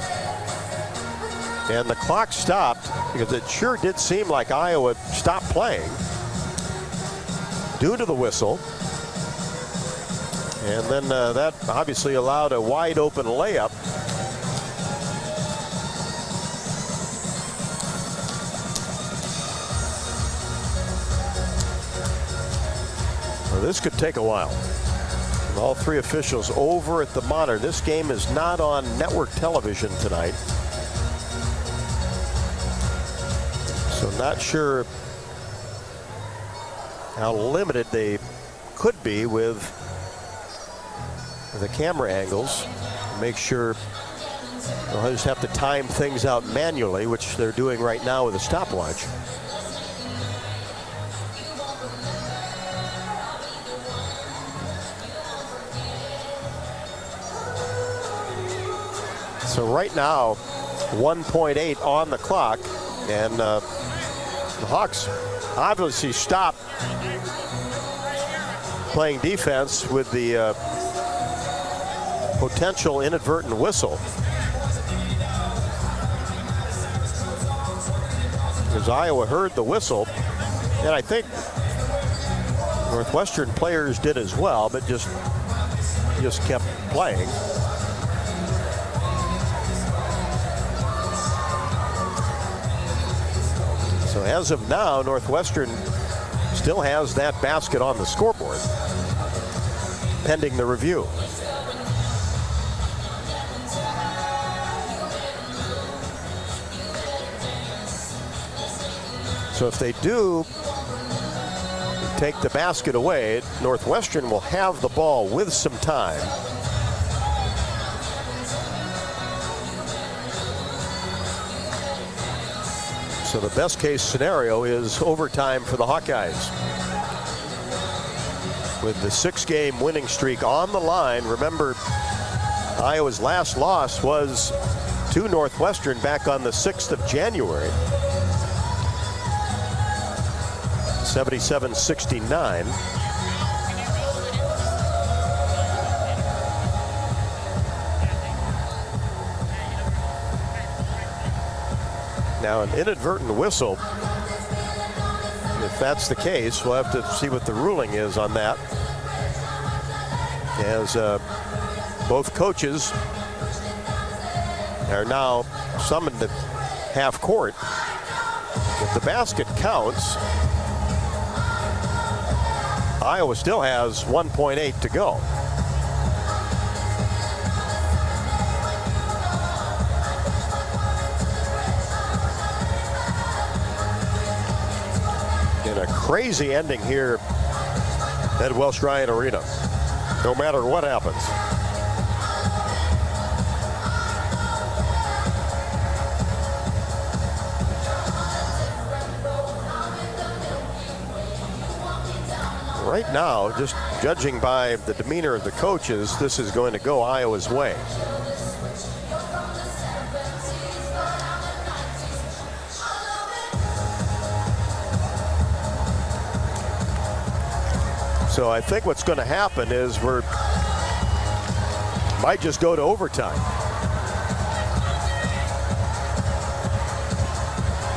S2: And the clock stopped because it sure did seem like Iowa stopped playing due to the whistle. And then that obviously allowed a wide open layup. Well, this could take a while. All three officials over at the monitor. This game is not on network television tonight. So not sure how limited they could be with the camera angles. Make sure they'll just have to time things out manually, which they're doing right now with a stopwatch. So right now, 1.8 on the clock, and the Hawks obviously stopped playing defense with the potential inadvertent whistle. As Iowa heard the whistle, and I think Northwestern players did as well, but just kept playing. So as of now, Northwestern still has that basket on the scoreboard, pending the review. So if they do take the basket away. Northwestern will have the ball with some time. So the best case scenario is overtime for the Hawkeyes. With the 6-game winning streak on the line, remember Iowa's last loss was to Northwestern back on the 6th of January. 77-69. Now an inadvertent whistle. If that's the case, we'll have to see what the ruling is on that. As both coaches are now summoned to half court. If the basket counts, Iowa still has 1.8 to go. In a crazy ending here at Welsh Ryan Arena, no matter what happens. Right now, just judging by the demeanor of the coaches, this is going to go Iowa's way. So I think what's going to happen is might just go to overtime.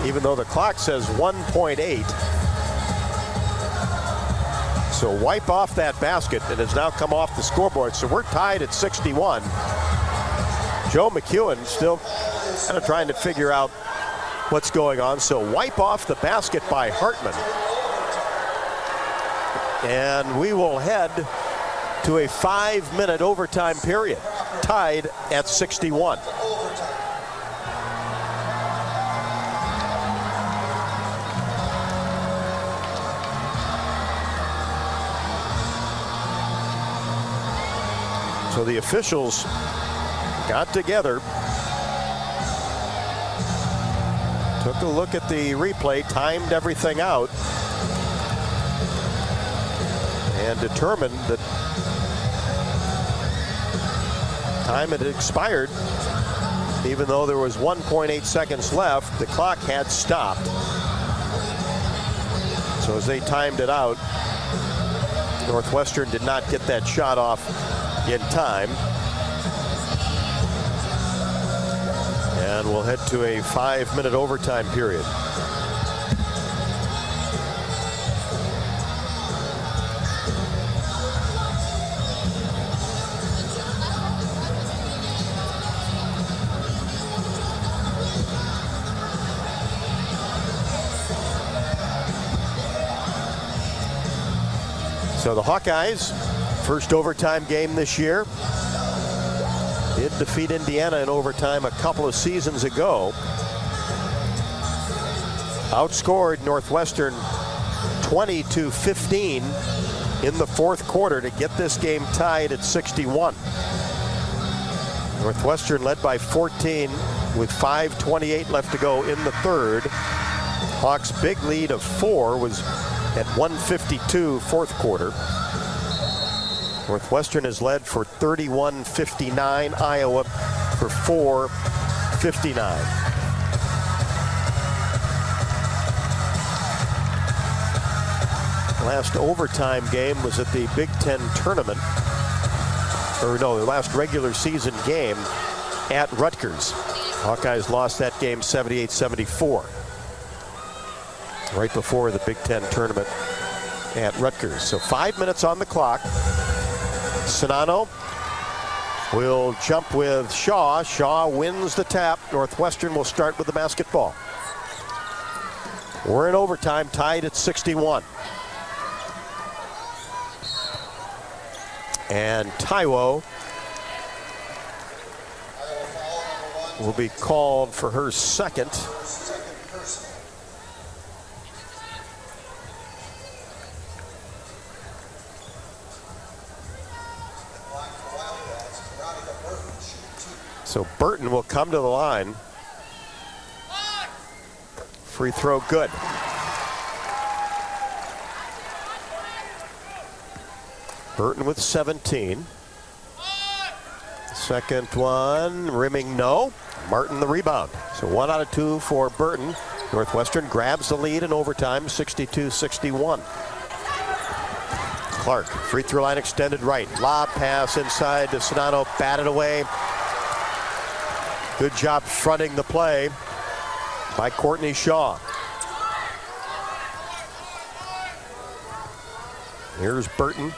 S2: Even though the clock says 1.8. So wipe off that basket. It has now come off the scoreboard. So we're tied at 61. Joe McEwen still kind of trying to figure out what's going on. So wipe off the basket by Hartman. And we will head to a 5-minute overtime period, tied at 61. So the officials got together, took a look at the replay, timed everything out, and determined that time had expired. Even though there was 1.8 seconds left, the clock had stopped. So as they timed it out, Northwestern did not get that shot off in time. And we'll head to a 5-minute overtime period. So the Hawkeyes, first overtime game this year, did defeat Indiana in overtime a couple of seasons ago. Outscored Northwestern 20-15 in the fourth quarter to get this game tied at 61. Northwestern led by 14 with 5:28 left to go in the third. Hawks' big lead of 4 was at 1:52 fourth quarter. Northwestern has led for 31-59, Iowa for 4:59. Last overtime game was at the Big Ten tournament, or no, the last regular season game at Rutgers. Hawkeyes lost that game 78-74. Right before the Big Ten tournament at Rutgers. So 5 minutes on the clock. Sonano will jump with Shaw. Shaw wins the tap. Northwestern will start with the basketball. We're in overtime, tied at 61. And Taiwo will be called for her second. So Burton will come to the line. Free throw good. Burton with 17. Second one, rimming no. Martin the rebound. So 1 out of 2 for Burton. Northwestern grabs the lead in overtime, 62-61. Clark, free throw line extended right. Lob pass inside to Sonano, batted away. Good job fronting the play by Courtney Shaw. Here's Burton.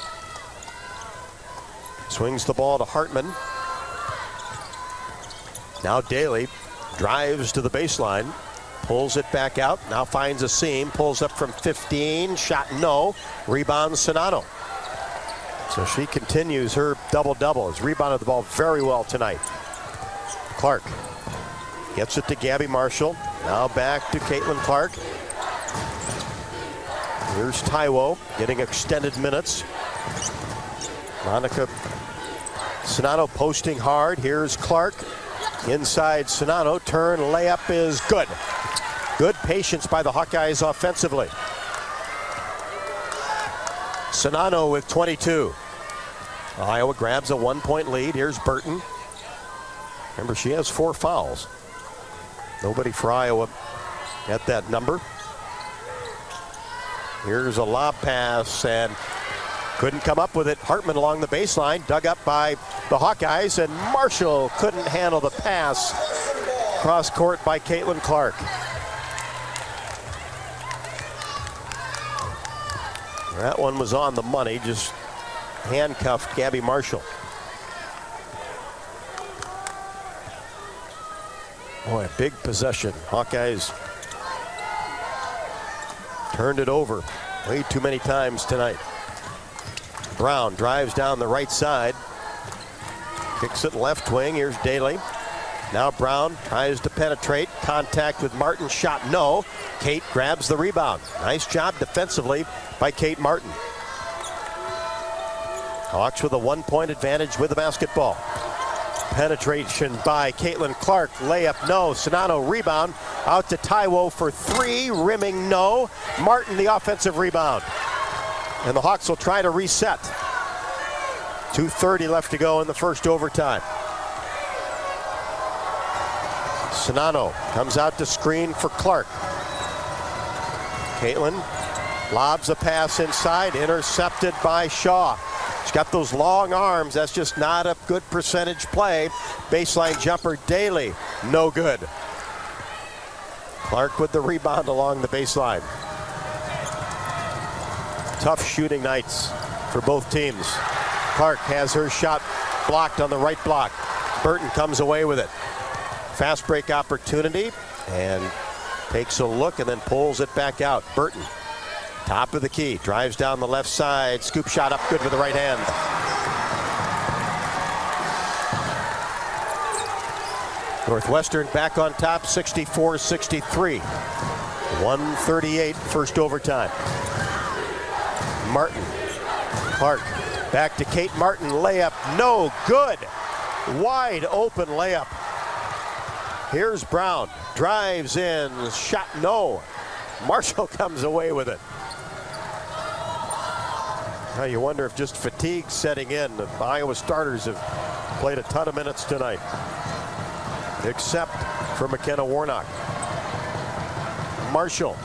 S2: Swings the ball to Hartman. Now Daly drives to the baseline. Pulls it back out. Now finds a seam. Pulls up from 15. Shot no. Rebounds Sonano. So she continues her double-double. Has rebounded the ball very well tonight. Clark gets it to Gabby Marshall. Now back to Caitlin Clark. Here's Taiwo getting extended minutes. Monica Sonano posting hard. Here's Clark. Inside Sonano. Turn. Layup is good. Good patience by the Hawkeyes offensively. Sonano with 22. Iowa grabs a 1-point lead. Here's Burton. Remember, she has 4 fouls. Nobody for Iowa at that number. Here's a lob pass and couldn't come up with it. Hartman along the baseline, dug up by the Hawkeyes, and Marshall couldn't handle the pass. Cross court by Caitlin Clark. That one was on the money, just handcuffed Gabby Marshall. Boy, a big possession. Hawkeyes turned it over way too many times tonight. Brown drives down the right side. Kicks it left wing. Here's Daly. Now Brown tries to penetrate. Contact with Martin. Shot no. Kate grabs the rebound. Nice job defensively by Kate Martin. Hawks with a 1-point advantage with the basketball. Penetration by Caitlin Clark. Layup no. Sonano rebound. Out to Taiwo for 3. Rimming no. Martin the offensive rebound. And the Hawks will try to reset. 2:30 left to go in the first overtime. Sonano comes out to screen for Clark. Caitlin lobs a pass inside, intercepted by Shaw. She's got those long arms. That's just not a good percentage play. Baseline jumper, Daly, no good. Clark with the rebound along the baseline. Tough shooting nights for both teams. Clark has her shot blocked on the right block. Burton comes away with it. Fast break opportunity and takes a look and then pulls it back out. Burton, top of the key, drives down the left side. Scoop shot up good with the right hand. Northwestern back on top, 64-63. 1:38 first overtime. Martin, Clark, back to Kate Martin, layup, no good. Wide open layup. Here's Brown, drives in, shot no. Marshall comes away with it. Now you wonder if just fatigue setting in. The Iowa starters have played a ton of minutes tonight, except for McKenna Warnock. Marshall,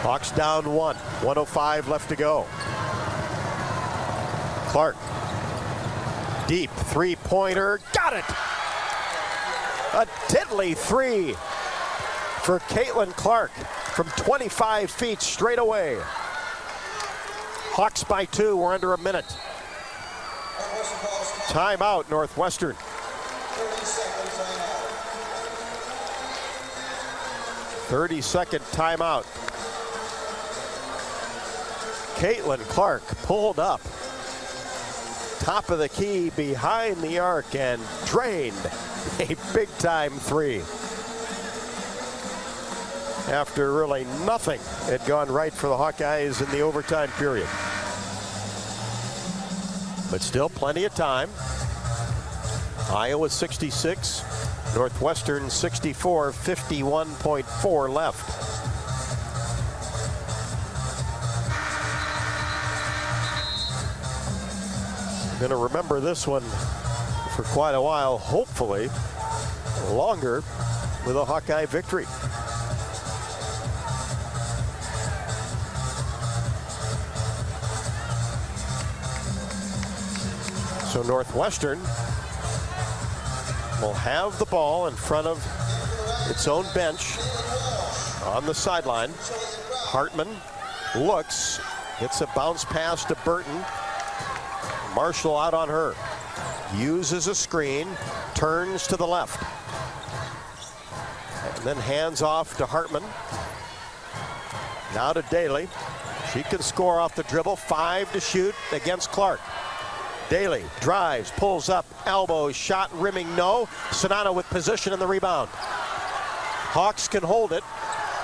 S2: Hawks down 1, 1:05 left to go. Clark, deep three-pointer, got it! A deadly 3 for Caitlin Clark from 25 feet straight away. Hawks by 2, we're under a minute. Timeout, Northwestern. 30-second timeout. Caitlin Clark pulled up. Top of the key behind the arc and drained a big-time 3. After really nothing had gone right for the Hawkeyes in the overtime period. But still plenty of time. Iowa 66, Northwestern 64, 51.4 left. I'm going to remember this one for quite a while, hopefully longer, with a Hawkeye victory. So Northwestern will have the ball in front of its own bench on the sideline. Hartman looks, gets a bounce pass to Burton. Marshall out on her. Uses a screen, turns to the left. And then hands off to Hartman. Now to Daly. She can score off the dribble. 5 to shoot against Clark. Daly drives, pulls up, elbow, shot rimming no. Sonata with position and the rebound. Hawks can hold it.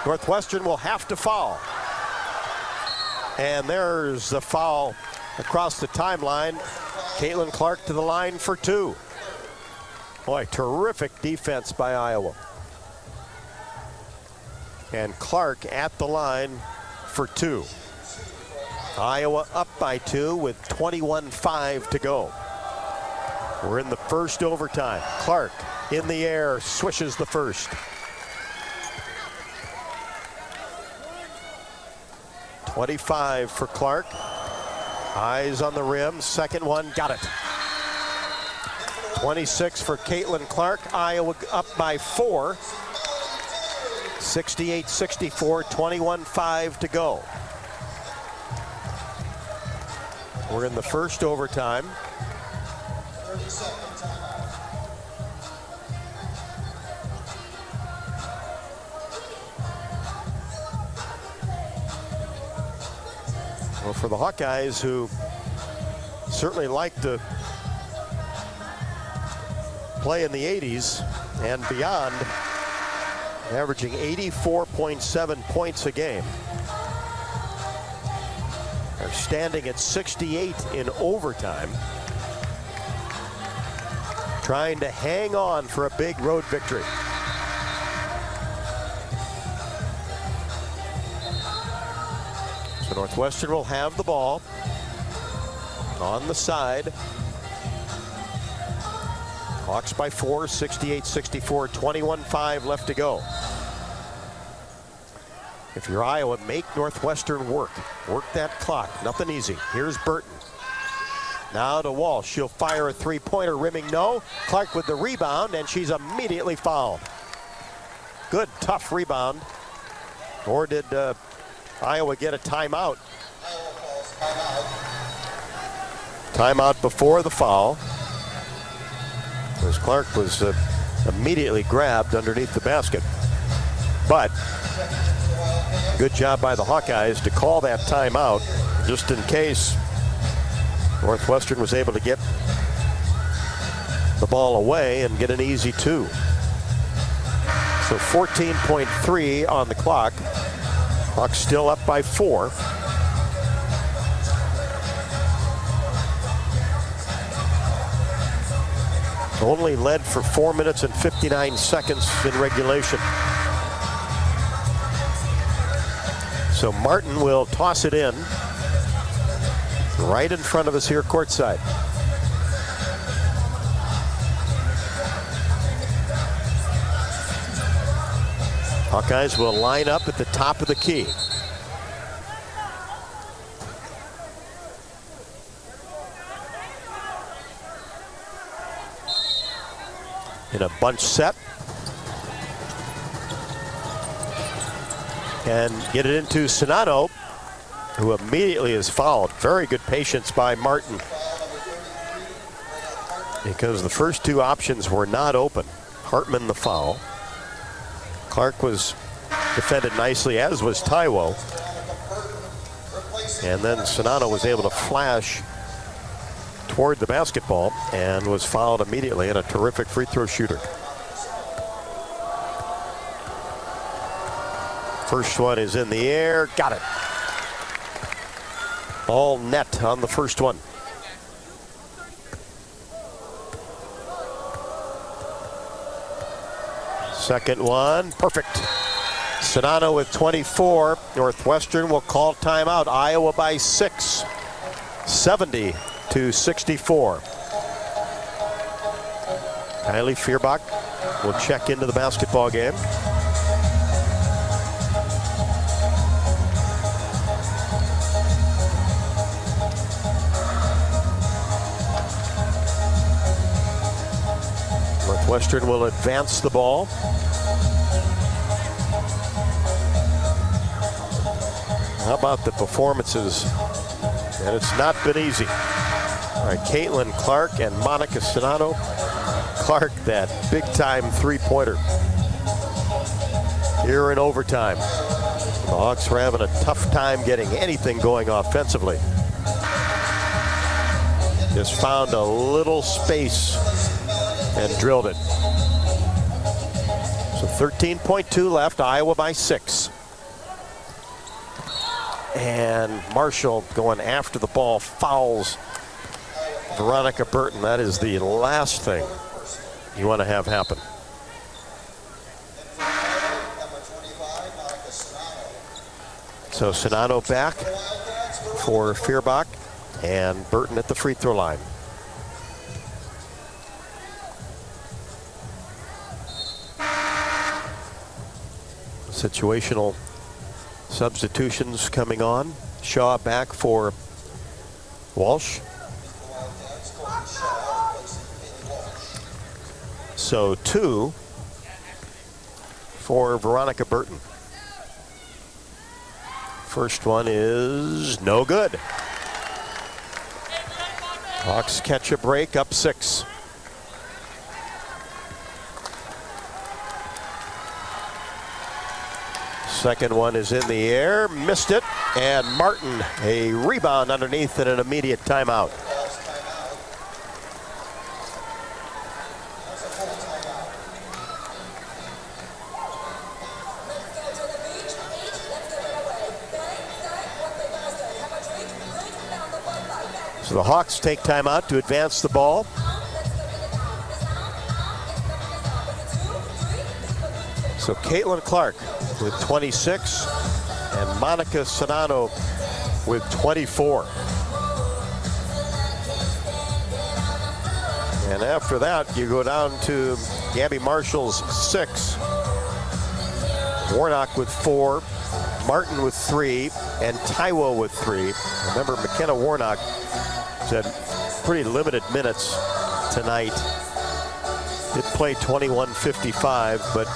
S2: Northwestern will have to foul. And there's the foul across the timeline. Caitlin Clark to the line for 2. Boy, terrific defense by Iowa. And Clark at the line for 2. Iowa up by 2 with 21:5 to go. We're in the first overtime. Clark in the air, swishes the first. 25 for Clark. Eyes on the rim, second one, got it. 26 for Caitlin Clark. Iowa up by 4. 68-64, 21:5 to go. We're in the first overtime. Well, for the Hawkeyes, who certainly like to play in the 80s and beyond, averaging 84.7 points a game. They're standing at 68 in overtime, trying to hang on for a big road victory. So Northwestern will have the ball on the side. Hawks by 4, 68-64, 21:5 left to go. If you're Iowa, make Northwestern work. Work that clock. Nothing easy. Here's Burton. Now to Walsh. She'll fire a three-pointer, rimming no. Clark with the rebound, and she's immediately fouled. Good, tough rebound. Or did Iowa get a timeout? Timeout before the foul, as Clark was immediately grabbed underneath the basket. But good job by the Hawkeyes to call that timeout just in case Northwestern was able to get the ball away and get an easy 2. So 14.3 on the clock. Hawks still up by 4. Only led for 4 minutes and 59 seconds in regulation. So Martin will toss it in right in front of us here courtside. Hawkeyes will line up at the top of the key. In a bunch set. And get it into Sonato, who immediately is fouled. Very good patience by Martin, because the first 2 options were not open. Hartman the foul. Clark was defended nicely, as was Taiwo. And then Sonato was able to flash toward the basketball and was fouled immediately, and a terrific free throw shooter. First one is in the air, got it. All net on the first one. Second one, perfect. Sedano with 24. Northwestern will call timeout. Iowa by 6, 70-64. Kylie Fierbach will check into the basketball game. Northwestern will advance the ball. How about the performances? And it's not been easy. All right, Caitlin Clark and Monica Sedano. Clark, that big-time three-pointer here in overtime. The Hawks were having a tough time getting anything going offensively. Just found a little space and drilled it. So 13.2 left, Iowa by 6. And Marshall going after the ball, fouls Veronica Burton. That is the last thing you want to have happen. So Sedano back for Fierbach and Burton at the free throw line. Situational substitutions coming on. Shaw back for Walsh. So 2 for Veronica Burton. First one is no good. Hawks catch a break, up 6. Second one is in the air, missed it, and Martin, a rebound underneath and an immediate timeout. So the Hawks take timeout to advance the ball. So Caitlin Clark with 26 and Monica Sedano with 24. And after that, you go down to Gabby Marshall's 6, Warnock with 4, Martin with 3, and Taiwo with 3. Remember, McKenna Warnock had pretty limited minutes tonight. Did play 21:55, but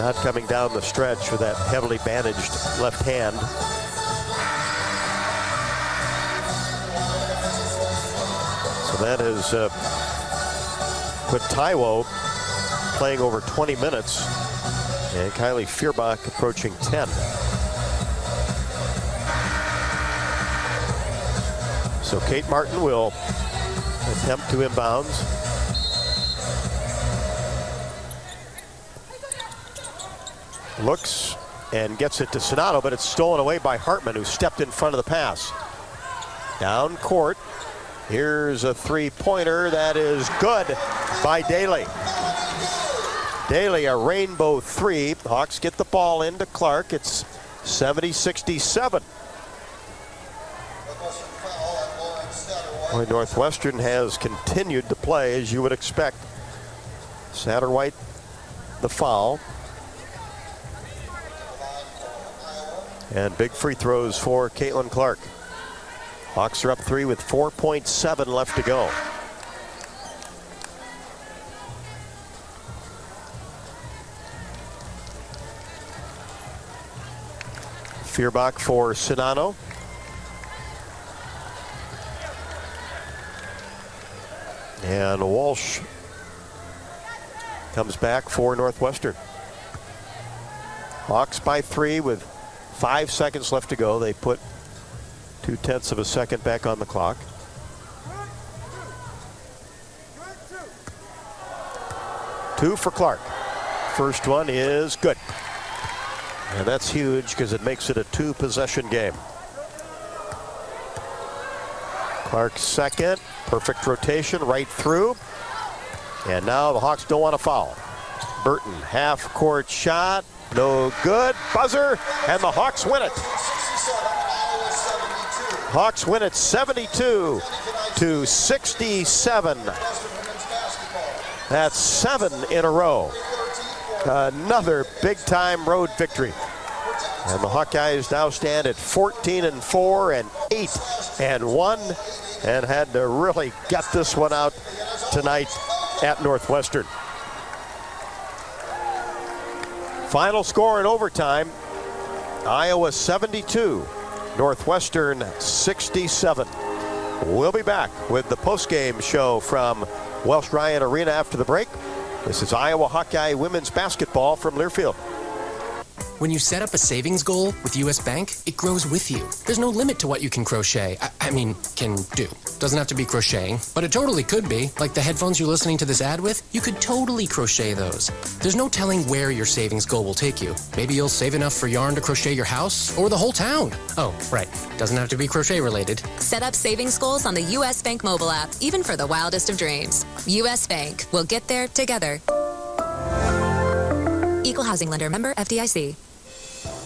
S2: not coming down the stretch with that heavily bandaged left hand. So that has put Taiwo playing over 20 minutes and Kylie Fierbach approaching 10. So Kate Martin will attempt to inbounds. Looks and gets it to Sedano, but it's stolen away by Hartman, who stepped in front of the pass. Down court. Here's a three-pointer that is good by Daly. Daly, a rainbow 3. Hawks get the ball into Clark. It's 70-67. Boy, Northwestern has continued to play as you would expect. Satterwhite, the foul. And big free throws for Caitlin Clark. Hawks are up 3 with 4.7 left to go. Fierbach for Sedano. And Walsh comes back for Northwestern. Hawks by 3 with 5 seconds left to go. They put 0.2 of a second back on the clock. Two for Clark. First one is good. And that's huge because it makes it a 2-possession game. Clark's second, perfect rotation right through. And now the Hawks don't want to foul. Burton, half-court shot, no good. Buzzer, and the Hawks win it. Hawks win it 72-67. That's 7 in a row. Another big-time road victory. And the Hawkeyes now stand at 14-4 and 8-1, and had to really get this one out tonight at Northwestern. Final score in overtime, Iowa 72, Northwestern 67. We'll be back with the postgame show from Welsh Ryan Arena after the break. This is Iowa Hawkeye women's basketball from Learfield.
S11: When you set up a savings goal with U.S. Bank, it grows with you. There's no limit to what you can crochet. Can do. Doesn't have to be crocheting, but it totally could be. Like the headphones you're listening to this ad with, you could totally crochet those. There's no telling where your savings goal will take you. Maybe you'll save enough for yarn to crochet your house or the whole town. Oh, right. Doesn't have to be crochet related.
S12: Set up savings goals on the U.S. Bank mobile app, even for the wildest of dreams. U.S. Bank. We'll get there together. Equal housing lender. Member FDIC.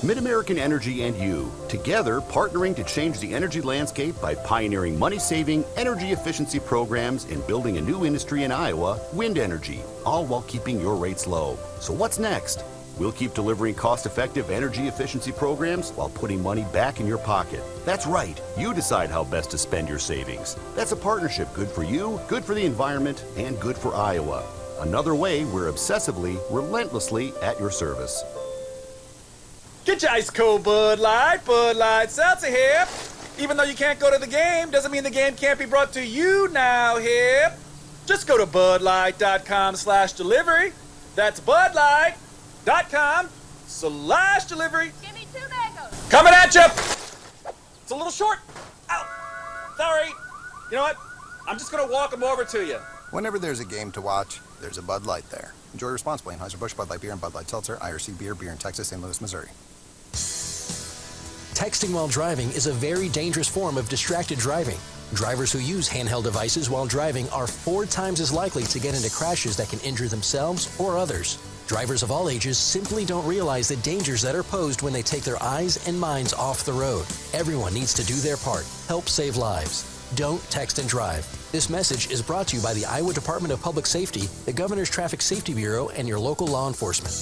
S18: Mid-American Energy and you, together partnering to change the energy landscape by pioneering money-saving, energy efficiency programs and building a new industry in Iowa, wind energy, all while keeping your rates low. So what's next? We'll keep delivering cost-effective energy efficiency programs while putting money back in your pocket. That's right. You decide how best to spend your savings. That's a partnership good for you, good for the environment, and good for Iowa. Another way we're obsessively, relentlessly at your service.
S8: Get your ice cold Bud Light Seltzer here. Even though you can't go to the game, doesn't mean the game can't be brought to you now here. Just go to budlight.com/delivery. That's budlight.com/delivery.
S9: Give me 2 mangoes.
S8: Coming at you. It's a little short. Ow. Sorry. You know what? I'm just going to walk them over to you.
S10: Whenever there's a game to watch, there's a Bud Light there. Enjoy responsibly. Anheuser-Busch, Bud Light Beer, and Bud Light Seltzer, IRC Beer in Texas, St. Louis, Missouri.
S14: Texting while driving is a very dangerous form of distracted driving. Drivers who use handheld devices while driving are 4 times as likely to get into crashes that can injure themselves or others. Drivers of all ages simply don't realize the dangers that are posed when they take their eyes and minds off the road. Everyone needs to do their part. Help save lives. Don't text and drive. This message is brought to you by the Iowa Department of Public Safety, the Governor's Traffic Safety Bureau, and your local law enforcement.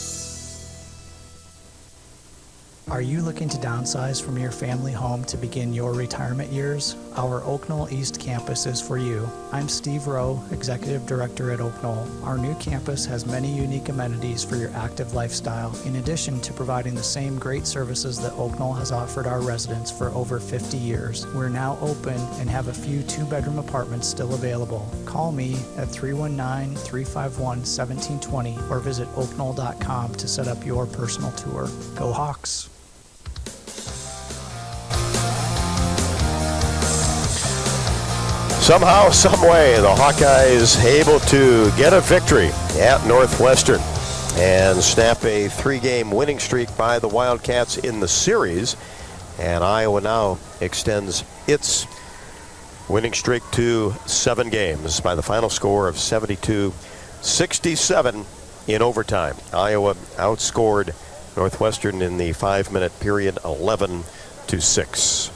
S23: Are you looking to downsize from your family home to begin your retirement years? Our Oak Knoll East campus is for you. I'm Steve Rowe, Executive Director at Oak Knoll. Our new campus has many unique amenities for your active lifestyle, in addition to providing the same great services that Oak Knoll has offered our residents for over 50 years. We're now open and have a few 2-bedroom apartments still available. Call me at 319-351-1720 or visit oakknoll.com to set up your personal tour. Go Hawks!
S2: Somehow, someway, the Hawkeyes able to get a victory at Northwestern and snap a 3-game winning streak by the Wildcats in the series. And Iowa now extends its winning streak to 7 games by the final score of 72-67 in overtime. Iowa outscored Northwestern in the 5-minute period 11-6.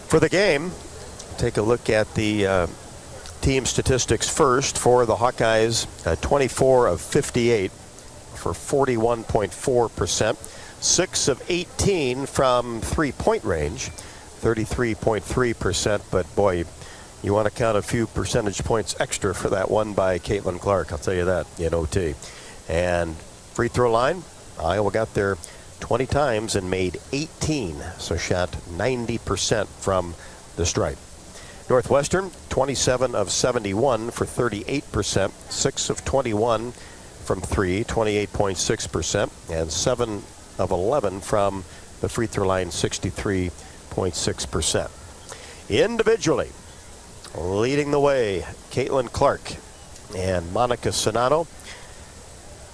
S2: For the game, take a look at the team statistics first. For the Hawkeyes, 24 of 58 for 41.4%. 6 of 18 from 3-point range, 33.3%. But boy, you want to count a few percentage points extra for that one by Caitlin Clark, I'll tell you that, in OT. And free throw line, Iowa got there 20 times and made 18, so shot 90% from the stripe. Northwestern, 27 of 71 for 38%, 6 of 21 from 3, 28.6%, and 7 of 11 from the free throw line, 63.6%. Individually, leading the way, Caitlin Clark and Monica Sonato,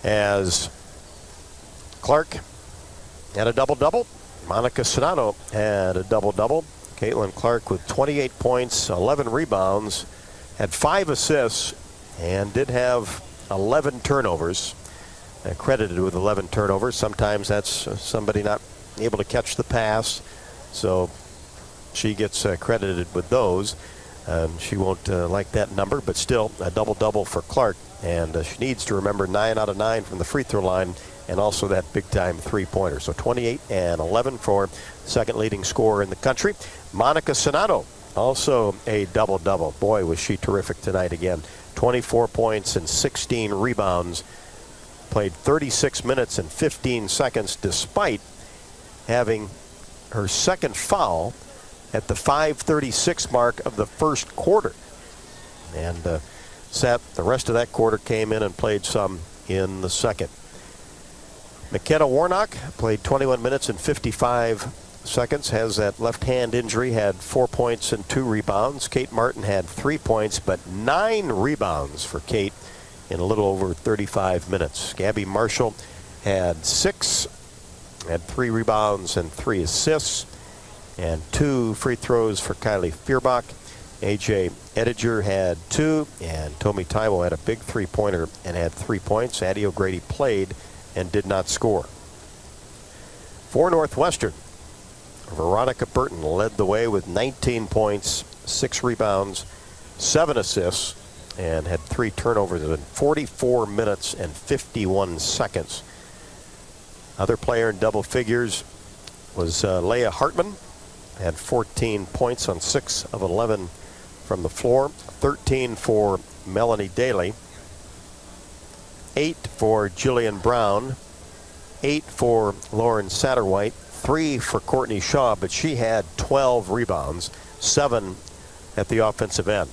S2: as Clark had a double-double. Monica Sonato had a double-double. Caitlin Clark with 28 points, 11 rebounds, had 5 assists, and did have 11 turnovers, credited with 11 turnovers. Sometimes that's somebody not able to catch the pass, so she gets credited with those. She won't like that number, but still a double-double for Clark. And she needs to remember 9 out of 9 from the free throw line and also that big-time three-pointer. So 28 and 11 for second leading scorer in the country. Monica Sonato, also a double-double. Boy, was she terrific tonight again. 24 points and 16 rebounds. Played 36 minutes and 15 seconds despite having her second foul at the 5:36 mark of the first quarter. And sat the rest of that quarter, came in and played some in the second. McKenna Warnock played 21 minutes and 55 seconds, has that left hand injury, had 4 points and 2 rebounds. Kate Martin had 3 points, but 9 rebounds for Kate in a little over 35 minutes. Gabby Marshall had 6, had 3 rebounds and 3 assists, and 2 free throws for Kylie Fierbach. AJ Ediger had 2, and Tomi Taiwo had a big three-pointer and had 3 points. Addie O'Grady played and did not score. For Northwestern, Veronica Burton led the way with 19 points, 6 rebounds, 7 assists, and had 3 turnovers in 44 minutes and 51 seconds. Other player in double figures was Leah Hartman, had 14 points on 6 of 11 from the floor, 13 for Melanie Daly, 8 for Jillian Brown, 8 for Lauren Satterwhite, 3 for Courtney Shaw, but she had 12 rebounds, 7 at the offensive end.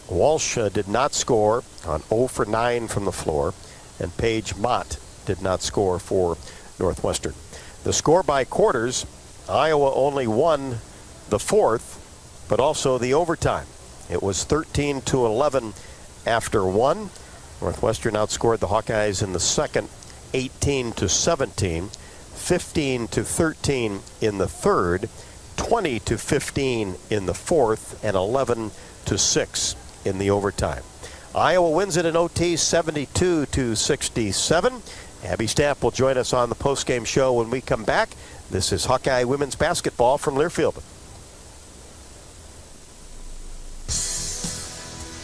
S2: Walsh did not score on 0 for 9 from the floor, and Paige Mott did not score for Northwestern. The score by quarters, Iowa only won the fourth, but also the overtime. It was 13-11 after 1. Northwestern outscored the Hawkeyes in the second 18-17, 15-13 in the third, 20-15 in the fourth, and 11-6 in the overtime. Iowa wins it in OT 72-67. Abby Stapp will join us on the postgame show when we come back. This is Hawkeye women's basketball from Learfield.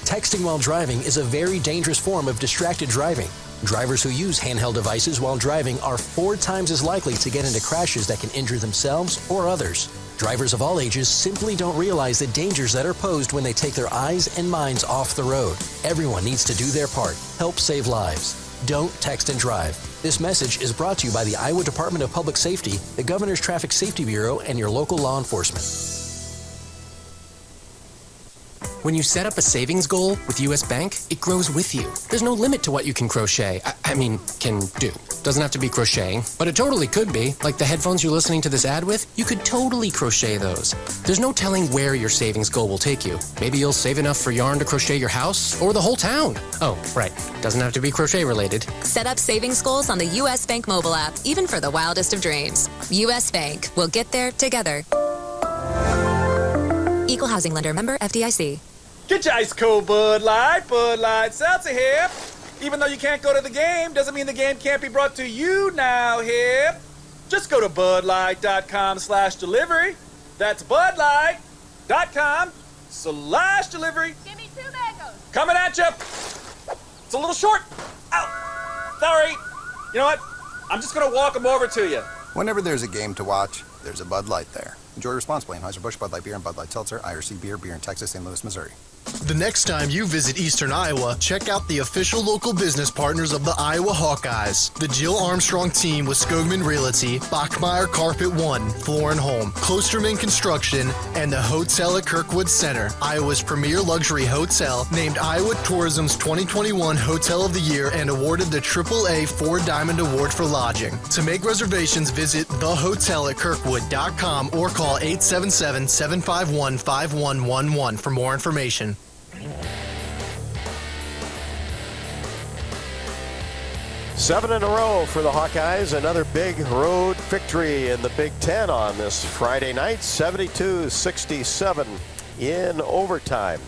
S14: Texting while driving is a very dangerous form of distracted driving. Drivers who use handheld devices while driving are 4 times as likely to get into crashes that can injure themselves or others. Drivers of all ages simply don't realize the dangers that are posed when they take their eyes and minds off the road. Everyone needs to do their part. Help save lives. Don't text and drive. This message is brought to you by the Iowa Department of Public Safety, the Governor's Traffic Safety Bureau, and your local law enforcement.
S11: When you set up a savings goal with U.S. Bank, it grows with you. There's no limit to what you can crochet. Can do. Doesn't have to be crocheting, but it totally could be. Like the headphones you're listening to this ad with, you could totally crochet those. There's no telling where your savings goal will take you. Maybe you'll save enough for yarn to crochet your house or the whole town. Oh, right. Doesn't have to be crochet related.
S12: Set up savings goals on the U.S. Bank mobile app, even for the wildest of dreams. U.S. Bank. We'll get there together. Equal housing lender. Member FDIC.
S8: Get your ice cold Bud Light Seltzer here. Even though you can't go to the game, doesn't mean the game can't be brought to you now here. Just go to budlight.com/delivery. That's budlight.com/delivery.
S9: Give me 2 mangoes.
S8: Coming at you. It's a little short. Ow. Sorry. You know what? I'm just going to walk them over to you.
S10: Whenever there's a game to watch, there's a Bud Light there. Enjoy responsibly. Anheuser-Busch, Bud Light Beer, and Bud Light Seltzer. IRC Beer in Texas, St. Louis, Missouri.
S4: The next time you visit Eastern Iowa, check out the official local business partners of the Iowa Hawkeyes. The Jill Armstrong team with Skogman Realty, Bachmeyer Carpet One, Floor and Home, Klosterman Construction, and the Hotel at Kirkwood Center, Iowa's premier luxury hotel, named Iowa Tourism's 2021 Hotel of the Year and awarded the AAA 4 Diamond Award for lodging. To make reservations, visit thehotelatkirkwood.com or call 877-751-5111 for more information.
S2: 7 in a row for the Hawkeyes. Another big road victory in the Big Ten on this Friday night. 72-67 in overtime.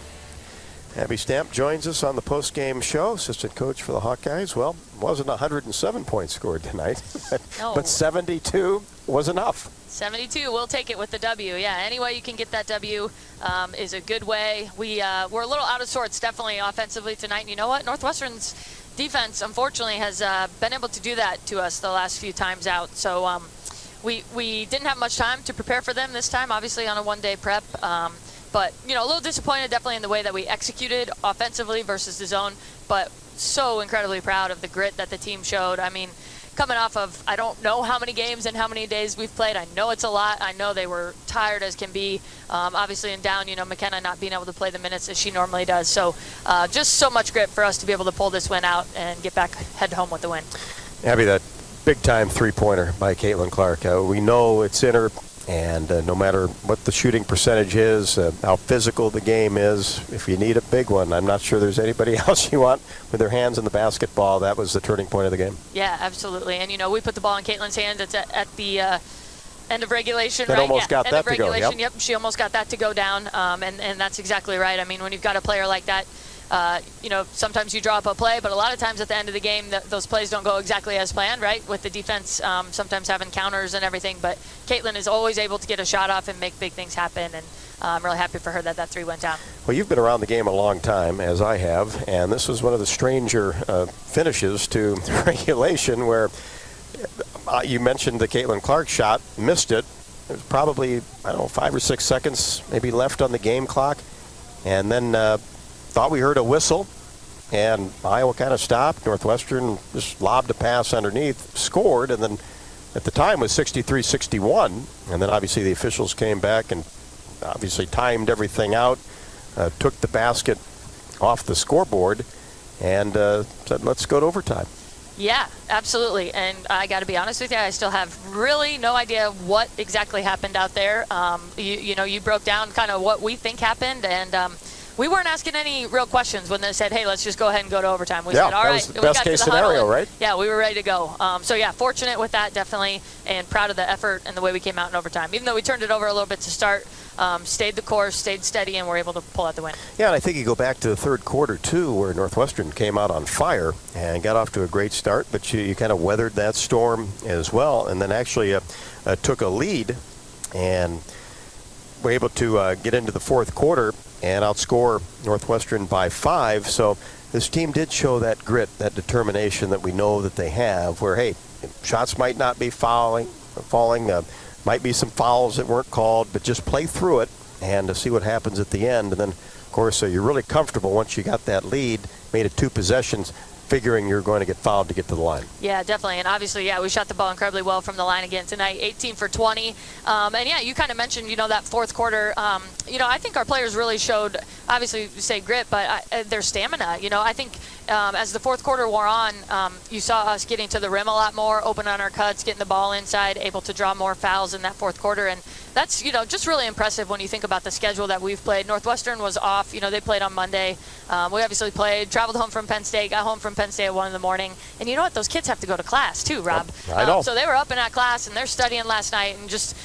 S2: Abby Stamp joins us on the post-game show, assistant coach for the Hawkeyes. Well, it wasn't 107 points scored tonight, but 72 was enough.
S15: 72, we'll take it with the W. Yeah, any way you can get that W is a good way. We're a little out of sorts, definitely, offensively tonight. And you know what? Northwestern's defense, unfortunately, has been able to do that to us the last few times out. So we didn't have much time to prepare for them this time, obviously on a one-day prep. But, a little disappointed definitely in the way that we executed offensively versus the zone, but so incredibly proud of the grit that the team showed. I mean, coming off of, I don't know how many games and how many days we've played. I know it's a lot. I know they were tired as can be. Obviously, and down, McKenna not being able to play the minutes as she normally does. So just so much grit for us to be able to pull this win out and get back, head home with the win.
S2: Abby, that big-time three-pointer by Caitlin Clark. We know it's in her. And no matter what the shooting percentage is, how physical the game is, if you need a big one, I'm not sure there's anybody else you want with their hands in the basketball. That was the turning point of the game.
S15: Yeah, absolutely. And, we put the ball in Caitlin's hand. It's at the end of regulation,
S2: that
S15: right?
S2: Almost got
S15: end
S2: that
S15: of regulation.
S2: To go. Yep,
S15: she almost got that to go down. And that's exactly right. I mean, when you've got a player like that, sometimes you draw up a play, but a lot of times at the end of the game, those plays don't go exactly as planned, right? With the defense sometimes having counters and everything. But Caitlin is always able to get a shot off and make big things happen. And I'm really happy for her that three went down.
S2: Well, you've been around the game a long time, as I have, and this was one of the stranger finishes to regulation where you mentioned the Caitlin Clark shot, missed it. There was probably, 5 or 6 seconds maybe left on the game clock. And then thought we heard a whistle, and Iowa kind of stopped. Northwestern just lobbed a pass underneath, scored, and then at the time was 63-61. And then obviously the officials came back and obviously timed everything out, took the basket off the scoreboard, and said, let's go to overtime.
S15: Yeah, absolutely. And I got to be honest with you, I still have really no idea what exactly happened out there. You broke down kind of what we think happened, and we weren't asking any real questions when they said, hey, let's just go ahead and go to overtime. We said, all right.
S2: That was the best case scenario, right?
S15: Yeah, we were ready to go. Fortunate with that, definitely, and proud of the effort and the way we came out in overtime. Even though we turned it over a little bit to start, stayed the course, stayed steady, and were able to pull out the win.
S2: Yeah, and I think you go back to the third quarter, too, where Northwestern came out on fire and got off to a great start, but you kind of weathered that storm as well, and then actually took a lead and were able to get into the fourth quarter and outscore Northwestern by 5. So this team did show that grit, that determination that we know that they have, where, hey, shots might not be falling, might be some fouls that weren't called, but just play through it and to see what happens at the end. And then, of course, you're really comfortable once you got that lead, made it 2 possessions, figuring you're going to get fouled to get to the line.
S15: Yeah, definitely. And obviously, we shot the ball incredibly well from the line again tonight, 18 for 20. You kind of mentioned, that fourth quarter. I think our players really showed, obviously, you say grit, but their stamina. I think as the fourth quarter wore on, you saw us getting to the rim a lot more, open on our cuts, getting the ball inside, able to draw more fouls in that fourth quarter. And that's, just really impressive when you think about the schedule that we've played. Northwestern was off. They played on Monday. We obviously traveled home from Penn State, got home from Penn State at 1 in the morning. And you know what? Those kids have to go to class too, Rob.
S2: I know.
S15: So they were up in that class, and they're studying last night. And just,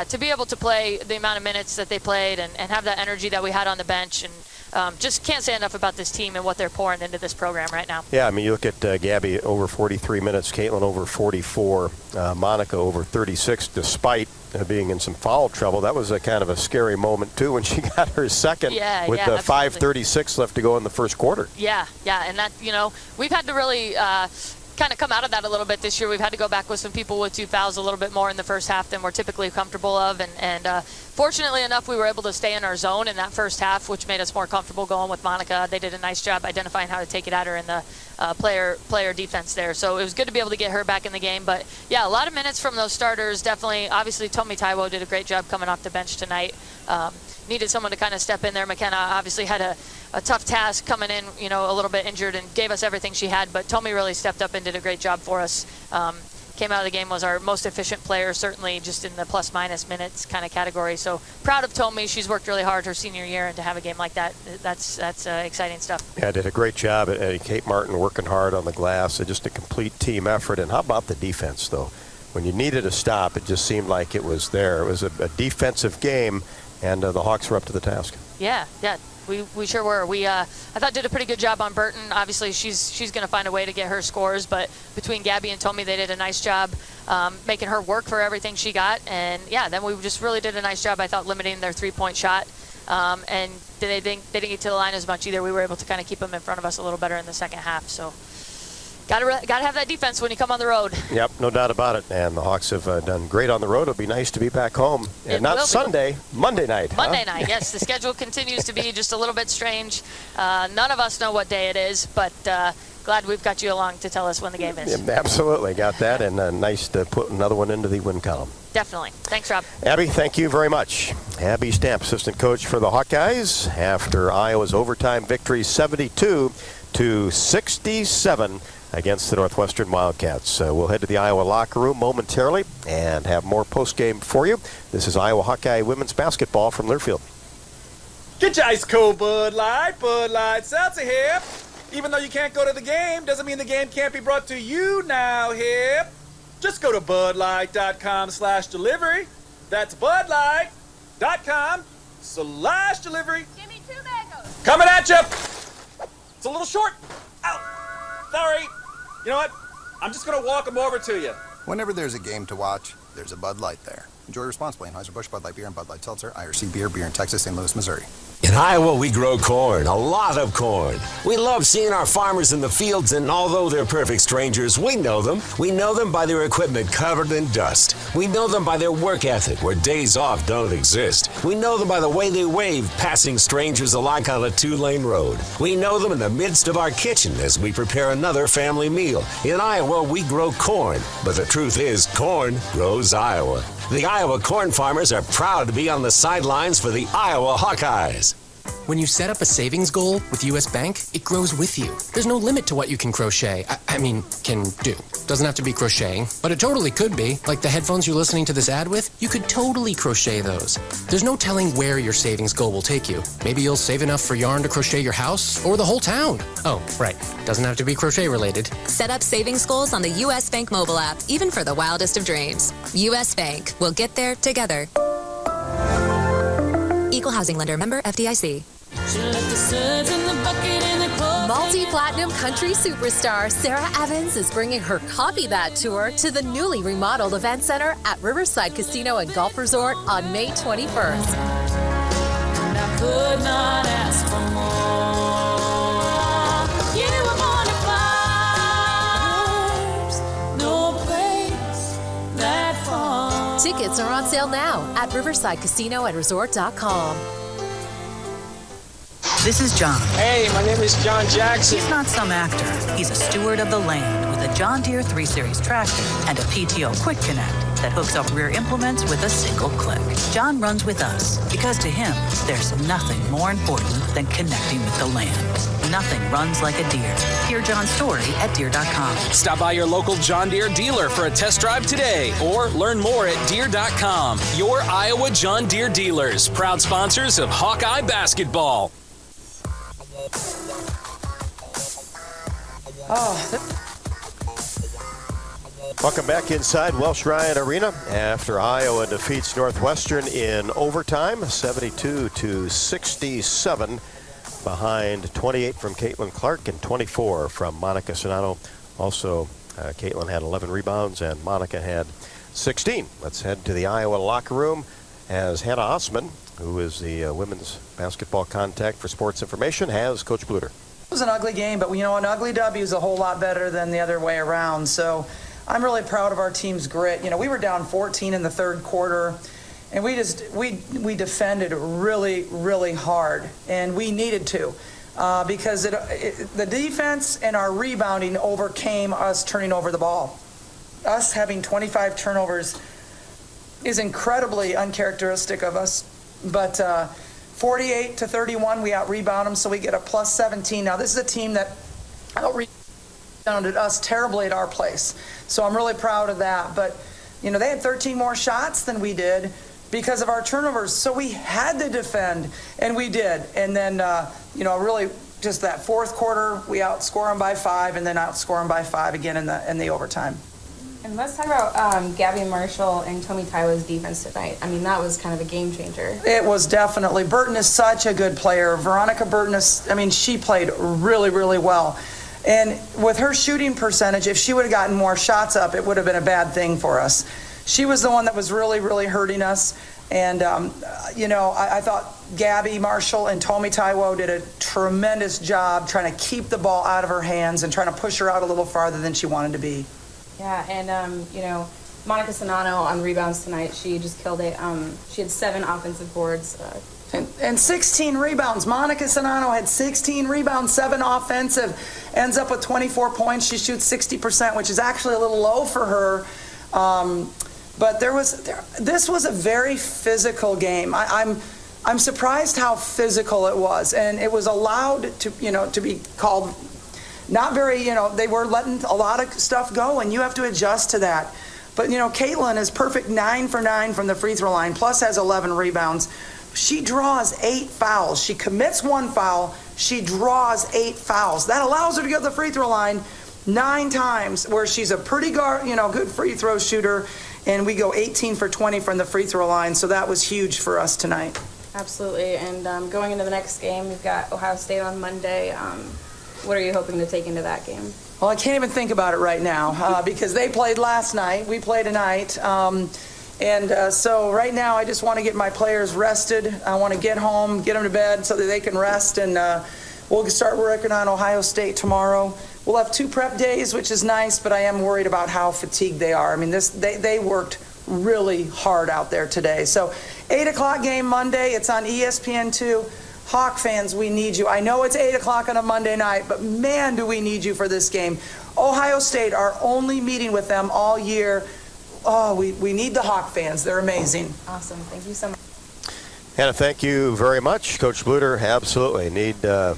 S15: to be able to play the amount of minutes that they played and have that energy that we had on the bench. And just can't say enough about this team and what they're pouring into this program right now.
S2: Yeah, I mean, you look at Gabby over 43 minutes, Caitlin over 44, Monica over 36, despite being in some foul trouble. That was a kind of a scary moment, too, when she got her second with 5:36 left to go in the first quarter.
S15: Yeah, and that, we've had to really kind of come out of that a little bit this year. We've had to go back with some people with 2 fouls a little bit more in the first half than we're typically comfortable of. And fortunately enough, we were able to stay in our zone in that first half, which made us more comfortable going with Monica. They did a nice job identifying how to take it at her in the player defense there. So it was good to be able to get her back in the game. But, a lot of minutes from those starters, definitely. Obviously, Tomi Taiwo did a great job coming off the bench tonight. Needed someone to kind of step in there. McKenna obviously had a tough task coming in, a little bit injured and gave us everything she had. But Tomi really stepped up and did a great job for us. Came out of the game, was our most efficient player, certainly just in the plus-minus minutes kind of category. So proud of Tomi. She's worked really hard her senior year, and to have a game like that, that's exciting stuff.
S2: Yeah, did a great job. Kate Martin working hard on the glass. Just a complete team effort. And how about the defense, though? When you needed a stop, it just seemed like it was there. It was a defensive game, and the Hawks were up to the task.
S15: Yeah. We sure were. I thought did a pretty good job on Burton. Obviously, she's going to find a way to get her scores, but between Gabby and Tommy, they did a nice job making her work for everything she got. And yeah, then we just really did a nice job, I thought, limiting their 3-point shot. And they didn't get to the line as much either. We were able to kind of keep them in front of us a little better in the second half. So gotta have that defense when you come on the road.
S2: Yep, no doubt about it. And the Hawks have done great on the road. It'll be nice to be back home. And not Sunday, Monday night.
S15: Monday night, yes. The schedule continues to be just a little bit strange. None of us know what day it is, but glad we've got you along to tell us when the game is.
S2: Yeah, absolutely, got that. And nice to put another one into the win column.
S15: Definitely. Thanks, Rob.
S2: Abby, thank you very much. Abby Stamp, assistant coach for the Hawkeyes, after Iowa's overtime victory 72-67 against the Northwestern Wildcats. We'll head to the Iowa locker room momentarily and have more postgame for you. This is Iowa Hawkeye women's basketball from Learfield.
S8: Get your ice cold Bud Light, Seltzer here. Even though you can't go to the game, doesn't mean the game can't be brought to you now here. Just go to budlight.com/delivery. That's budlight.com/delivery.
S9: Give me 2 mangoes.
S8: Coming at you. It's a little short. Ow. Sorry. You know what? I'm just going to walk them over to you.
S10: Whenever there's a game to watch, there's a Bud Light there. Enjoy responsibly. Anheuser-Busch, Bud Light Beer, and Bud Light Seltzer. IRC Beer in Texas, St. Louis, Missouri.
S6: In Iowa, we grow corn, a lot of corn. We love seeing our farmers in the fields, and although they're perfect strangers, we know them. We know them by their equipment covered in dust. We know them by their work ethic, where days off don't exist. We know them by the way they wave, passing strangers alike on a 2-lane road. We know them in the midst of our kitchen as we prepare another family meal. In Iowa, we grow corn, but the truth is, corn grows Iowa. The Iowa corn farmers are proud to be on the sidelines for the Iowa Hawkeyes.
S11: When you set up a savings goal with U.S. Bank, it grows with you. There's no limit to what you can crochet. Can do. Doesn't have to be crocheting, but it totally could be. Like the headphones you're listening to this ad with, you could totally crochet those. There's no telling where your savings goal will take you. Maybe you'll save enough for yarn to crochet your house or the whole town. Oh, right. Doesn't have to be crochet related.
S12: Set up savings goals on the U.S. Bank mobile app, even for the wildest of dreams. U.S. Bank. We'll get there together. Equal housing lender, member FDIC. Multi-platinum country superstar Sarah Evans is bringing her Copy That tour to the newly remodeled event center at Riverside Casino and Golf Resort on May 21st.
S19: And I could not ask for more. You were born to fly. No place that far.
S12: Tickets are on sale now at riversidecasinoandresort.com.
S16: This is John.
S17: Hey, my name is John Jackson.
S16: He's not some actor. He's a steward of the land with a John Deere 3 Series tractor and a PTO Quick Connect that hooks up rear implements with a single click. John runs with us because to him, there's nothing more important than connecting with the land. Nothing runs like a Deere. Hear John's story at Deere.com.
S17: Stop by your local John Deere dealer for a test drive today or learn more at Deere.com. Your Iowa John Deere dealers, proud sponsors of Hawkeye basketball.
S2: Welcome back inside Welsh Ryan Arena after Iowa defeats Northwestern in overtime, 72-67, behind 28 from Caitlin Clark and 24 from Monica Sonato. Also, Caitlin had 11 rebounds and Monica had 16. Let's head to the Iowa locker room as Hannah Osman, who is the women's basketball contact for Sports Information, has Coach Bluder.
S20: It was an ugly game, but you know, an ugly W is a whole lot better than the other way around. So I'm really proud of our team's grit. You know, we were down 14 in the third quarter, and we defended really, really hard, and we needed to because the defense and our rebounding overcame us turning over the ball. Us having 25 turnovers is incredibly uncharacteristic of us, but 48-31, we out-rebound them, so we get a plus 17. Now, this is a team that out-rebounded us terribly at our place, so I'm really proud of that. But, you know, they had 13 more shots than we did because of our turnovers, so we had to defend, and we did. And then, you know, really just that fourth quarter, we outscore them by 5 and then outscore them by 5 again in the overtime.
S1: And let's talk about Gabby Marshall and Tommy Taiwo's defense tonight. I mean, that was kind of a game changer.
S20: It was definitely. Burton is such a good player. Veronica Burton she played really, really well. And with her shooting percentage, if she would have gotten more shots up, it would have been a bad thing for us. She was the one that was really, really hurting us. And, I thought Gabby Marshall and Tommy Taiwo did a tremendous job trying to keep the ball out of her hands and trying to push her out a little farther than she wanted to be.
S1: Yeah, and, Monica Sonano on rebounds tonight, she just killed it. She had 7 offensive boards.
S20: And 16 rebounds. Monica Sonano had 16 rebounds, 7 offensive, ends up with 24 points. She shoots 60%, which is actually a little low for her. But this was a very physical game. I'm surprised how physical it was, and it was allowed to be called not very. They were letting a lot of stuff go, and you have to adjust to that. But Caitlin is perfect 9 for 9 from the free throw line, plus has 11 rebounds. She draws 8 fouls. She commits 1 foul. She draws 8 fouls. That allows her to go to the free throw line 9 times, where she's a pretty good free throw shooter. And we go 18 for 20 from the free throw line, so that was huge for us tonight.
S1: Absolutely, and going into the next game, we've got Ohio State on Monday. What are you hoping to take into that game?
S20: Well, I can't even think about it right now because they played last night. We play tonight. So right now I just want to get my players rested. I want to get home, get them to bed so that they can rest, and we'll start working on Ohio State tomorrow. We'll have 2 prep days, which is nice, but I am worried about how fatigued they are. I mean, they worked really hard out there today. So 8 o'clock game Monday. It's on ESPN2. Hawk fans, we need you. I know it's 8 o'clock on a Monday night, but man, do we need you for this game. Ohio State, our only meeting with them all year. Oh, we need the Hawk fans. They're amazing.
S1: Awesome. Thank you so much.
S2: Hannah, thank you very much. Coach Bluder, absolutely. Need a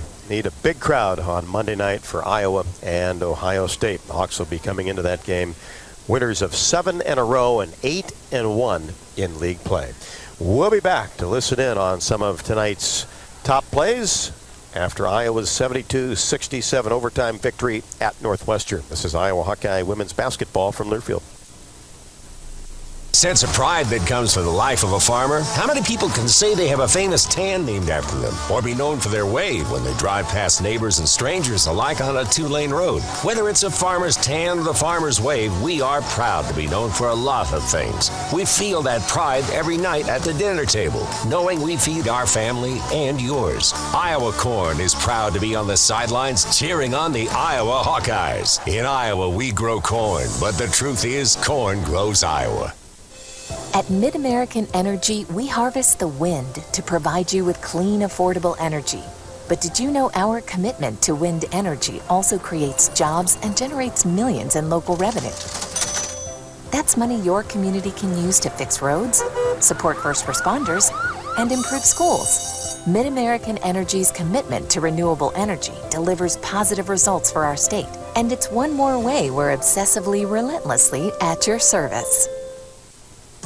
S2: big crowd on Monday night for Iowa and Ohio State. The Hawks will be coming into that game winners of 7 in a row and 8-1 in league play. We'll be back to listen in on some of tonight's top plays after Iowa's 72-67 overtime victory at Northwestern. This is Iowa Hawkeye women's basketball from Learfield.
S6: Sense of pride that comes from the life of a farmer. How many people can say they have a famous tan named after them, or be known for their wave when they drive past neighbors and strangers alike on a 2-lane road? Whether it's a farmer's tan or the farmer's wave, we are proud to be known for a lot of things. We feel that pride every night at the dinner table, knowing we feed our family and yours. Iowa Corn is proud to be on the sidelines cheering on the Iowa Hawkeyes. In Iowa, we grow corn, but the truth is, corn grows Iowa.
S12: At Mid-American Energy, we harvest the wind to provide you with clean, affordable energy. But did you know our commitment to wind energy also creates jobs and generates millions in local revenue? That's money your community can use to fix roads, support first responders, and improve schools. Mid-American Energy's commitment to renewable energy delivers positive results for our state. And it's one more way we're obsessively, relentlessly at your service.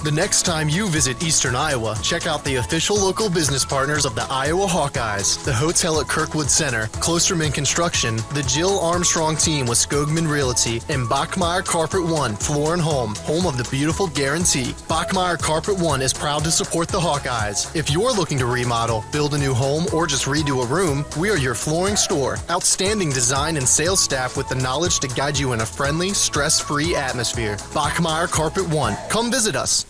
S4: The next time you visit Eastern Iowa, check out the official local business partners of the Iowa Hawkeyes, the hotel at Kirkwood Center, Klosterman Construction, the Jill Armstrong team with Skogman Realty, and Bachmeyer Carpet One, Floor and Home of the beautiful Guarantee. Bachmeyer Carpet One is proud to support the Hawkeyes. If you're looking to remodel, build a new home, or just redo a room, we are your flooring store. Outstanding design and sales staff with the knowledge to guide you in a friendly, stress-free atmosphere. Bachmeyer Carpet One. Come visit us.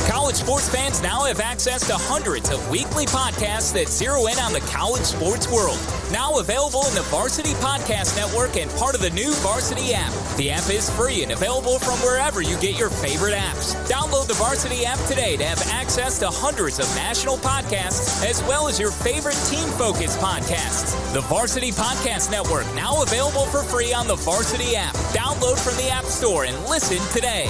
S21: College sports fans now have access to hundreds of weekly podcasts that zero in on the college sports world. Now available in the Varsity Podcast Network and part of the new Varsity app. The app is free and available from wherever you get your favorite apps. Download the Varsity app today to have access to hundreds of national podcasts as well as your favorite team-focused podcasts. The Varsity Podcast Network now available for free on the Varsity app. Download from the App Store and listen today.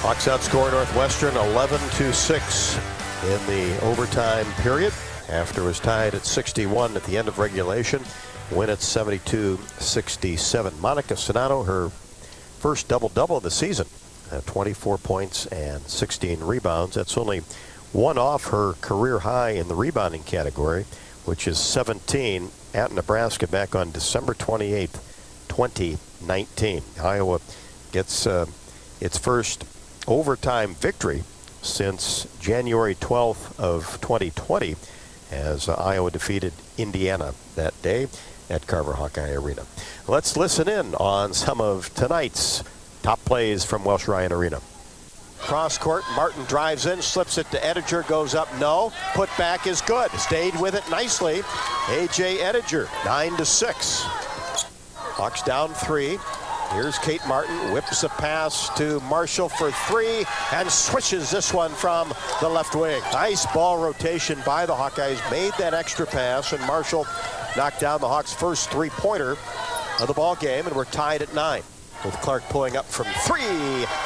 S2: Hawks outscore Northwestern 11-6 in the overtime period after it was tied at 61 at the end of regulation. Win at 72-67. Monica Sonano, her first double-double of the season, 24 points and 16 rebounds. That's only one off her career high in the rebounding category, which is 17 at Nebraska back on December 28th, 2019. Iowa gets its first overtime victory since January 12th of 2020 as Iowa defeated Indiana that day at Carver Hawkeye Arena. Let's listen in on some of tonight's top plays from Welsh Ryan Arena. Cross court, Martin drives in, slips it to Ettinger, goes up, no. Put back is good. Stayed with it nicely. A.J. Ettinger, 9-6. Hawks down 3. Here's Kate Martin, whips a pass to Marshall for 3 and swishes this one from the left wing. Nice ball rotation by the Hawkeyes, made that extra pass, and Marshall knocked down the Hawks' first three-pointer of the ball game, and we're tied at 9. With Clark pulling up from 3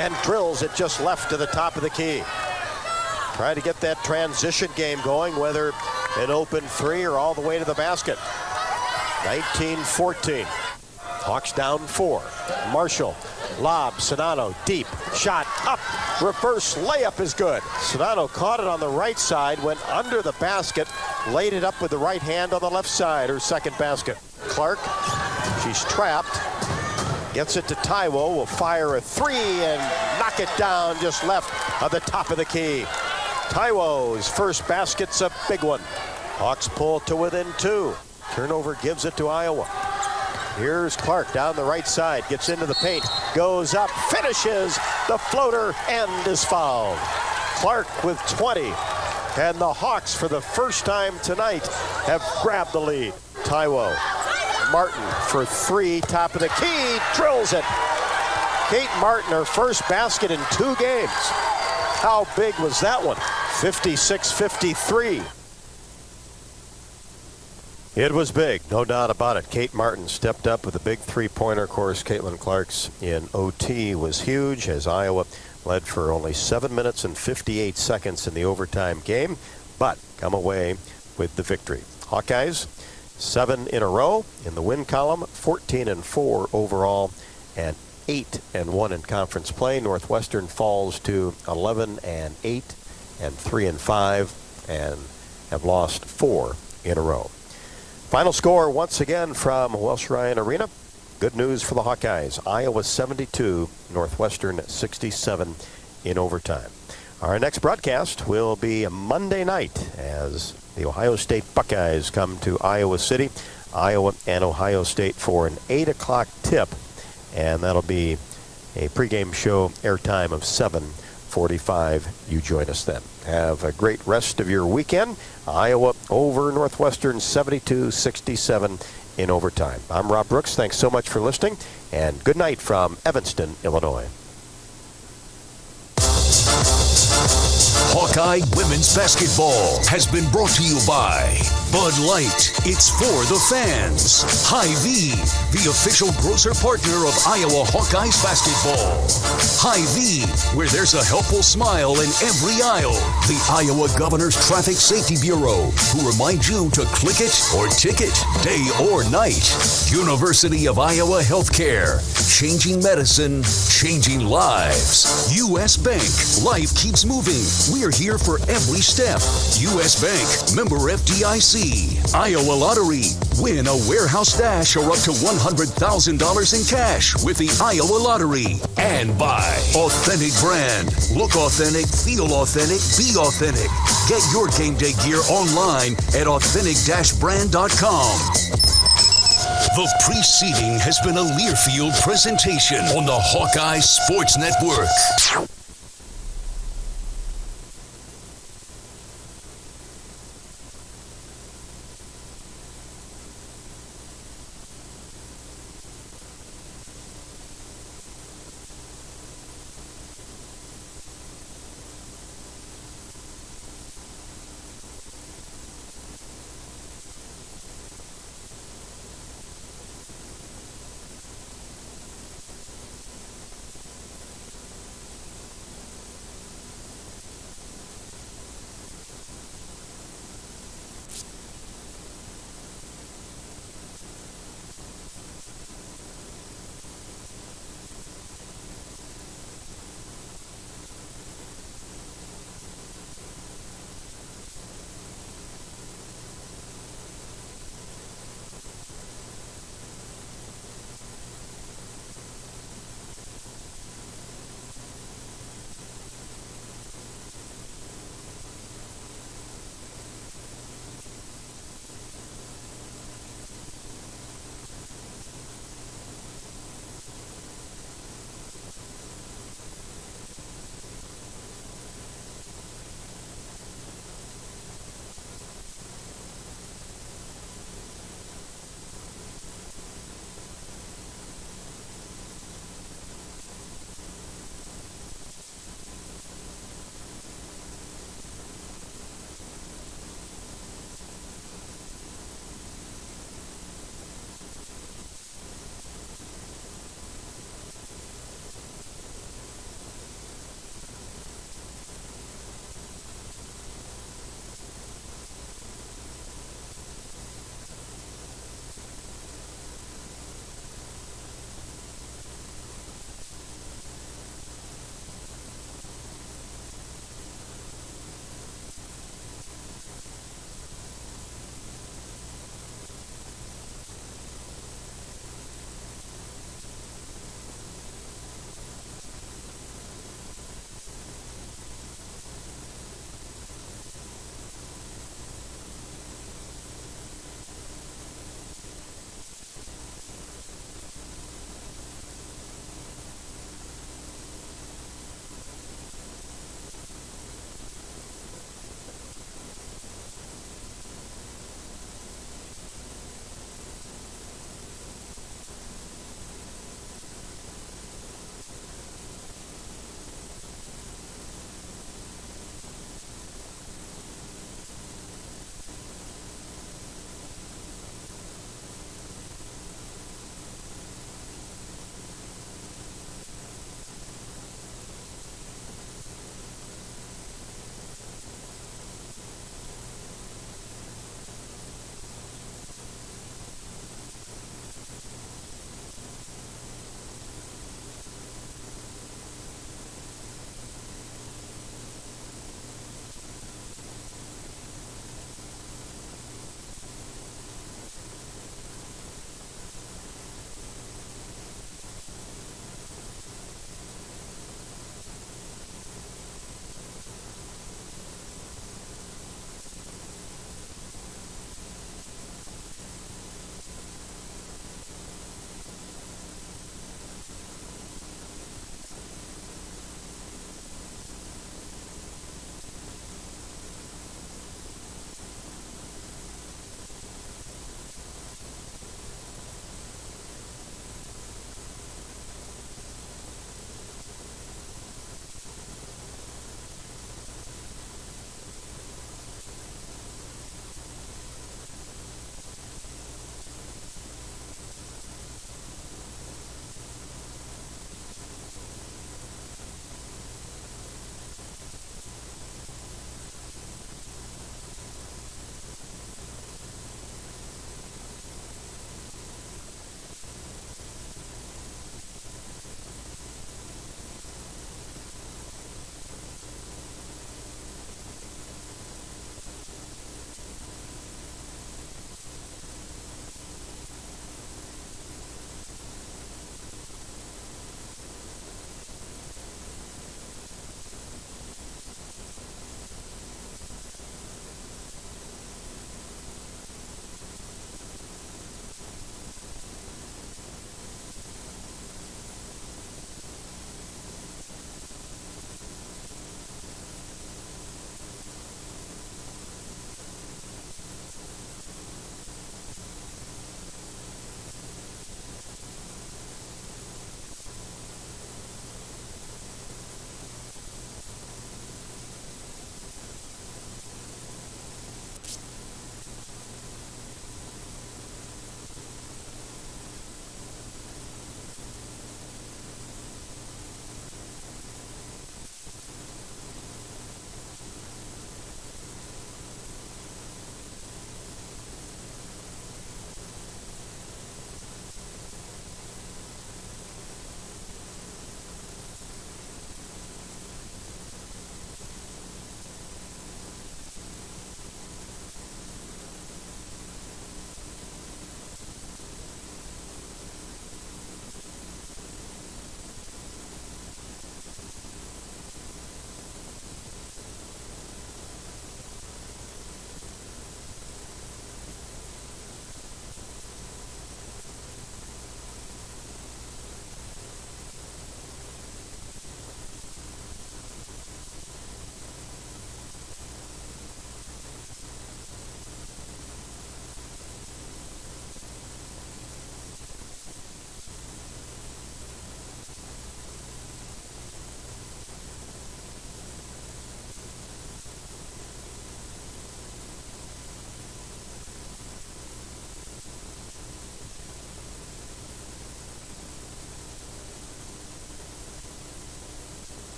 S2: and drills it just left to the top of the key. Trying to get that transition game going, whether an open 3 or all the way to the basket. 19-14. Hawks down 4. Marshall, lob, Sonano, deep, shot, up, reverse layup is good. Sonano caught it on the right side, went under the basket, laid it up with the right hand on the left side, her second basket. Clark, she's trapped, gets it to Taiwo, will fire a 3 and knock it down just left of the top of the key. Taiwo's first basket's a big one. Hawks pull to within 2. Turnover gives it to Iowa. Here's Clark down the right side, gets into the paint, goes up, finishes the floater, and is fouled. Clark with 20, and the Hawks for the first time tonight have grabbed the lead. Taiwo, Martin for 3, top of the key, drills it. Kate Martin, her first basket in 2 games. How big was that one? 56-53. It was big, no doubt about it. Kate Martin stepped up with a big three-pointer. Of course, Caitlin Clark's in OT was huge as Iowa led for only 7 minutes and 58 seconds in the overtime game, but come away with the victory. Hawkeyes, 7 in a row in the win column, 14-4 overall, and 8-1 in conference play. Northwestern falls to 11-8 and 3-5 and have lost 4 in a row. Final score once again from Welsh Ryan Arena. Good news for the Hawkeyes. Iowa 72, Northwestern 67 in overtime. Our next broadcast will be Monday night as the Ohio State Buckeyes come to Iowa City. Iowa and Ohio State for an 8 o'clock tip, and that'll be a pregame show airtime of 7:45. You join us then. Have a great rest of your weekend. Iowa over Northwestern 72-67 in overtime. I'm Rob Brooks. Thanks so much for listening, and good night from Evanston, Illinois.
S3: Hawkeye Women's Basketball has been brought to you by Bud Light. It's for the fans. Hy-Vee, the official grocer partner of Iowa Hawkeyes basketball. Hy-Vee, where there's a helpful smile in every aisle. The Iowa Governor's Traffic Safety Bureau, who remind you to click it or ticket, day or night. University of Iowa Healthcare, changing medicine, changing lives. U.S. Bank, life keeps moving. We're here for every step. U.S. Bank, member FDIC. Iowa Lottery, win a warehouse dash or up to $100,000 in cash with the Iowa Lottery. And by Authentic Brand. Look authentic, feel authentic, be authentic. Get your game day gear online at authentic-brand.com. The preceding has been a Learfield presentation on the Hawkeye Sports Network.